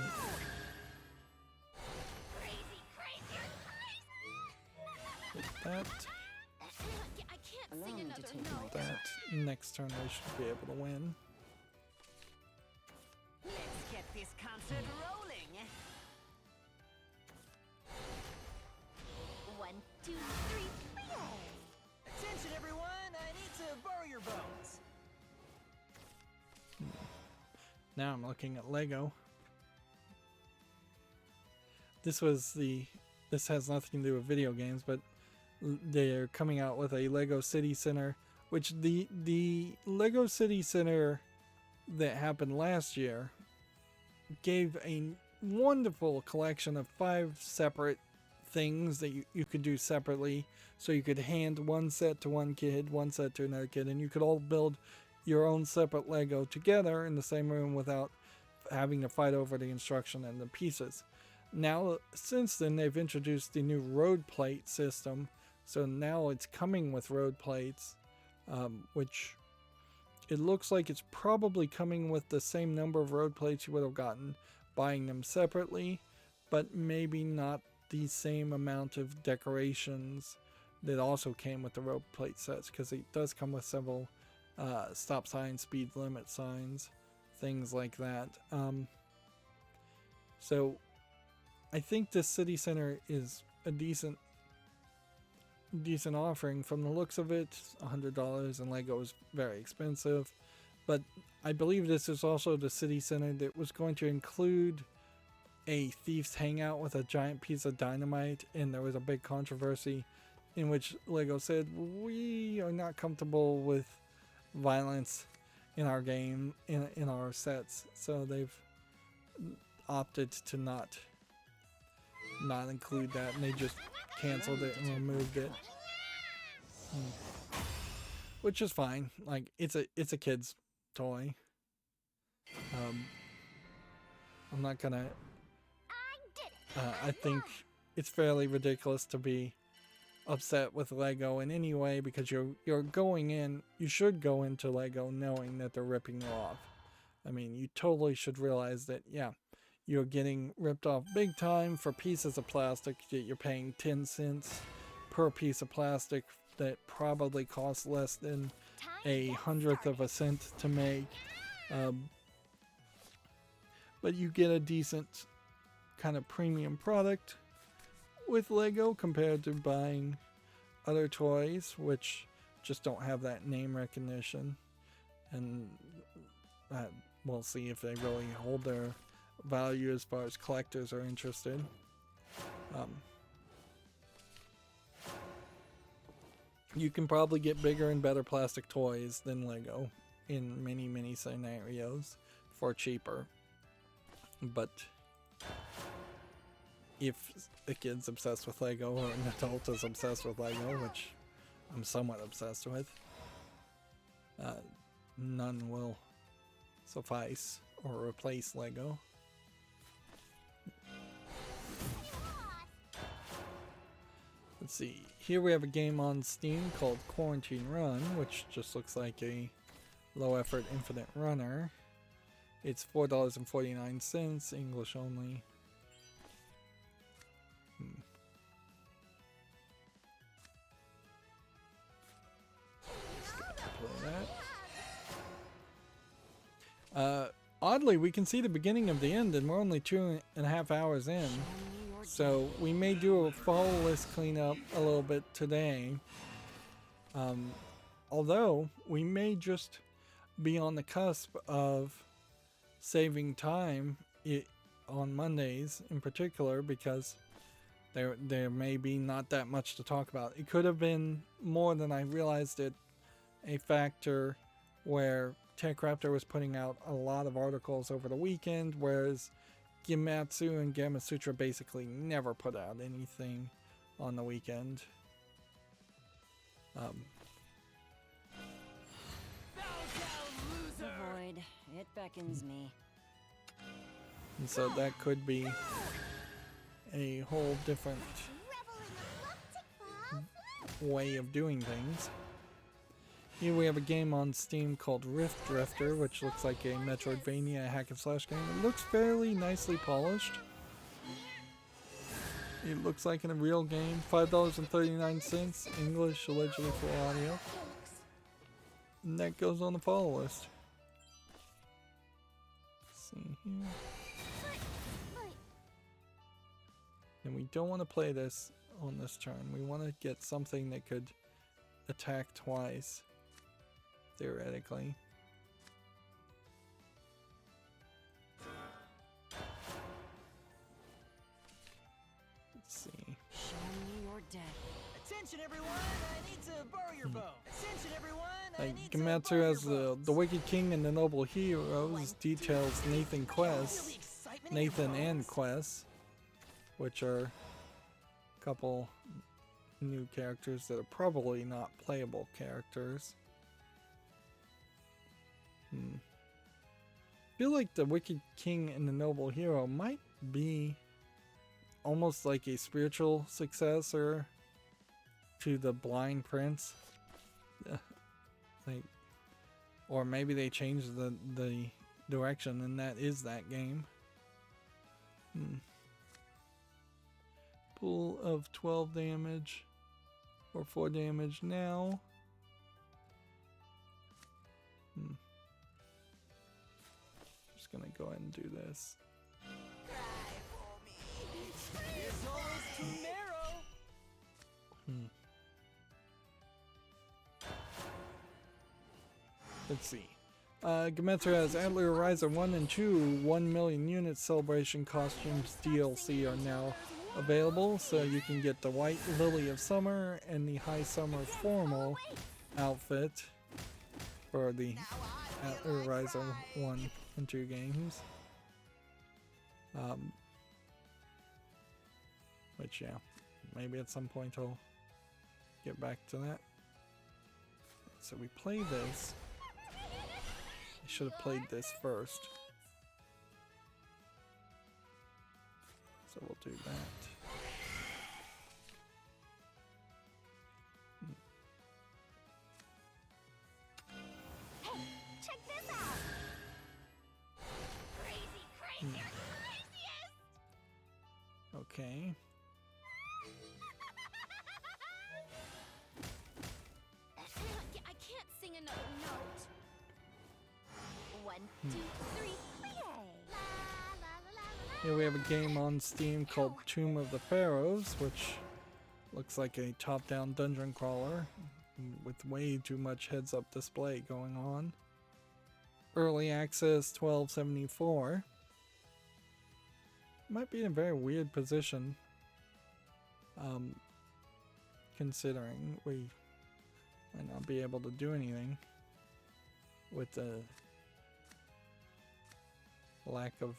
Crazy, crazy, crazy! Hit that. I can't Allow sing me to another take note. my That. Next turn we should be able to win. Let's get this concert rolling. 1, 2, 3, play! Attention, everyone! I need to borrow your bones. Now I'm looking at Lego. This has nothing to do with video games, but they're coming out with a Lego City Center, which the Lego City Center that happened last year gave a wonderful collection of 5 separate things that you could do separately. So you could hand one set to one kid, one set to another kid, and you could all build your own separate Lego together in the same room without having to fight over the instruction and the pieces. Now, since then, they've introduced the new road plate system. So now it's coming with road plates, which it looks like it's probably coming with the same number of road plates you would have gotten buying them separately, but maybe not the same amount of decorations that also came with the road plate sets, because it does come with several stop signs, speed limit signs, things like that. So I think this city center is a decent offering. From the looks of it, $100, and Lego is very expensive, but I believe this is also the city center that was going to include a thief's hangout with a giant piece of dynamite, and there was a big controversy in which Lego said, we are not comfortable with violence in our game, in our sets, so they've opted to not include that, and they just canceled it and removed it, which is fine. Like, it's a kid's toy. I'm not gonna. I think it's fairly ridiculous to be upset with Lego in any way, because you're going in. You should go into Lego knowing that they're ripping you off. I mean, you totally should realize that, yeah, you're getting ripped off big time for pieces of plastic that you're paying 10 cents per piece of plastic that probably costs less than a hundredth of a cent to make. But you get a decent kind of premium product with Lego compared to buying other toys, which just don't have that name recognition. And we'll see if they really hold their value as far as collectors are interested. You can probably get bigger and better plastic toys than Lego in many, many scenarios for cheaper. But if a kid's obsessed with Lego or an adult is obsessed with Lego, which I'm somewhat obsessed with, none will suffice or replace Lego. Let's see. Here we have a game on Steam called Quarantine Run, which just looks like a low effort infinite runner. It's $4.49, English only. Just gonna play that. Oddly, we can see the beginning of the end, and we're only 2.5 hours in. So we may do a follow list cleanup a little bit today. Although we may just be on the cusp of saving time on Mondays in particular, because there may be not that much to talk about. It could have been more than I realized it, a factor where TechRaptor was putting out a lot of articles over the weekend, whereas Gematsu and Gamasutra basically never put out anything on the weekend. The void, it beckons me. And so that could be a whole different way of doing things. Here we have a game on Steam called Rift Drifter, which looks like a Metroidvania hack and slash game. It looks fairly nicely polished. It looks like in a real game. $5.39, English, allegedly for audio. And that goes on the follow list. Let's see here. And we don't want to play this on this turn. We want to get something that could attack twice, theoretically. Let's see. Show me your death. Attention, everyone! I need to borrow your bow. Attention, everyone! I Like, need to Gematsu borrow has your the Wicked King and the Noble Heroes, details Nathan Quest, Nathan and Quest, which are a couple new characters that are probably not playable characters. Feel like the Wicked King and the Noble Hero might be almost like a spiritual successor to the Blind Prince. Like, or maybe they changed the direction and that is that game. Pool of 12 damage or 4 damage now. Just gonna go ahead and do this. It's always too narrow. Let's see. Gematsu has Antler Riser 1 and 2 1 million units celebration costumes DLC are now available, so you can get the White Lily of Summer and the High Summer Formal outfit for the Antler Riser 1 and 2 games. Which, yeah, maybe at some point I'll get back to that. So we play this. I should have played this first. So we'll do that. Hey, check this out. Okay. I can't sing another note. 1, 2, 3, play! La, la, la, la, la. Here we have a game on Steam called Tomb of the Pharaohs, which looks like a top-down dungeon crawler with way too much heads-up display going on. Early access 1274. Might be in a very weird position, considering we might not be able to do anything with the lack of.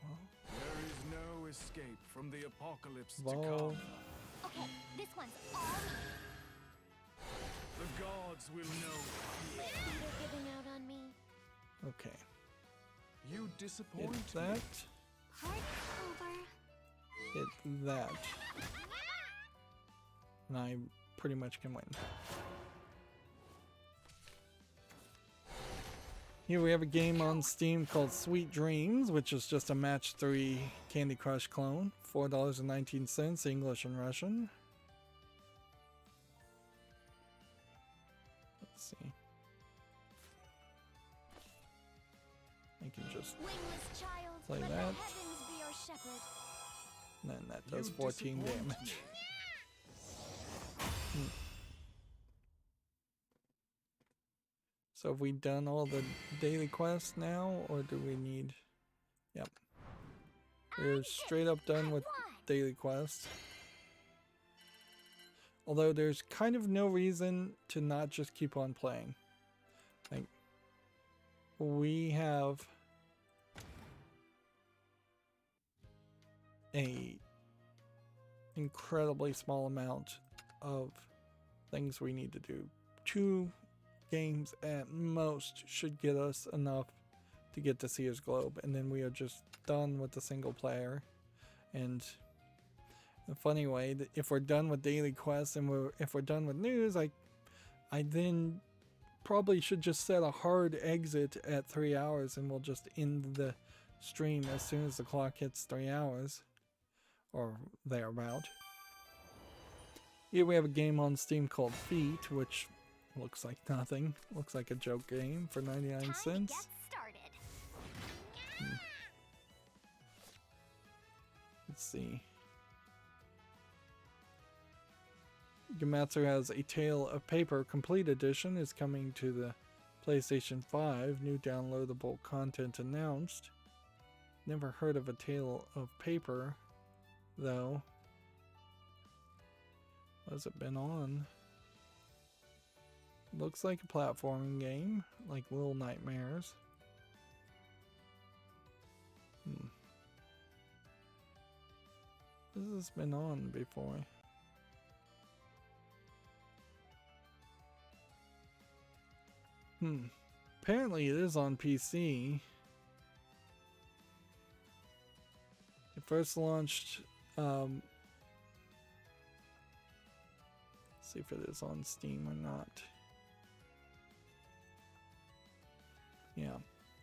Well, There is no escape from the apocalypse to Evolve. come. Okay, this one's all me. The gods will know. They're giving out on me. okay. You Hit disappoint that. me. Party's over. Hit that. And I pretty much can win. Here we have a game on Steam called Sweet Dreams, which is just a match 3 Candy Crush clone. $4.19, English and Russian. Let's see. I can just, Wingless child, Play let that. the heavens be your shepherd. and then that does You 14 disappoint damage. me. So have we done all the daily quests now, or do we need... Yep. We're straight up done with daily quests. Although there's kind of no reason to not just keep on playing. Like, we have a incredibly small amount of things we need to do. 2 games at most should get us enough to get to Seer's Globe, and then we are just done with the single player. And in a funny way, that if we're done with daily quests and if we're done with news, I then probably should just set a hard exit at 3 hours, and we'll just end the stream as soon as the clock hits 3 hours or thereabout. Here we have a game on Steam called Feet, which looks like nothing. Looks like a joke game for 99 Time to cents. get started. Let's see. Gamatsu has A Tale of Paper Complete Edition is coming to the PlayStation 5. New downloadable content announced. Never heard of A Tale of Paper, though. What's it been on? Looks like a platforming game, like Little Nightmares. This has been on before. Apparently it is on PC. It first launched, let's see if it is on Steam or not. Yeah,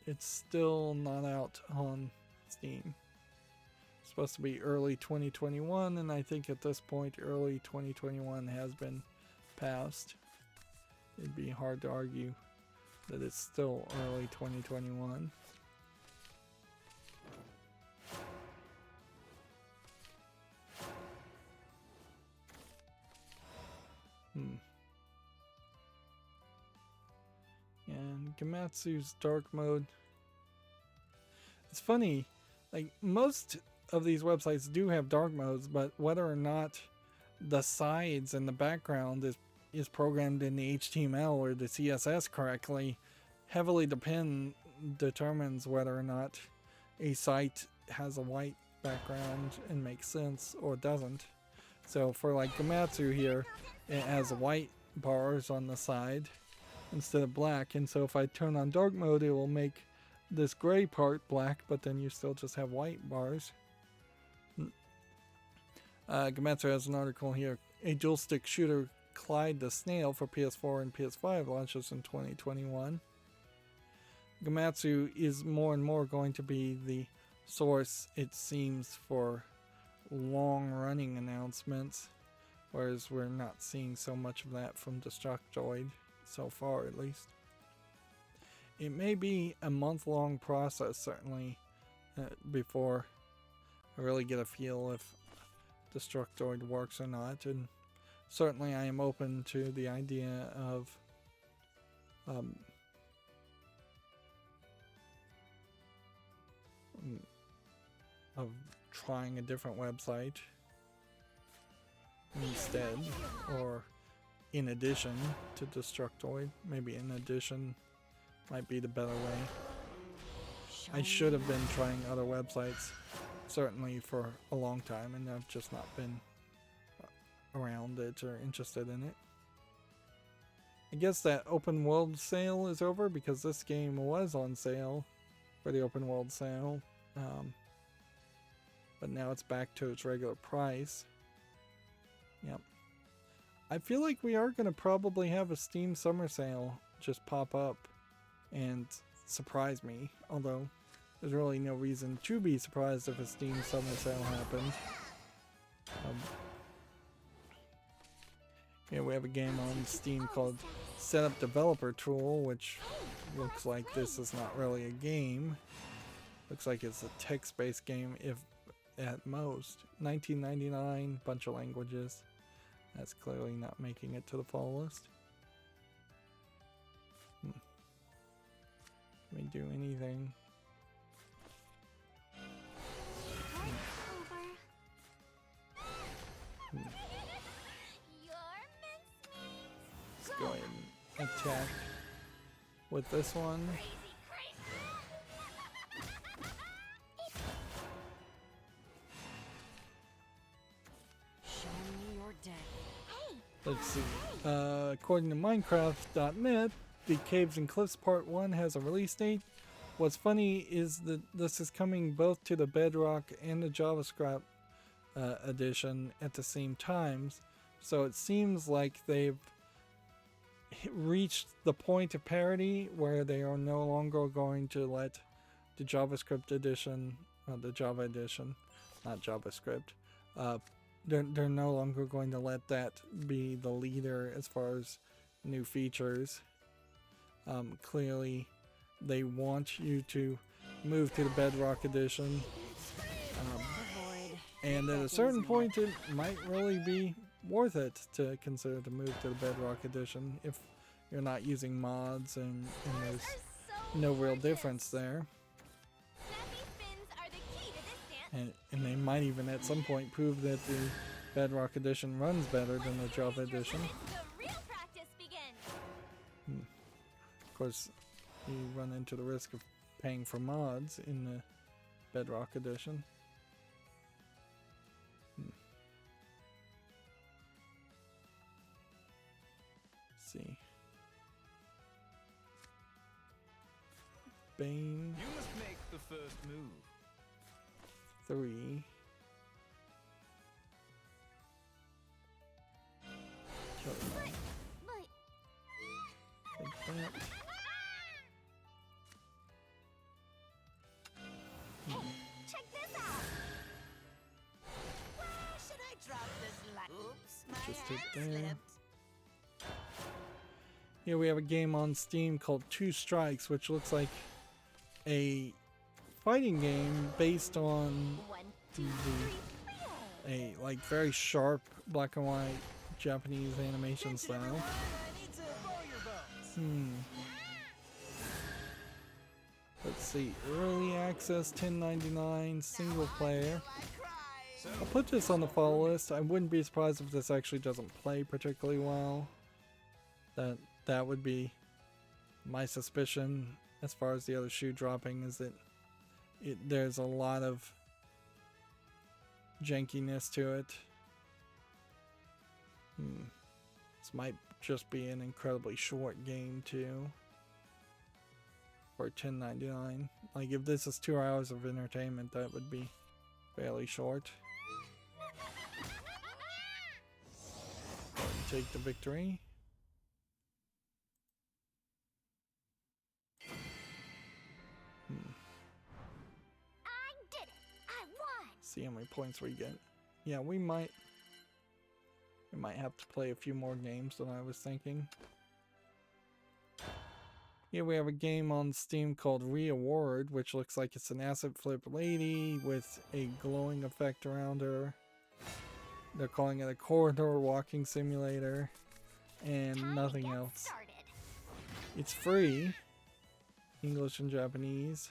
it's still not out on Steam. It's supposed to be early 2021, and I think at this point early 2021 has been passed. It'd be hard to argue that it's still early 2021. And Gamatsu's dark mode. It's funny, like most of these websites do have dark modes, but whether or not the sides and the background is programmed in the HTML or the CSS correctly heavily determines whether or not a site has a white background and makes sense or doesn't. So for like Gamatsu here, it has white bars on the side instead of black, and so if I turn on dark mode, it will make this gray part black, but then you still just have white bars. Gamatsu has an article here. A dual stick shooter, Clyde the Snail, for PS4 and PS5 launches in 2021. Gamatsu is more and more going to be the source, it seems, for long-running announcements, whereas we're not seeing so much of that from Destructoid so far, at least. It may be a month-long process, certainly, before I really get a feel if Destructoid works or not, and certainly I am open to the idea of trying a different website instead, or in addition to Destructoid. Maybe in addition might be the better way. I should have been trying other websites, certainly, for a long time, and I've just not been around it or interested in it. I guess that open world sale is over because this game was on sale for the open world sale, but now it's back to its regular price. Yep. I feel like we are going to probably have a Steam summer sale just pop up and surprise me, although there's really no reason to be surprised if a Steam summer sale happened. Yeah, we have a game on Steam called Setup Developer Tool, which looks like this is not really a game. Looks like it's a text-based game, if at most. $19.99, bunch of languages. That's clearly not making it to the fall list. Can we do anything? Let's go ahead and attack with this one. Show me your death. Let's see. According to Minecraft.net, the Caves and Cliffs Part 1 has a release date. What's funny is that this is coming both to the Bedrock and the JavaScript edition at the same times. So it seems like they've reached the point of parity where they are no longer going to let the JavaScript edition, the Java edition, not JavaScript, they're no longer going to let that be the leader as far as new features. Clearly, they want you to move to the Bedrock edition, and at a certain point it might really be worth it to consider to move to the Bedrock edition if you're not using mods and there's no real difference there. And they might even at some point prove that the Bedrock edition runs better than the Java edition. Of course, you run into the risk of paying for mods in the Bedrock edition. Let's see. Bane. You must make the first move. 3. Kill him. Like that. Check this out. Where should I drop this oops, my Just hand hit there. slipped. Here we have a game on Steam called Two Strikes, which looks like a fighting game based on a like very sharp black and white Japanese animation style. I need to borrow your bones. Let's see, early access, $10.99, single player. I'll put this on the fall list. I wouldn't be surprised if this actually doesn't play particularly well. That would be my suspicion as far as the other shoe dropping, is that there's a lot of jankiness to it. This might just be an incredibly short game too. For $10.99. Like if this is 2 hours of entertainment, that would be fairly short. Go ahead and take the victory. I did See how many points we get. Yeah, we might have to play a few more games than I was thinking. Here we have a game on Steam called Reward, which looks like it's an asset flip lady with a glowing effect around her. They're calling it a corridor walking simulator and Time to nothing get else. started. It's free. English and Japanese.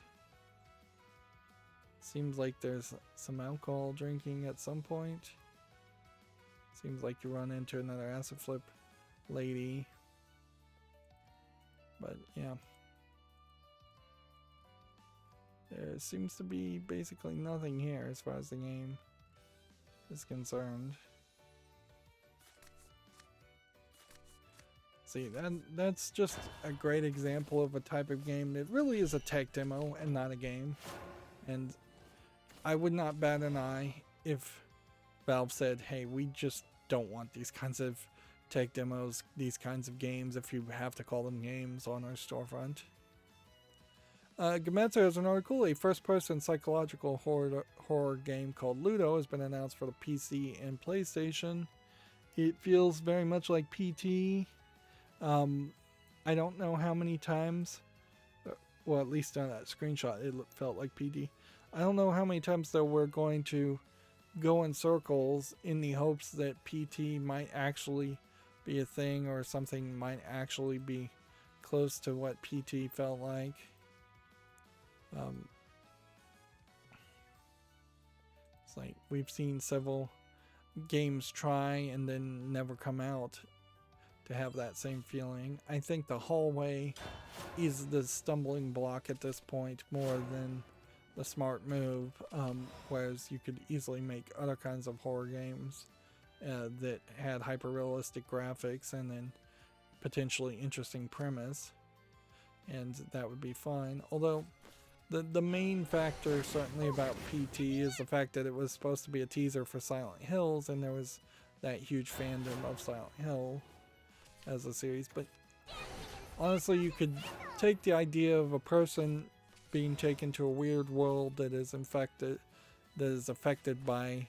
Seems like there's some alcohol drinking at some point. Seems like you run into another asset flip lady. But yeah. There seems to be basically nothing here as far as the game is concerned. See, that's just a great example of a type of game that really is a tech demo and not a game. And I would not bat an eye if Valve said, hey, we just don't want these kinds of tech demos, these kinds of games, if you have to call them games, on our storefront. Gemetsu has an article. A first-person psychological horror game called Ludo has been announced for the PC and PlayStation. It feels very much like PT. I don't know how many times, well, at least on that screenshot, it felt like PD. I don't know how many times though we're going to go in circles in the hopes that PT might actually be a thing, or something might actually be close to what PT felt like. It's like we've seen several games try and then never come out to have that same feeling. I think the hallway is the stumbling block at this point more than the smart move, whereas you could easily make other kinds of horror games that had hyper-realistic graphics and then potentially interesting premise, and that would be fine. Although the main factor certainly about PT is the fact that it was supposed to be a teaser for Silent Hills, and there was that huge fandom of Silent Hill as a series. But honestly, you could take the idea of a person being taken to a weird world that is affected by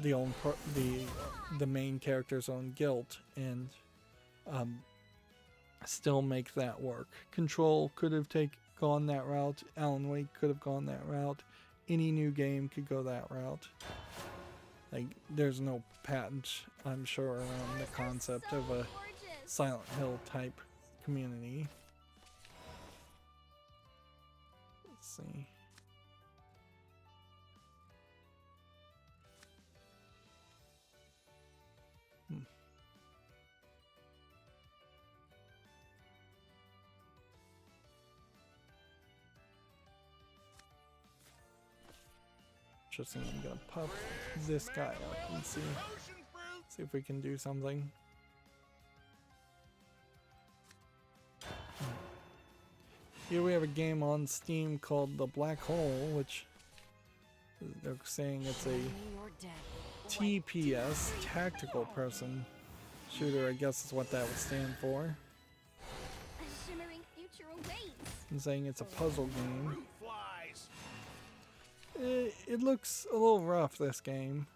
the main character's own guilt, and still make that work. Control could have gone that route. Alan Wake could have gone that route. Any new game could go that route. Like, there's no patent, I'm sure, around the concept of a Silent Hill type community. Let's see. Interesting. I'm gonna pop this guy up and see if we can do something. Here we have a game on Steam called The Black Hole, which they're saying it's a TPS, tactical person shooter, I guess is what that would stand for. A shimmering future awaits. And saying it's a puzzle game. It looks a little rough, this game.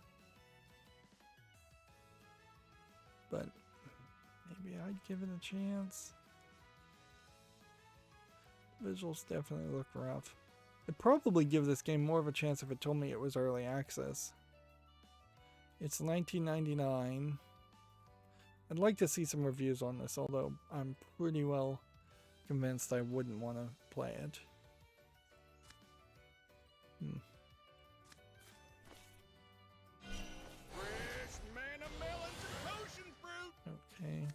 But maybe I'd give it a chance. Visuals definitely look rough. I'd probably give this game more of a chance if it told me it was early access. It's $19.99. I'd like to see some reviews on this, although I'm pretty well convinced I wouldn't want to play it. Okay.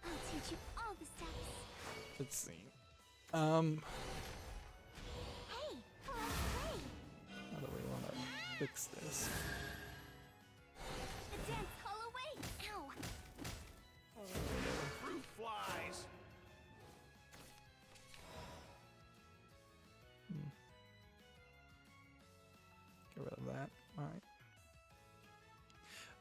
I'll teach you all the steps. Let's see. Hey, hello, hey. How do we want to fix this? The dance hall awaits. Ow. Fruit flies. Get rid of that. Alright.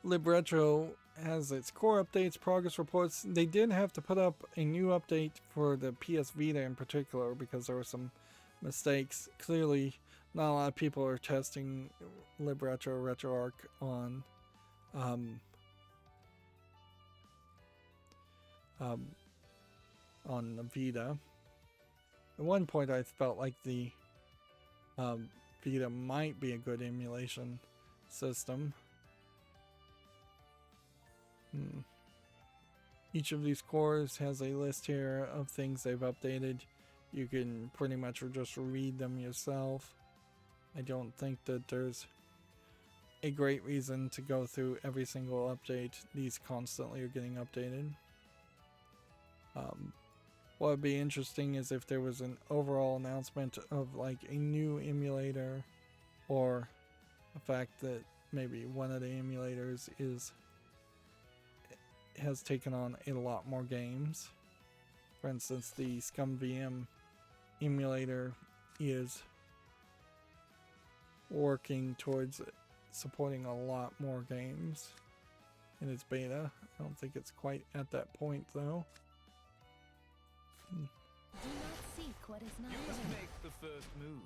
Libretro has its core updates, progress reports. They did have to put up a new update for the PS Vita in particular because there were some mistakes. Clearly, not a lot of people are testing Libretto RetroArch on the Vita. At one point, I felt like the Vita might be a good emulation system. Each of these cores has a list here of things they've updated. You can pretty much just read them yourself. I don't think that there's a great reason to go through every single update. These constantly are getting updated. What would be interesting is if there was an overall announcement of like a new emulator, or the fact that maybe one of the emulators has taken on a lot more games. For instance, the ScumVM emulator is working towards supporting a lot more games in its beta. I don't think it's quite at that point though. Do not seek what is not You must there. make the first move.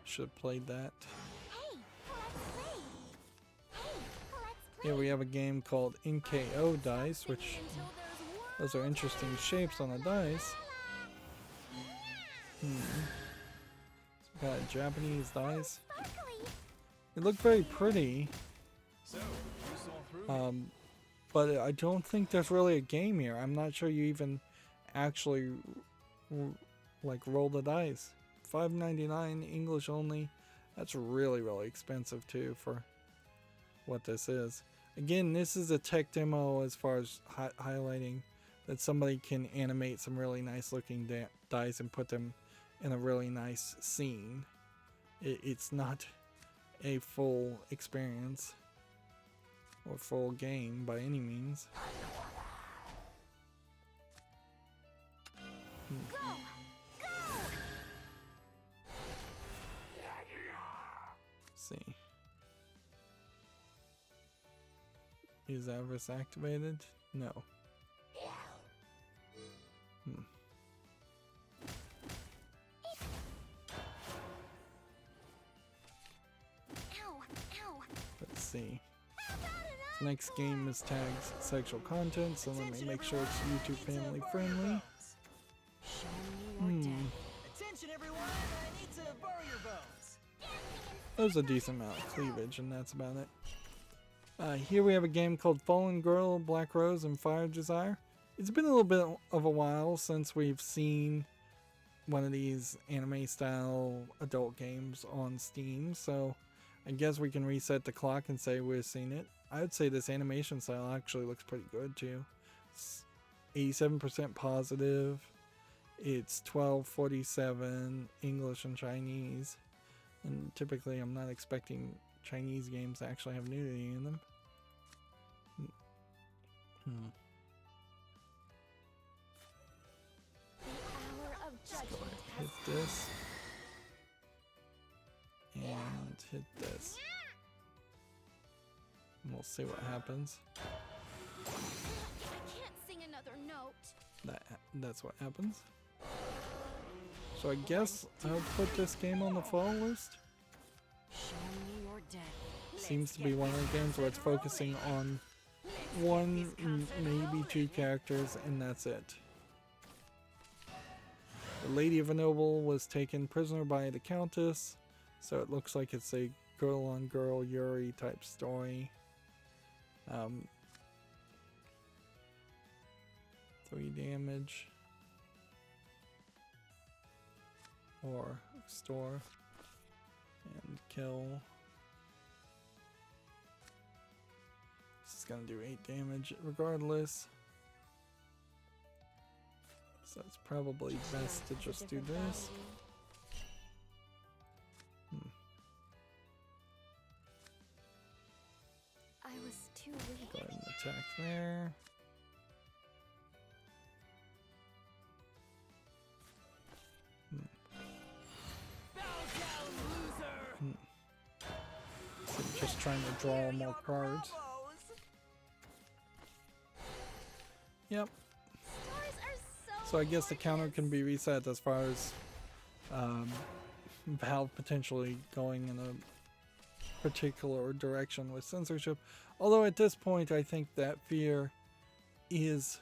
Should have played that. Hey, let's play. Hey, let's play. Here we have a game called NKO dice, which those are interesting shapes on the dice. It's got Japanese dice. They look very pretty. So, you saw through me. But I don't think there's really a game here. I'm not sure you even actually like roll the dice. $5.99 English only. That's really, really expensive too for what this is. Again, this is a tech demo as far as highlighting that somebody can animate some really nice looking dice and put them in a really nice scene. It's not a full experience or full game by any means. See. Is Shadowverse activated? No. Let's see. This next game is tagged sexual content, so let me make sure it's YouTube family friendly. Show me your death. Attention, everyone! I need to borrow your bones. There's a decent amount of cleavage, and that's about it. Here we have a game called Fallen Girl, Black Rose, and Fire Desire. It's been a little bit of a while since we've seen one of these anime-style adult games on Steam, so I guess we can reset the clock and say we've seen it. I would say this animation style actually looks pretty good too. It's 87% positive. It's 1247 English and Chinese. And typically I'm not expecting Chinese games to actually have nudity in them. Let's go ahead and hit this. And hit this. And we'll see what happens. I can't sing another note. That's what happens. So I guess I'll put this game on the fall list. Show me your death. Seems to be one of the games where it's focusing on one, maybe two characters, and that's it. The Lady of a Noble was taken prisoner by the Countess, so it looks like it's a girl-on-girl Yuri type story. 3 damage. Or store and kill. This is gonna do 8 damage regardless. So it's probably best to just do this. I was too weak. Go ahead and attack there. Bow down So just trying to draw more cards. Yep. Stars are So I guess the counter can be reset as far as Valve potentially going in a particular direction with censorship. Although at this point, I think that fear is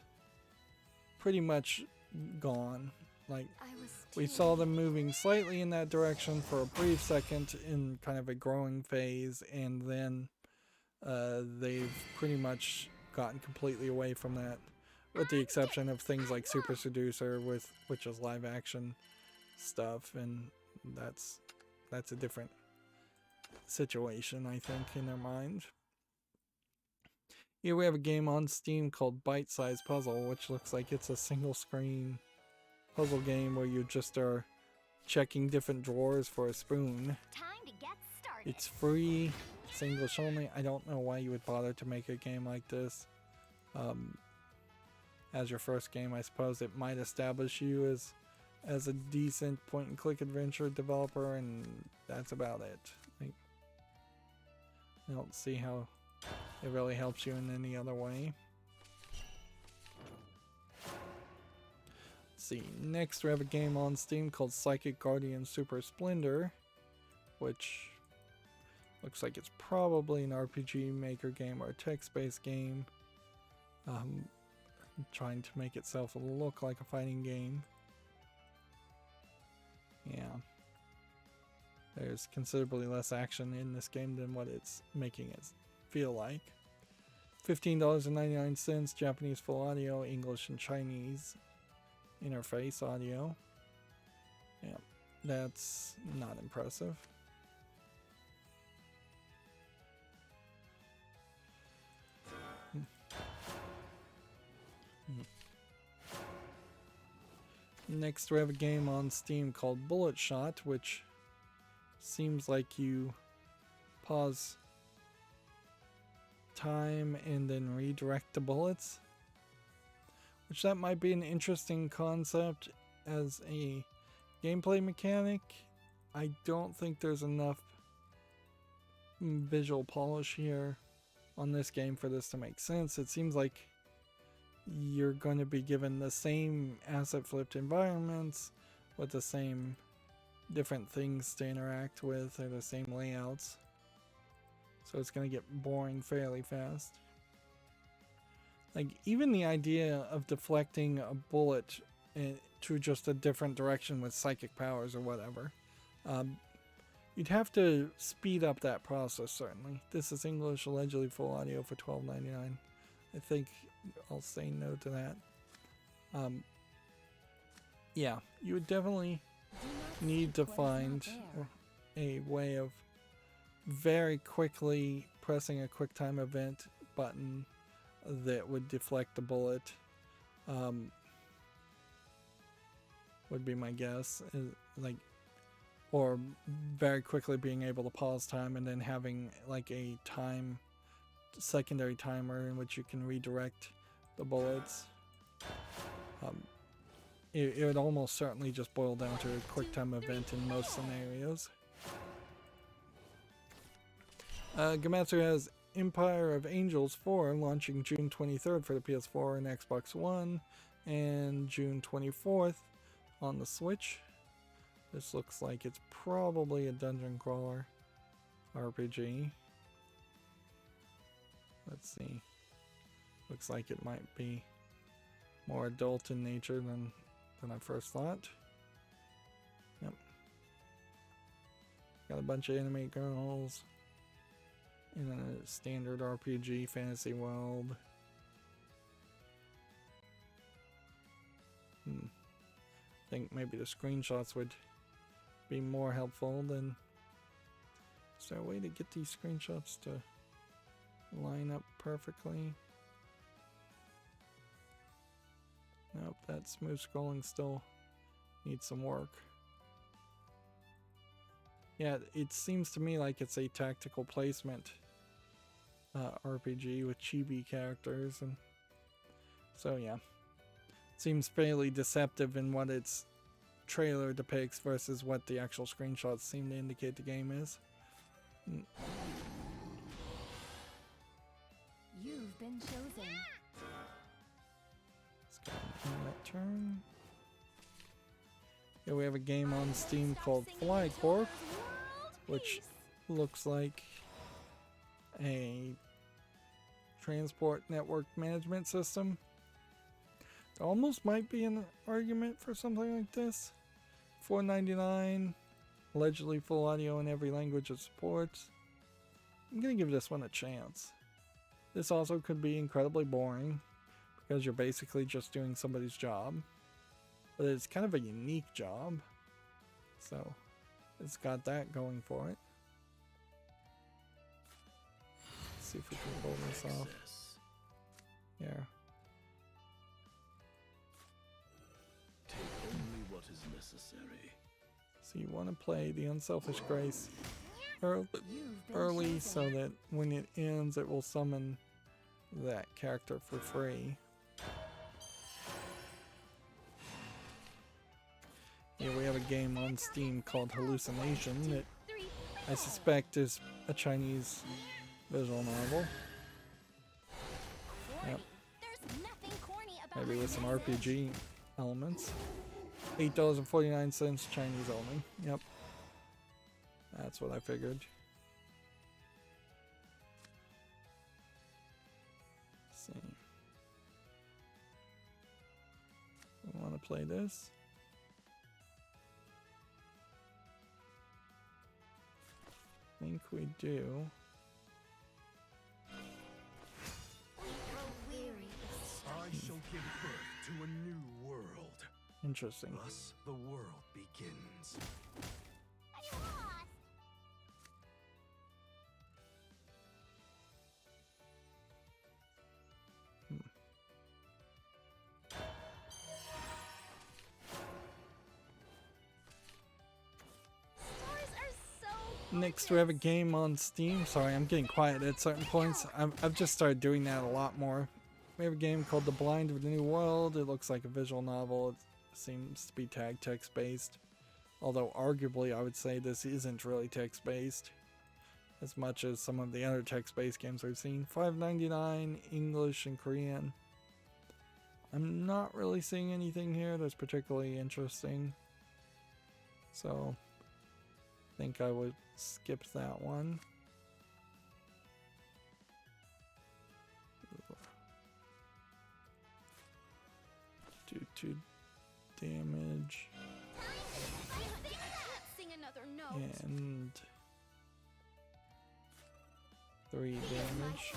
pretty much gone. Like, we saw them moving slightly in that direction for a brief second in kind of a growing phase, and then they've pretty much gotten completely away from that, with the exception of things like Super Seducer, which is live action stuff, and that's a different situation, I think, in their mind. Here we have a game on Steam called Bite Size Puzzle, which looks like it's a single screen puzzle game where you just are checking different drawers for a spoon. time to get started. It's free, it's English only. I don't know why you would bother to make a game like this. As your first game, I suppose it might establish you as a decent point-and-click adventure developer, and that's about it. Like, I don't see how it really helps you in any other way. Let's see. Next, we have a game on Steam called Psychic Guardian Super Splendor, which looks like it's probably an RPG Maker game or a text-based game. Trying to make itself look like a fighting game. Yeah. There's considerably less action in this game than what it's making it feel like. $15.99, Japanese full audio, English and Chinese interface audio. Yeah, that's not impressive. Next, we have a game on Steam called Bullet Shot, which seems like you pause time and then redirect the bullets, which that might be an interesting concept as a gameplay mechanic. I don't think there's enough visual polish here on this game for this to make sense. It seems like you're going to be given the same asset flipped environments with the same different things to interact with or the same layouts. So it's going to get boring fairly fast. Like, even the idea of deflecting a bullet to just a different direction with psychic powers or whatever, you'd have to speed up that process, certainly. This is English, allegedly full audio for $12.99. I think I'll say no to that. Yeah, you would definitely need to find a way of very quickly pressing a QuickTime event button that would deflect the bullet. Would be my guess. Like, or very quickly being able to pause time and then having like a secondary timer in which you can redirect the bullets. It would almost certainly just boil down to a QuickTime event in most scenarios. Gamatsu has Empire of Angels 4 launching June 23rd for the PS4 and Xbox One, and June 24th on the Switch. This looks like it's probably a dungeon crawler RPG. Let's see. Looks like it might be more adult in nature than I first thought. Yep. Got a bunch of anime girls in a standard RPG fantasy world. I think maybe the screenshots would be more helpful than... Is there a way to get these screenshots to line up perfectly? Nope, that smooth scrolling still needs some work. Yeah, it seems to me like it's a tactical placement RPG with chibi characters, and so yeah, seems fairly deceptive in what it's trailer depicts versus what the actual screenshots seem to indicate the game is. You've been chosen. Let's go ahead and that turn. Here we have a game on Steam called Fly Corp, which looks like a transport network management system. There almost might be an argument for something like this. $4.99, allegedly full audio in every language it supports. I'm gonna give this one a chance. This also could be incredibly boring because you're basically just doing somebody's job, but it's kind of a unique job, so it's got that going for it. Let's see if we can pull this off. Yeah. Take only what is necessary. So you want to play the Unselfish Grace early so that when it ends it will summon that character for free. Here we have a game on Steam called Hallucination that I suspect is a Chinese visual novel. Yep. There's nothing corny about Maybe with some my message. RPG elements. $8.49 Chinese only. Yep. That's what I figured. Let's see. We want to play this. I think we do. We grow weary of I strife. shall give birth to a new world. Interesting. Thus the world begins. I lost. Stars are so Next we have a game on Steam. Sorry, I'm getting quiet at certain points. I've just started doing that a lot more. We have a game called The Blind of the New World. It looks like a visual novel. It seems to be tag text based. Although arguably I would say this isn't really text based as much as some of the other text based games we've seen. $5.99, English and Korean. I'm not really seeing anything here that's particularly interesting. So I think I would skip that one. Do 2 damage I can't sing another note. and 3 damage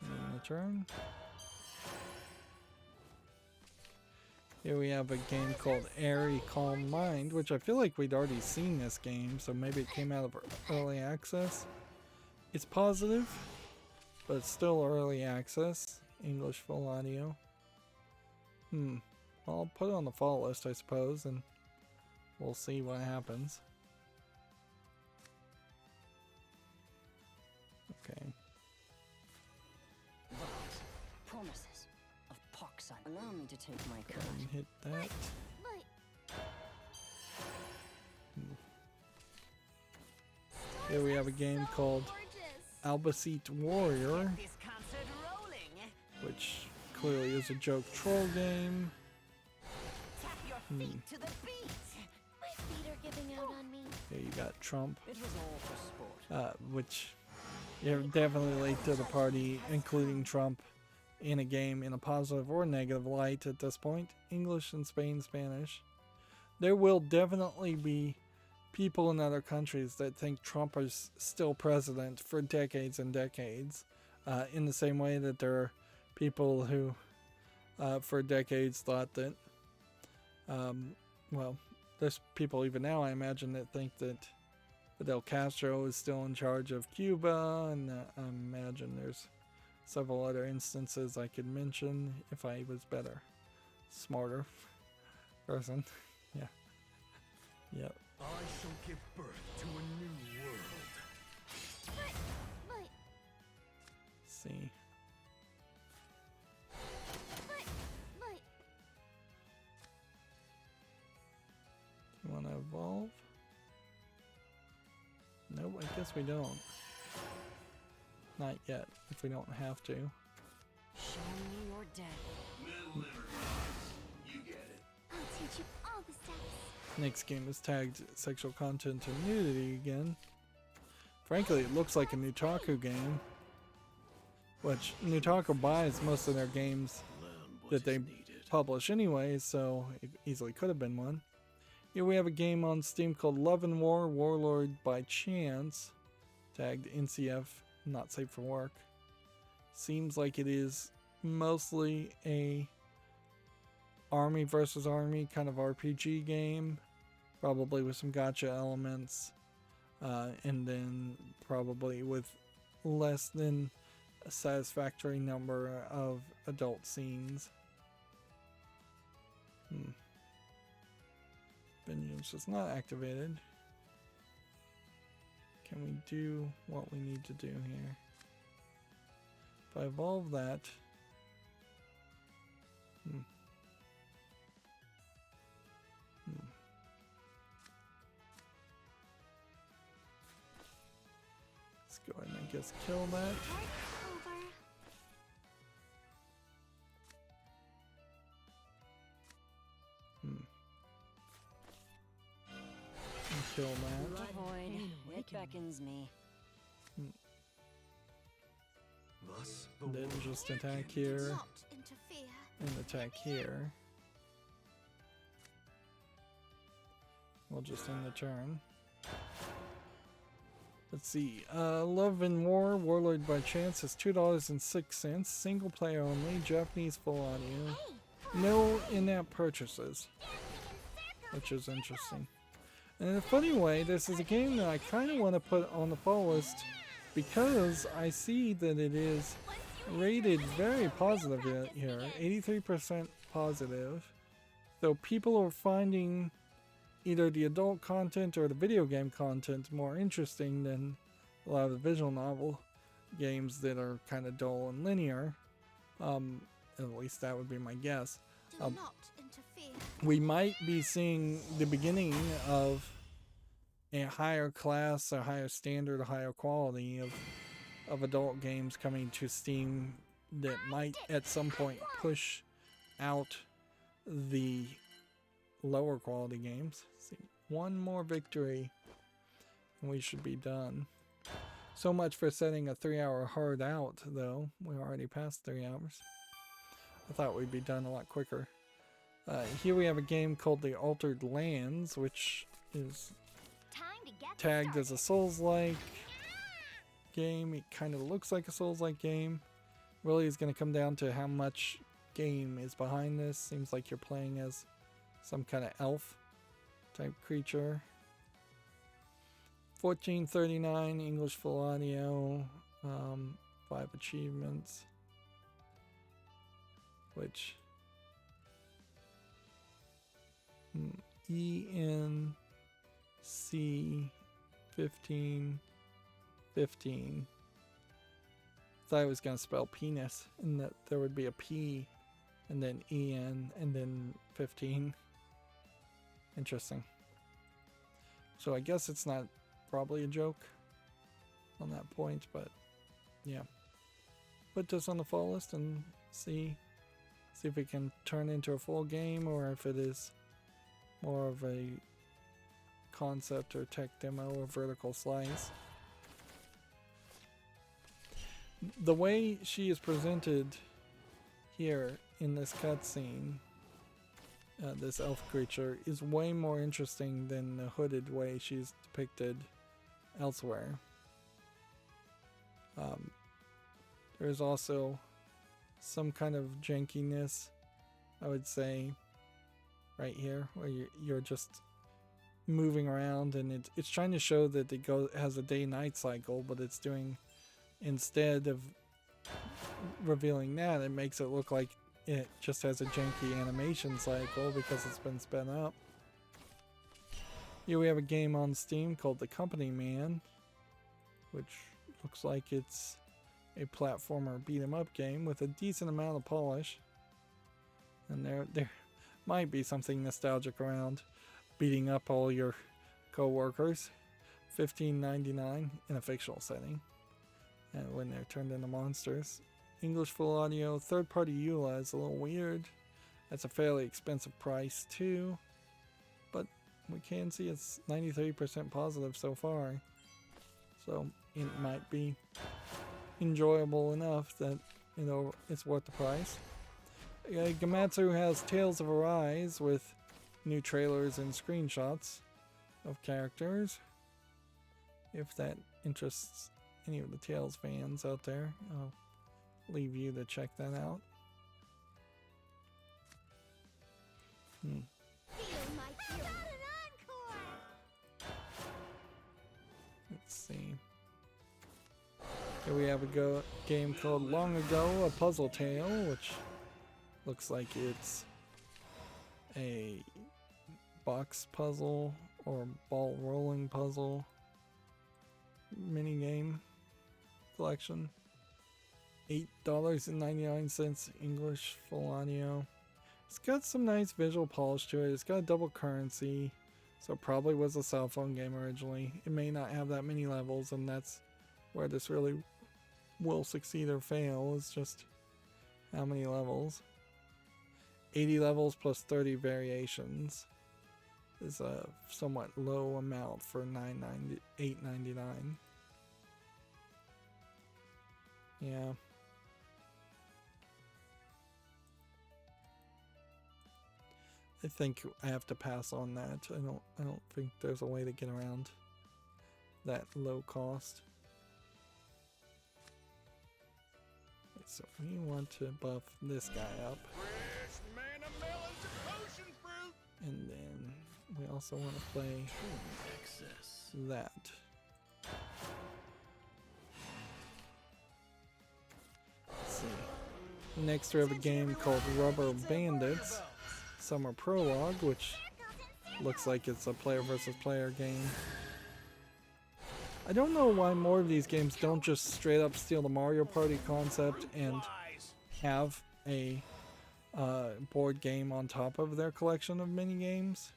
in the turn. Here we have a game called Airy Calm Mind, which I feel like we'd already seen this game, so maybe it came out of early access. It's positive, but it's still early access. English full audio. I'll put it on the fall list, I suppose, and we'll see what happens. Okay. Vows, promises of pox. Allow me to take my Go cut. ahead and hit that. But Here we have a game called Albacete Warrior, This concert rolling. which clearly is a joke troll game. Tap your feet to the beat. my feet are giving out on me. Here you got Trump, It was all for sport. which you're definitely late to the party, including Trump in a game in a positive or negative light at this point. English and Spanish. There will definitely be people in other countries that think Trump is still president for decades and decades, in the same way that there are people who for decades thought that, well, there's people even now I imagine that think that Fidel Castro is still in charge of Cuba, and I imagine there's several other instances I could mention if I was better, smarter person. Yeah. Yep. I shall give birth to a new world. But See. but evolve? Nope, I guess we don't. Not yet, if we don't have to. Show me your death. I'll teach you all the steps. Next game is tagged sexual content and nudity again. Frankly, it looks like a Nutaku game. Which Nutaku buys most of their games that they publish anyway, so it easily could have been one. Here we have a game on Steam called Love and War Warlord by Chance, tagged NCF, not safe for work. Seems like it is mostly a army versus army kind of RPG game, probably with some gacha elements, and then probably with less than a satisfactory number of adult scenes. Vengeance is not activated. Can we do what we need to do here? If I evolve that... Let's go ahead and I guess kill that. Over. And kill that. Avoid. It beckons me. And then just attack here Not interfere. and attack here. We'll just end the turn. Let's see. Love and War Warlord by Chance is $2.06. Single player only. Japanese full audio. No in-app purchases, which is interesting. And in a funny way, this is a game that I kind of want to put on the fall list because I see that it is rated very positive here, 83% positive. Though people are finding either the adult content or the video game content more interesting than a lot of the visual novel games that are kind of dull and linear. At least that would be my guess. Do not interfere. We might be seeing the beginning of a higher class, a higher standard, a higher quality of adult games coming to Steam that might at some point push out the lower quality games. Let's see, one more victory and we should be done. So much for setting a 3-hour hard out, though. We're already past 3 hours. I thought we'd be done a lot quicker. Here we have a game called The Altered Lands, which is Time to get tagged as a Souls-like game. It kind of looks like a Souls-like game. Really is going to come down to how much game is behind this. Seems like you're playing as some kind of elf type creature. $14.39 English full audio, 5 achievements, which ENC 1515. Thought I was gonna spell penis and that there would be a P and then EN and then 15. Interesting. So I guess it's not probably a joke on that point, but yeah. Put this on the fall list and see if it can turn into a full game or if it is more of a concept or tech demo or vertical slice. The way she is presented here in this cutscene, this elf creature, is way more interesting than the hooded way she's depicted elsewhere. There's also some kind of jankiness, I would say, right here, where you're just moving around, and it's trying to show that it has a day-night cycle, but it's doing, instead of revealing that, it makes it look like it just has a janky animation cycle because it's been sped up. Here we have a game on Steam called The Company Man, which looks like it's a platformer beat-em-up game with a decent amount of polish. And there might be something nostalgic around beating up all your co-workers. $15.99 in a fictional setting. And when they're turned into monsters. English full audio, third party EULA is a little weird. That's a fairly expensive price too. But we can see it's 93% positive so far. So it might be enjoyable enough that, you know, it's worth the price. Gamatsu has Tales of Arise with new trailers and screenshots of characters. If that interests any of the Tales fans out there, I'll leave you to check that out. Feel my fury. Let's see. Here we have a game called Long Ago, a puzzle tale, which looks like it's a box puzzle or ball rolling puzzle mini game collection. $8.99 English full audio. It's got some nice visual polish to it. It's got a double currency, so it probably was a cell phone game originally. It may not have that many levels, and that's where this really will succeed or fail, is just how many levels. 80 levels plus 30 variations is a somewhat low amount for $8.99. Yeah. I think I have to pass on that. I don't think there's a way to get around that low cost. So we want to buff this guy up. And then we also want to play that. Let's see. Next we have a game called Rubber Bandits Summer Prologue, which looks like it's a player versus player game. I don't know why more of these games don't just straight up steal the Mario Party concept and have a board game on top of their collection of mini games.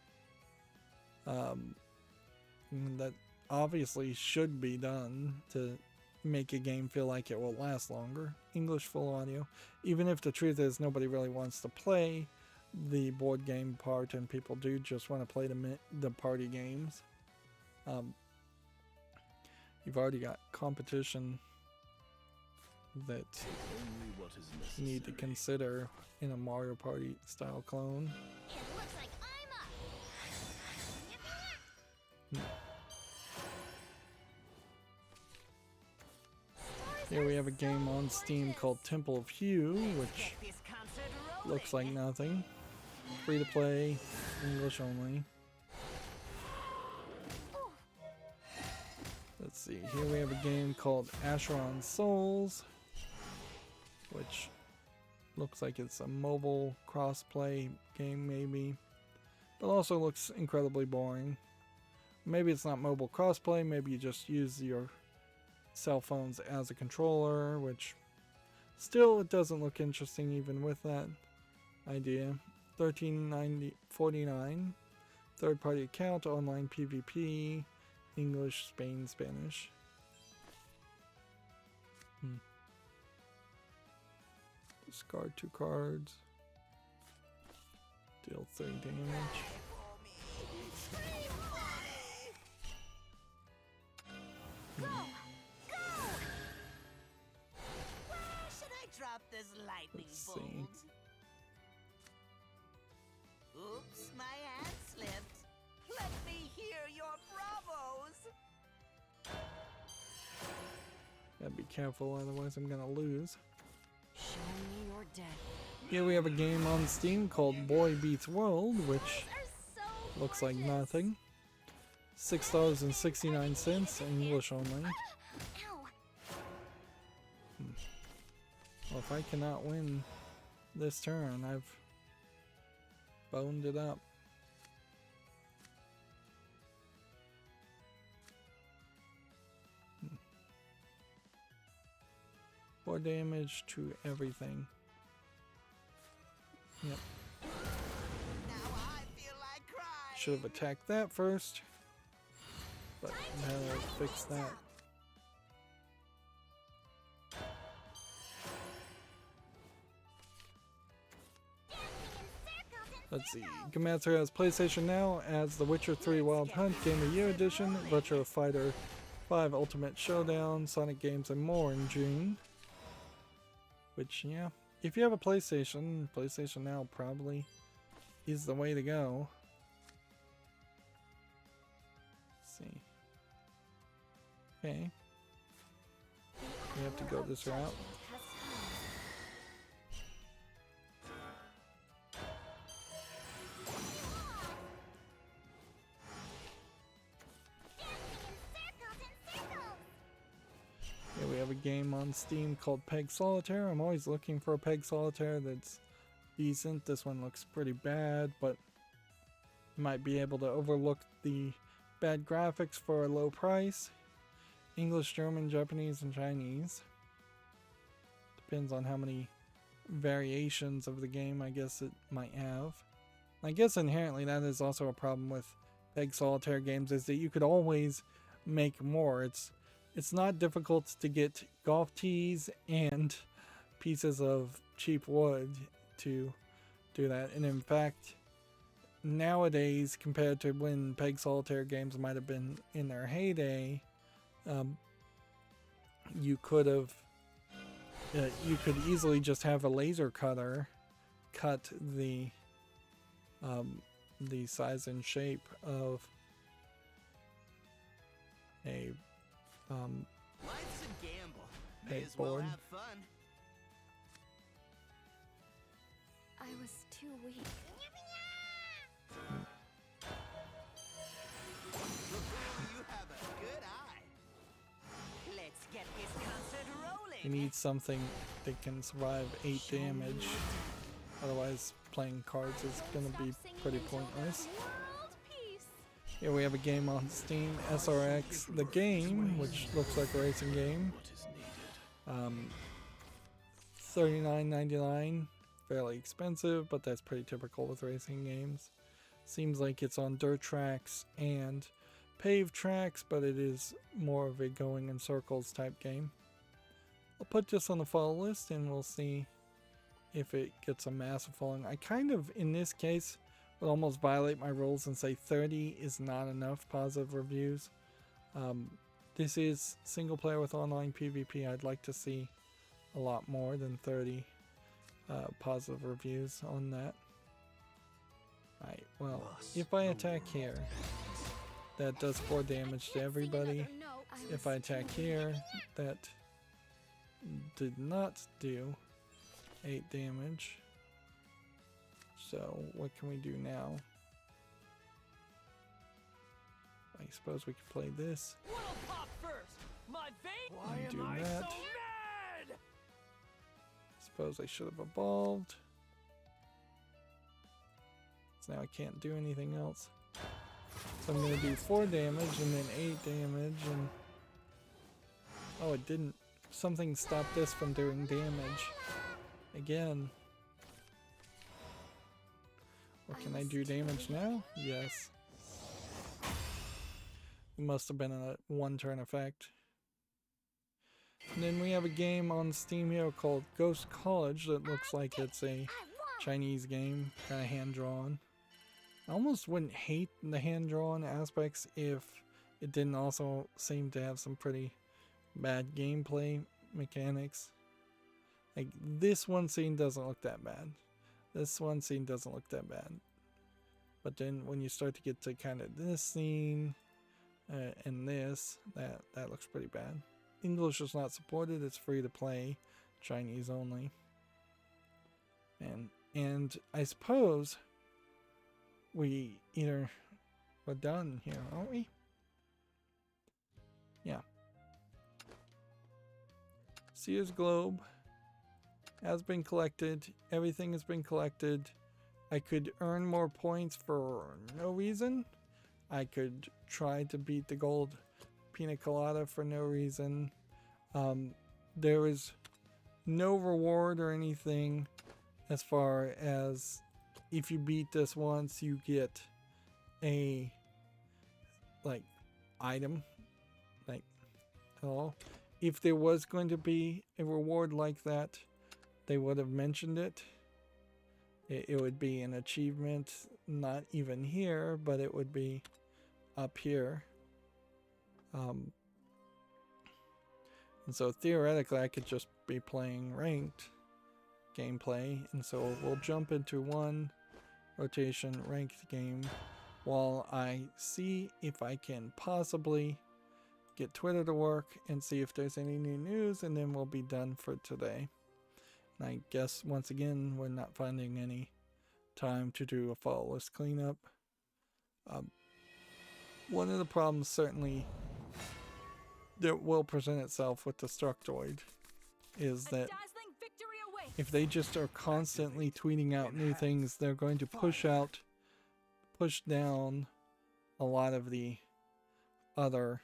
That obviously should be done to make a game feel like it will last longer. English full audio. Even if the truth is nobody really wants to play the board game part and people do just want to play the party games. You've already got competition that you need to consider in a Mario Party style clone. It looks like I'm up. Here we have a game on Steam called Temple of Hue, which looks like nothing. Free to play, English only. Let's see, here we have a game called Asheron Souls, which looks like it's a mobile cross-play game maybe, but also looks incredibly boring. Maybe it's not mobile cross-play, maybe you just use your cell phones as a controller, which still it doesn't look interesting even with that idea. $13.49, third-party account, online PvP, English, Spain, Spanish. Discard 2 cards. Deal 3 damage. Should I drop this lightning Let's see. bolt? Oops, my hand slipped. Let me hear your bravos. Gotta be careful, otherwise I'm gonna lose. Show me your death. Here we have a game on Steam called Boy Beats World, which Are so looks like gorgeous. nothing. $6.69, English only. Ow. Well, if I cannot win this turn, I've boned it up. More damage to everything. Yep. Now I feel like should have attacked that first. But now I'll fix that. Let's see. Gamatsu has PlayStation Now, adds The Witcher 3 Wild Hunt Game of Year Edition, Virtua Fighter 5 Ultimate Showdown, Sonic games, and more in June. Which, yeah, if you have a PlayStation, PlayStation Now probably is the way to go. Let's see. Okay. We have to go this route. Yeah, we have a game on Steam called Peg Solitaire. I'm always looking for a Peg Solitaire that's decent. This one looks pretty bad, but you might be able to overlook the bad graphics for a low price. English, German, Japanese, and Chinese. Depends on how many variations of the game I guess it might have. I guess inherently that is also a problem with Peg Solitaire games, is that you could always make more. It's not difficult to get golf tees and pieces of cheap wood to do that. And in fact, nowadays, compared to when Peg Solitaire games might have been in their heyday, you could easily just have a laser cutter cut the size and shape of a Life's a gamble. May Hey, as well board. have fun. I was too weak. You have a good eye. Let's get this concert rolling. you need something that can survive 8 damage. Otherwise, playing cards is gonna be pretty pointless. World peace. Here we have a game on Steam, SRX the game, which looks like a racing game. $39.99, fairly expensive, but that's pretty typical with racing games. Seems like it's on dirt tracks and paved tracks, but it is more of a going in circles type game. I'll put this on the follow list and we'll see if it gets a massive following. I kind of, in this case, would almost violate my rules and say 30 is not enough positive reviews. This is single player with online PvP. I'd like to see a lot more than 30 positive reviews on that. Alright, well, if I attack here, that does 4 damage to everybody. If I attack here, that did not do 8 damage. So what can we do now? I suppose we could play this. What'll pop first? My vape? Why Do am I that. so mad? Suppose I should have evolved. So now I can't do anything else. So I'm gonna do 4 damage and then 8 damage and... Oh, it didn't. Something stopped this from doing damage. Again. Or can I do damage now? Yes. It must have been a 1-turn effect. And then we have a game on Steam here called Ghost College that looks like it's a Chinese game, kind of hand-drawn. I almost wouldn't hate the hand-drawn aspects if it didn't also seem to have some pretty bad gameplay mechanics. Like, this one scene doesn't look that bad. This one scene doesn't look that bad. But then when you start to get to kind of this scene and this, that looks pretty bad. English is not supported. It's free to play, Chinese only. And I suppose we're done here, aren't we? Yeah. Sears Globe has been collected. Everything has been collected. I could earn more points for no reason. I could try to beat the gold pina colada for no reason. There is no reward or anything as far as if you beat this once, you get a like item like at all. If there was going to be a reward like that, they would have mentioned it. It would be an achievement, not even here, but it would be up here. And so theoretically I could just be playing ranked gameplay, and so we'll jump into one rotation ranked game while I see if I can possibly get Twitter to work and see if there's any new news, and then we'll be done for today. And I guess once again we're not finding any time to do a follow list cleanup. One of the problems certainly that will present itself with the Structoid is that if they just are constantly tweeting out new things, they're going to push down a lot of the other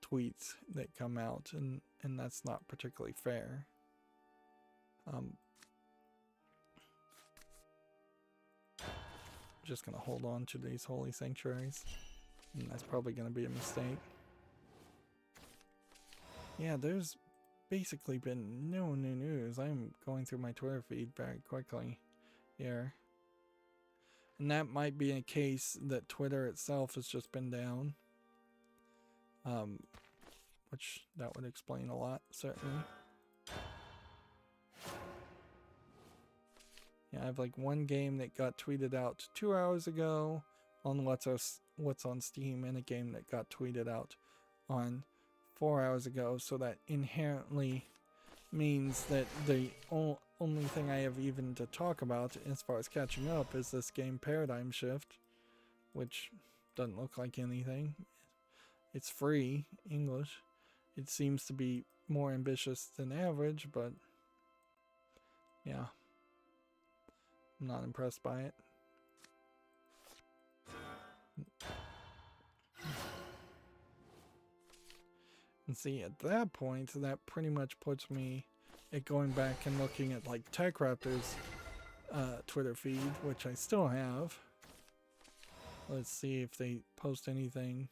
tweets that come out, and that's not particularly fair. Just gonna hold on to these holy sanctuaries, and that's probably gonna be a mistake. Yeah, there's basically been no new news. I'm going through my Twitter feed very quickly here, and that might be a case that Twitter itself has just been down, which that would explain a lot, certainly. Yeah, I have like one game that got tweeted out 2 hours ago on what's on Steam, and a game that got tweeted out on 4 hours ago, so that inherently means that the only thing I have even to talk about as far as catching up is this game Paradigm Shift, which doesn't look like anything. It's free English. It seems to be more ambitious than average, but yeah, I'm not impressed by it. And see, at that point, that pretty much puts me at going back and looking at like Tech Raptor's Twitter feed, which I still have. Let's see if they post anything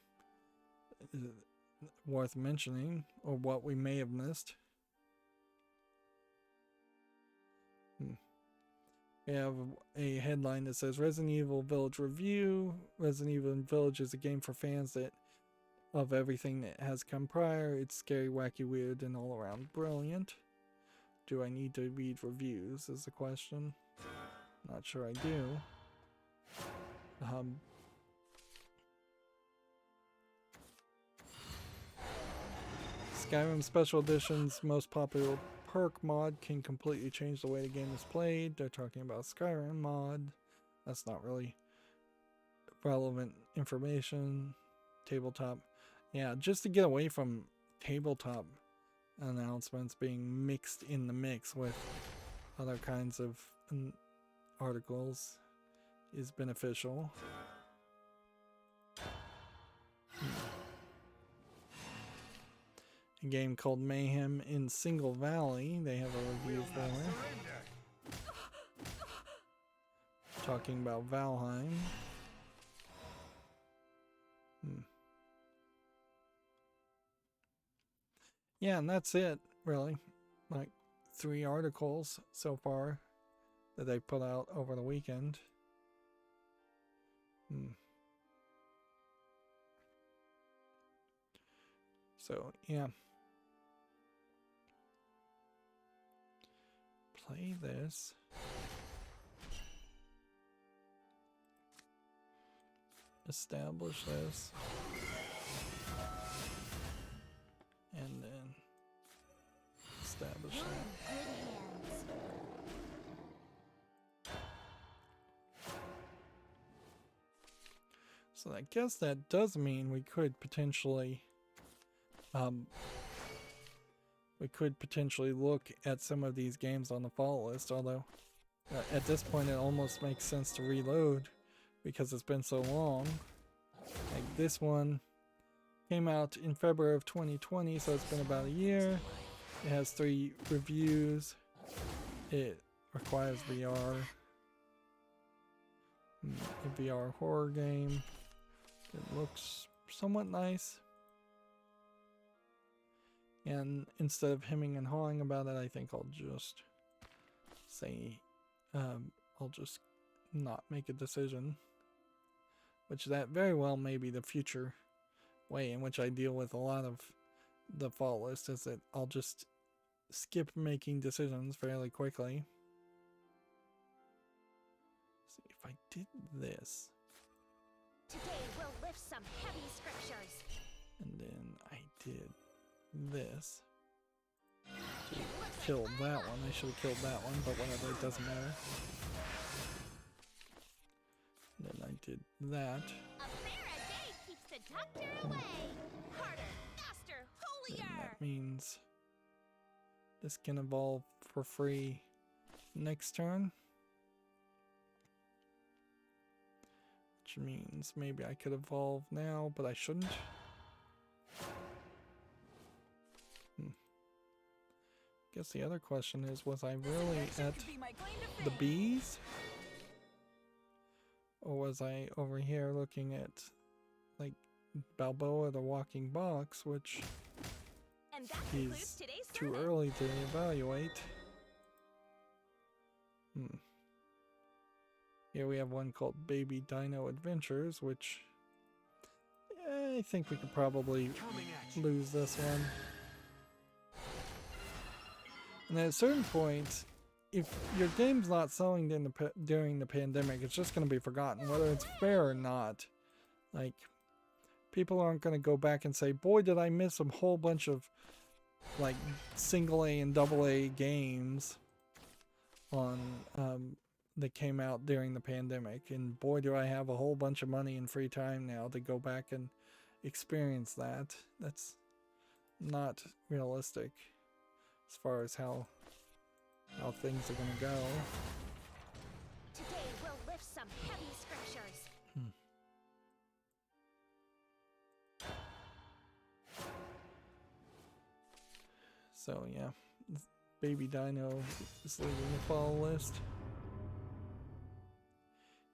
worth mentioning or what we may have missed. We have a headline that says Resident Evil Village Review. Resident Evil Village is a game for fans that of everything that has come prior. It's scary, wacky, weird, and all around brilliant. Do I need to read reviews is the question. Not sure I do. Skyrim Special Edition's most popular perk mod can completely change the way the game is played. They're talking about Skyrim mod. That's not really relevant information. Tabletop. Yeah, just to get away from tabletop announcements being mixed in the mix with other kinds of articles is beneficial. A game called Mayhem in Single Valley. They have a review for it. Talking about Valheim. Yeah, and that's it, really. Like 3 articles so far that they put out over the weekend. So, yeah. Play this. Establish this. And then establish that. So I guess that does mean we could potentially look at some of these games on the follow list, although at this point it almost makes sense to reload because it's been so long. Like this one came out in February of 2020, so it's been about a year. It has 3 reviews. It requires VR. A VR horror game. It looks somewhat nice. And instead of hemming and hawing about it, I think I'll just say, I'll just not make a decision. Which that very well may be the future way in which I deal with a lot of the fault list, is that I'll just skip making decisions fairly quickly. See, if I did this, Today we'll lift some heavy scriptures. and then I did this to kill that one. I should have killed that one, but whatever, it doesn't matter. Then I did that. A fair a day keeps the doctor away. Harder, faster, Then holier. that means this can evolve for free next turn. Which means maybe I could evolve now, but I shouldn't. Guess the other question is, was I really at the bees? Or was I over here looking at, like, Balboa the Walking Box, which And that concludes is today's too sermon. early to evaluate. Here we have one called Baby Dino Adventures, which I think we could probably lose this one. And at a certain point, if your game's not selling during the pandemic, it's just going to be forgotten, whether it's fair or not. Like, people aren't going to go back and say, boy, did I miss a whole bunch of, like, single A and double A games on that came out during the pandemic, and boy, do I have a whole bunch of money and free time now to go back and experience that. That's not realistic as far as how things are going to go. Today we'll lift some heavy scriptures. So yeah, Baby Dino is leading the fall list.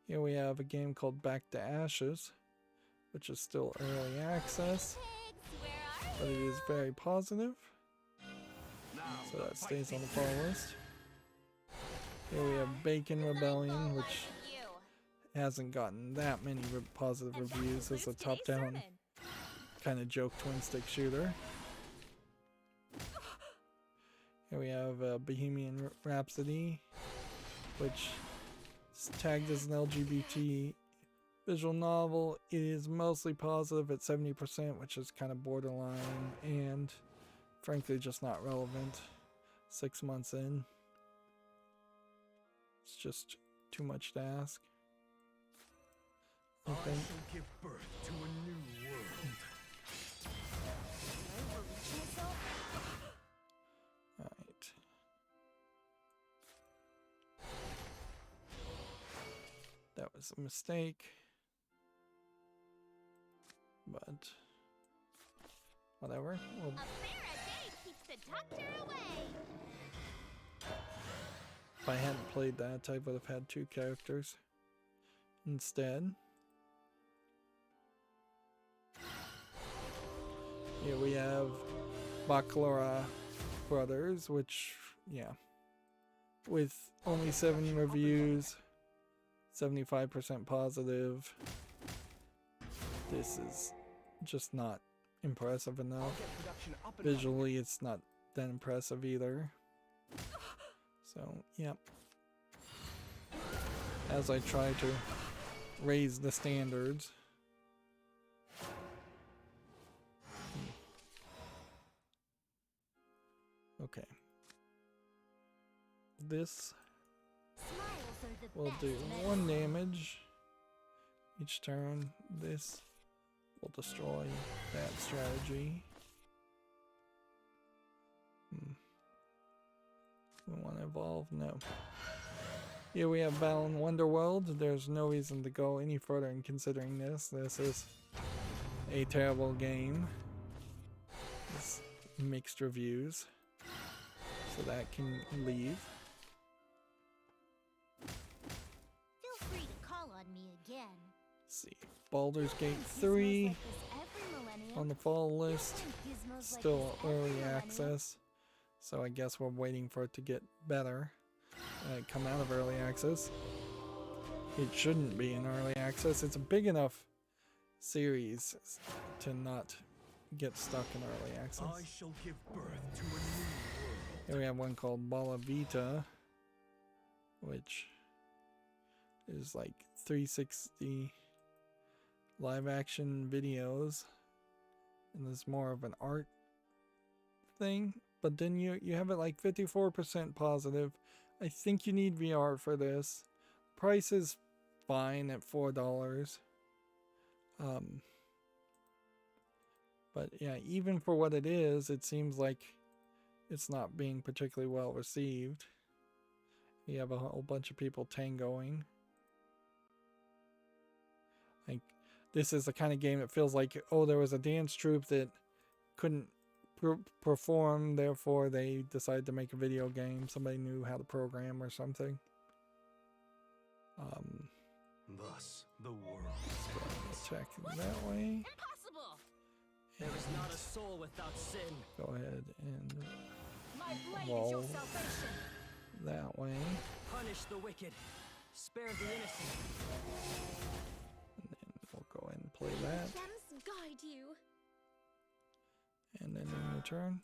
Here we have a game called Back to Ashes, which is still early access, Pigs, where are but it is very positive, so that stays on the fall list. Here we have Bacon Rebellion, which hasn't gotten that many positive reviews as a top-down kind of joke twin-stick shooter. Here we have Bohemian Rhapsody, which is tagged as an LGBT visual novel. It is mostly positive at 70%, which is kind of borderline and frankly just not relevant 6 months in. It's just too much to ask, I think. shall give birth to a new world. Alright. That was a mistake. But whatever. Well, A fair a day keeps the doctor away. if I hadn't played that, I would have had 2 characters instead. Here we have Baccarat Brothers, which, yeah, with only 7 reviews, 75% positive. This is just not impressive enough. Visually, it's not that impressive either. So, yep. As I try to raise the standards. Okay. This Smiles are the will best do medicine. 1 damage each turn. This will destroy that strategy. We want to evolve? No. Here we have Battle in Wonderworld. There's no reason to go any further in considering this. This is a terrible game. It's mixed reviews. So that can leave. Feel free to call on me see. Baldur's Gate 3 on the fall list. Still early access. So I guess we're waiting for it to get better. Come out of early access. It shouldn't be in early access. It's a big enough series to not get stuck in early access. I shall give birth to a new world. Here we have one called Bala Vita, which is like 360 live action videos, and there's more of an art thing, but then you have it like 54% positive. I think you need VR for this. Price is fine at $4. But yeah, even for what it is, it seems like it's not being particularly well received. You have a whole bunch of people tangoing. Like, this is the kind of game that feels like, oh, there was a dance troupe that couldn't perform, therefore they decided to make a video game. Somebody knew how to program or something. Thus, the world. Check that way. Impossible! There is not a soul without sin. Go ahead and My blade is wall your salvation. that way. Punish the wicked. Spare the innocent. And then we'll go ahead and play that. Gems guide you. And then in return.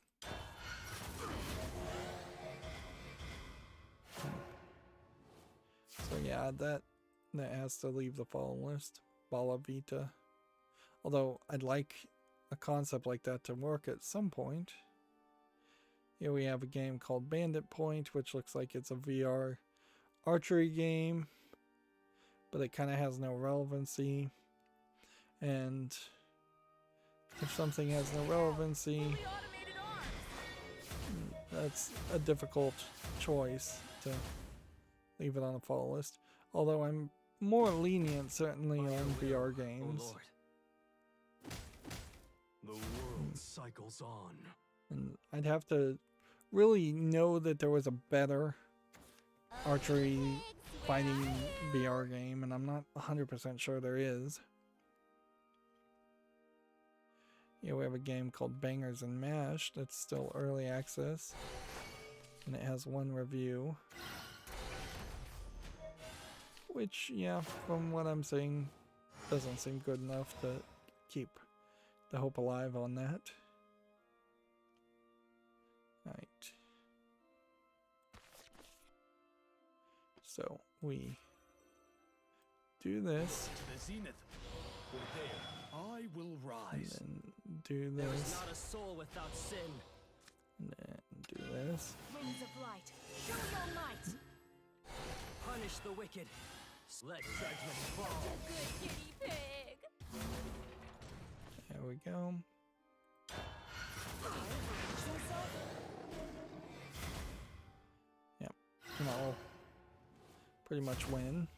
So yeah, that has to leave the fall list. Bala Vita. Although I'd like a concept like that to work at some point. Here we have a game called Bandit Point, which looks like it's a VR archery game, but it kind of has no relevancy. And if something has no relevancy, that's a difficult choice to leave it on the fall list. Although I'm more lenient certainly on VR games. Oh Lord. The world cycles on. And I'd have to really know that there was a better archery fighting VR game, and I'm not 100% sure there is. Yeah, we have a game called Bangers and Mash that's still early access, and it has one review. Which, yeah, from what I'm seeing, doesn't seem good enough to keep the hope alive on that. Right. So we do this, To the zenith. For there, I will and rise. then do There is this, not a soul without sin. and then do this. Wings of light. Show your might. Punish the wicked. Let judgment fall. Good guinea pig. There we go. Yep, and I'll pretty much win.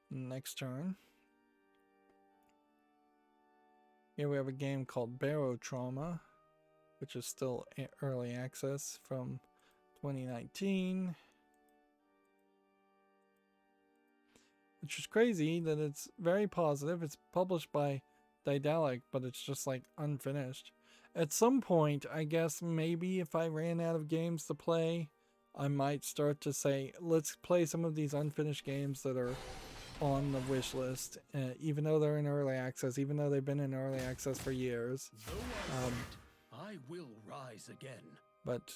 Next turn. Here we have a game called Barrow Trauma, which is still early access from 2019. Which is crazy that it's very positive. It's published by Daedalic, but it's just like unfinished. At some point, I guess maybe if I ran out of games to play, I might start to say, let's play some of these unfinished games that are on the wish list, even though they're in early access, even though they've been in early access for years. Though I will rise again. But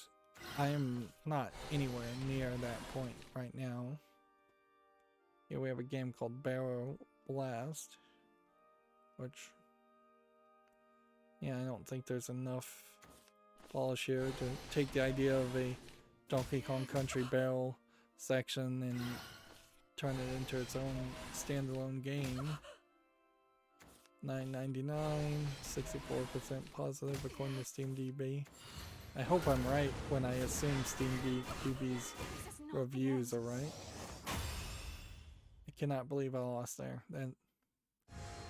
I am not anywhere near that point right now. Here we have a game called Barrow Blast, which, yeah, I don't think there's enough polish here to take the idea of a Donkey Kong Country barrel section and turn it into its own standalone game. $9.99, 64% positive according to SteamDB. I hope I'm right when I assume SteamDB's reviews are right. I cannot believe I lost there. That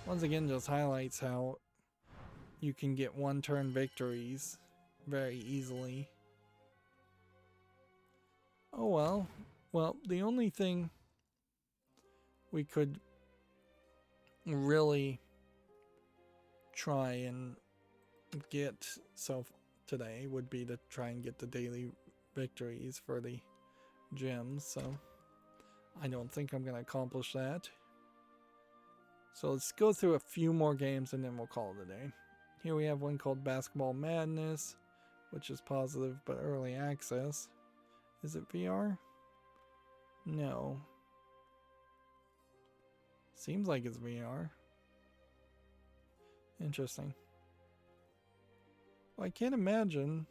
once again just highlights how you can get one-turn victories very easily. Oh well. Well, the only thing we could really try and get today would be to try and get the daily victories for the gems, so I don't think I'm going to accomplish that. So let's go through a few more games and then we'll call it a day. Here we have one called Basketball Madness, which is positive but early access. Is it VR? No. Seems like it's VR. Interesting. Well, I can't imagine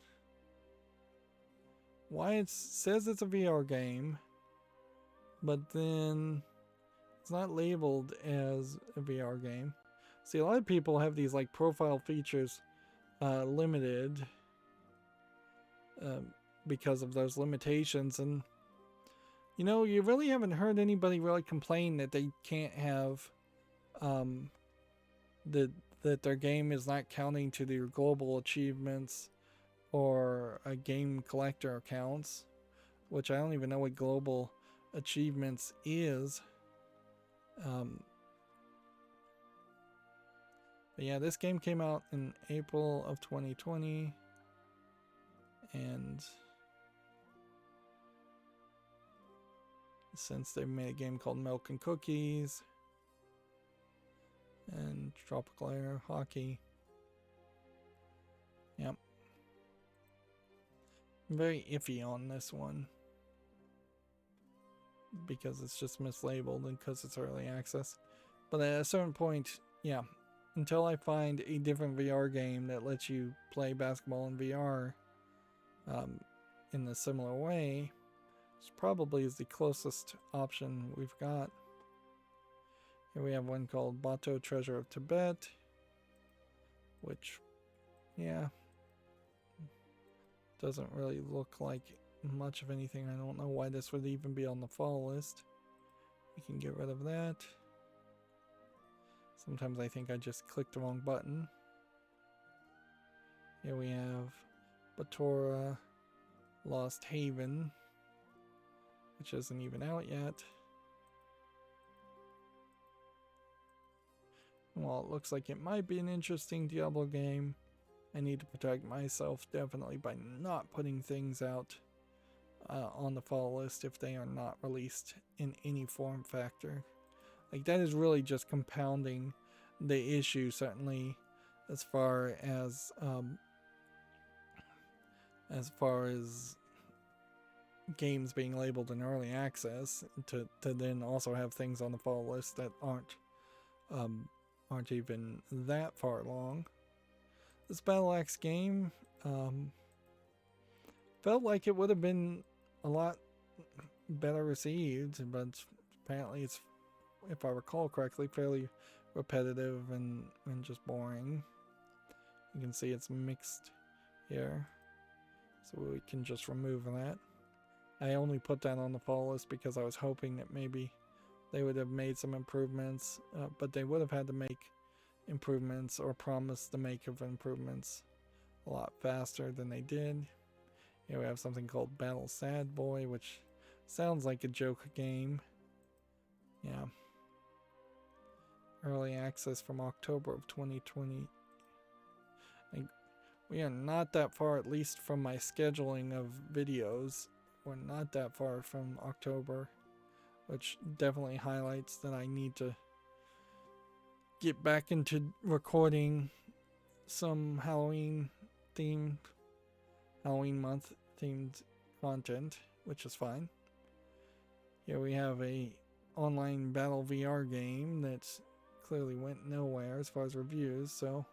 why it says it's a VR game, but then it's not labeled as a VR game. See, a lot of people have these like profile features limited because of those limitations, and you know, you really haven't heard anybody really complain that they can't have that their game is not counting to their global achievements or a game collector accounts, which I don't even know what global achievements is. But yeah, this game came out in April of 2020, and since they made a game called Milk and Cookies and Tropical Air Hockey. Yep. I'm very iffy on this one because it's just mislabeled and because it's early access. But at a certain point, yeah, until I find a different VR game that lets you play basketball in VR in a similar way, this probably is the closest option we've got. Here we have one called Bato Treasure of Tibet, which, yeah, doesn't really look like much of anything. I don't know why this would even be on the fall list. We can get rid of that. Sometimes I think I just clicked the wrong button. Here we have Batora Lost Haven, which isn't even out yet. Well, it looks like it might be an interesting Diablo game. I need to protect myself definitely by not putting things out on the fall list if they are not released in any form factor. Like, that is really just compounding the issue, certainly as far as games being labeled in early access, to then also have things on the fall list that aren't even that far along. This Battle Axe game felt like it would have been a lot better received, but apparently it's, if I recall correctly, fairly repetitive and just boring. You can see it's mixed here, so we can just remove that. I only put that on the fall list because I was hoping that maybe they would have made some improvements, but they would have had to make improvements or promise the make of improvements a lot faster than they did. Here we have something called Battle Sad Boy, which sounds like a joke game. Yeah. Early access from October of 2020. We are not that far, at least from my scheduling of videos. We're not that far from October, which definitely highlights that I need to get back into recording some Halloween month themed content, which is fine. Here we have a online battle VR game that clearly went nowhere as far as reviews, so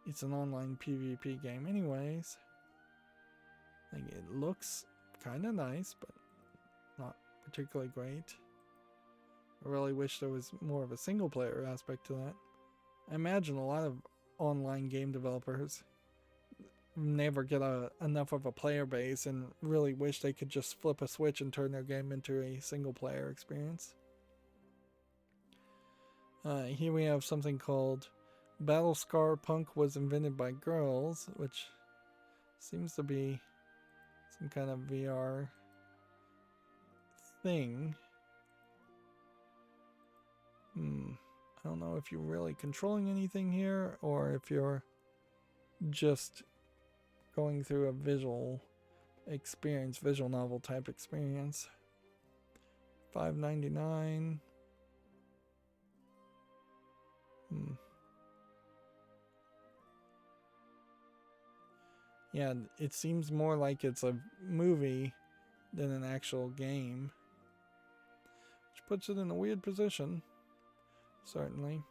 it's an online PvP game anyways. Like, it looks kind of nice, but not particularly great. I really wish there was more of a single player aspect to that. I imagine a lot of online game developers never get enough of a player base and really wish they could just flip a switch and turn their game into a single player experience. Here we have something called Battle Scar Punk Was Invented by Girls, which seems to be some kind of VR thing. I don't know if you're really controlling anything here or if you're just going through a visual experience, visual novel type experience. $5.99. Yeah, it seems more like it's a movie than an actual game, which puts it in a weird position, certainly.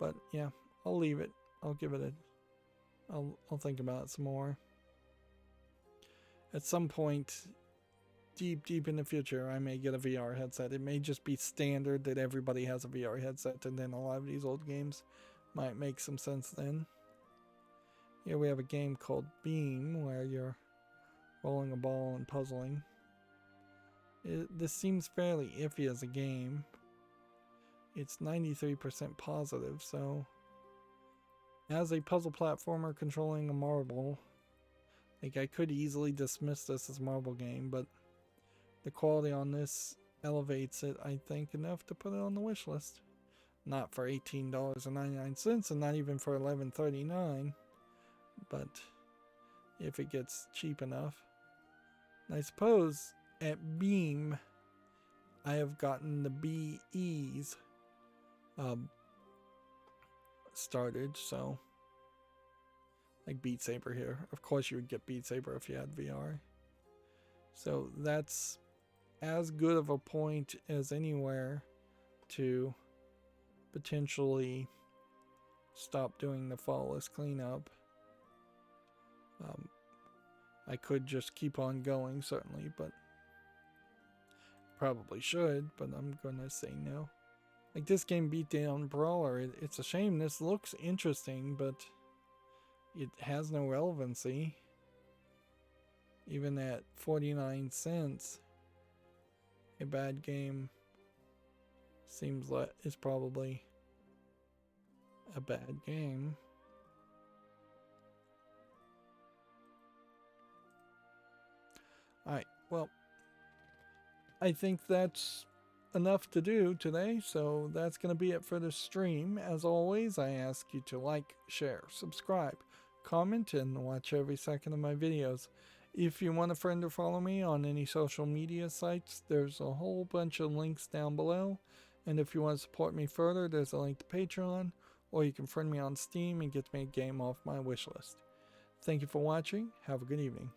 But yeah, I'll leave it. I'll give it a. I'll think about it some more. At some point, deep in the future, I may get a VR headset. It may just be standard that everybody has a VR headset, and then a lot of these old games might make some sense then. Here we have a game called Beam, where you're rolling a ball and puzzling. This seems fairly iffy as a game. It's 93% positive, so as a puzzle platformer controlling a marble, like I could easily dismiss this as a marble game, but the quality on this elevates it, I think, enough to put it on the wish list. Not for $18.99 and not even for $11.39, but if it gets cheap enough. And I suppose at Beam, I have gotten the BEs started, so like Beat Saber here. Of course you would get Beat Saber if you had VR. So that's as good of a point as anywhere to potentially stop doing the flawless cleanup. I could just keep on going, certainly, but probably should, but I'm gonna say no. Like this game Beatdown Brawler, it's a shame. This looks interesting, but it has no relevancy. Even at 49 cents, a bad game seems like is probably a bad game. Alright, well, I think that's enough to do today, so that's going to be it for the stream. As always, I ask you to like, share, subscribe, comment, and watch every second of my videos. If you want a friend to follow me on any social media sites, there's a whole bunch of links down below. And if you want to support me further, there's a link to Patreon, or you can friend me on Steam and get me a game off my wish list. Thank you for watching. Have a good evening.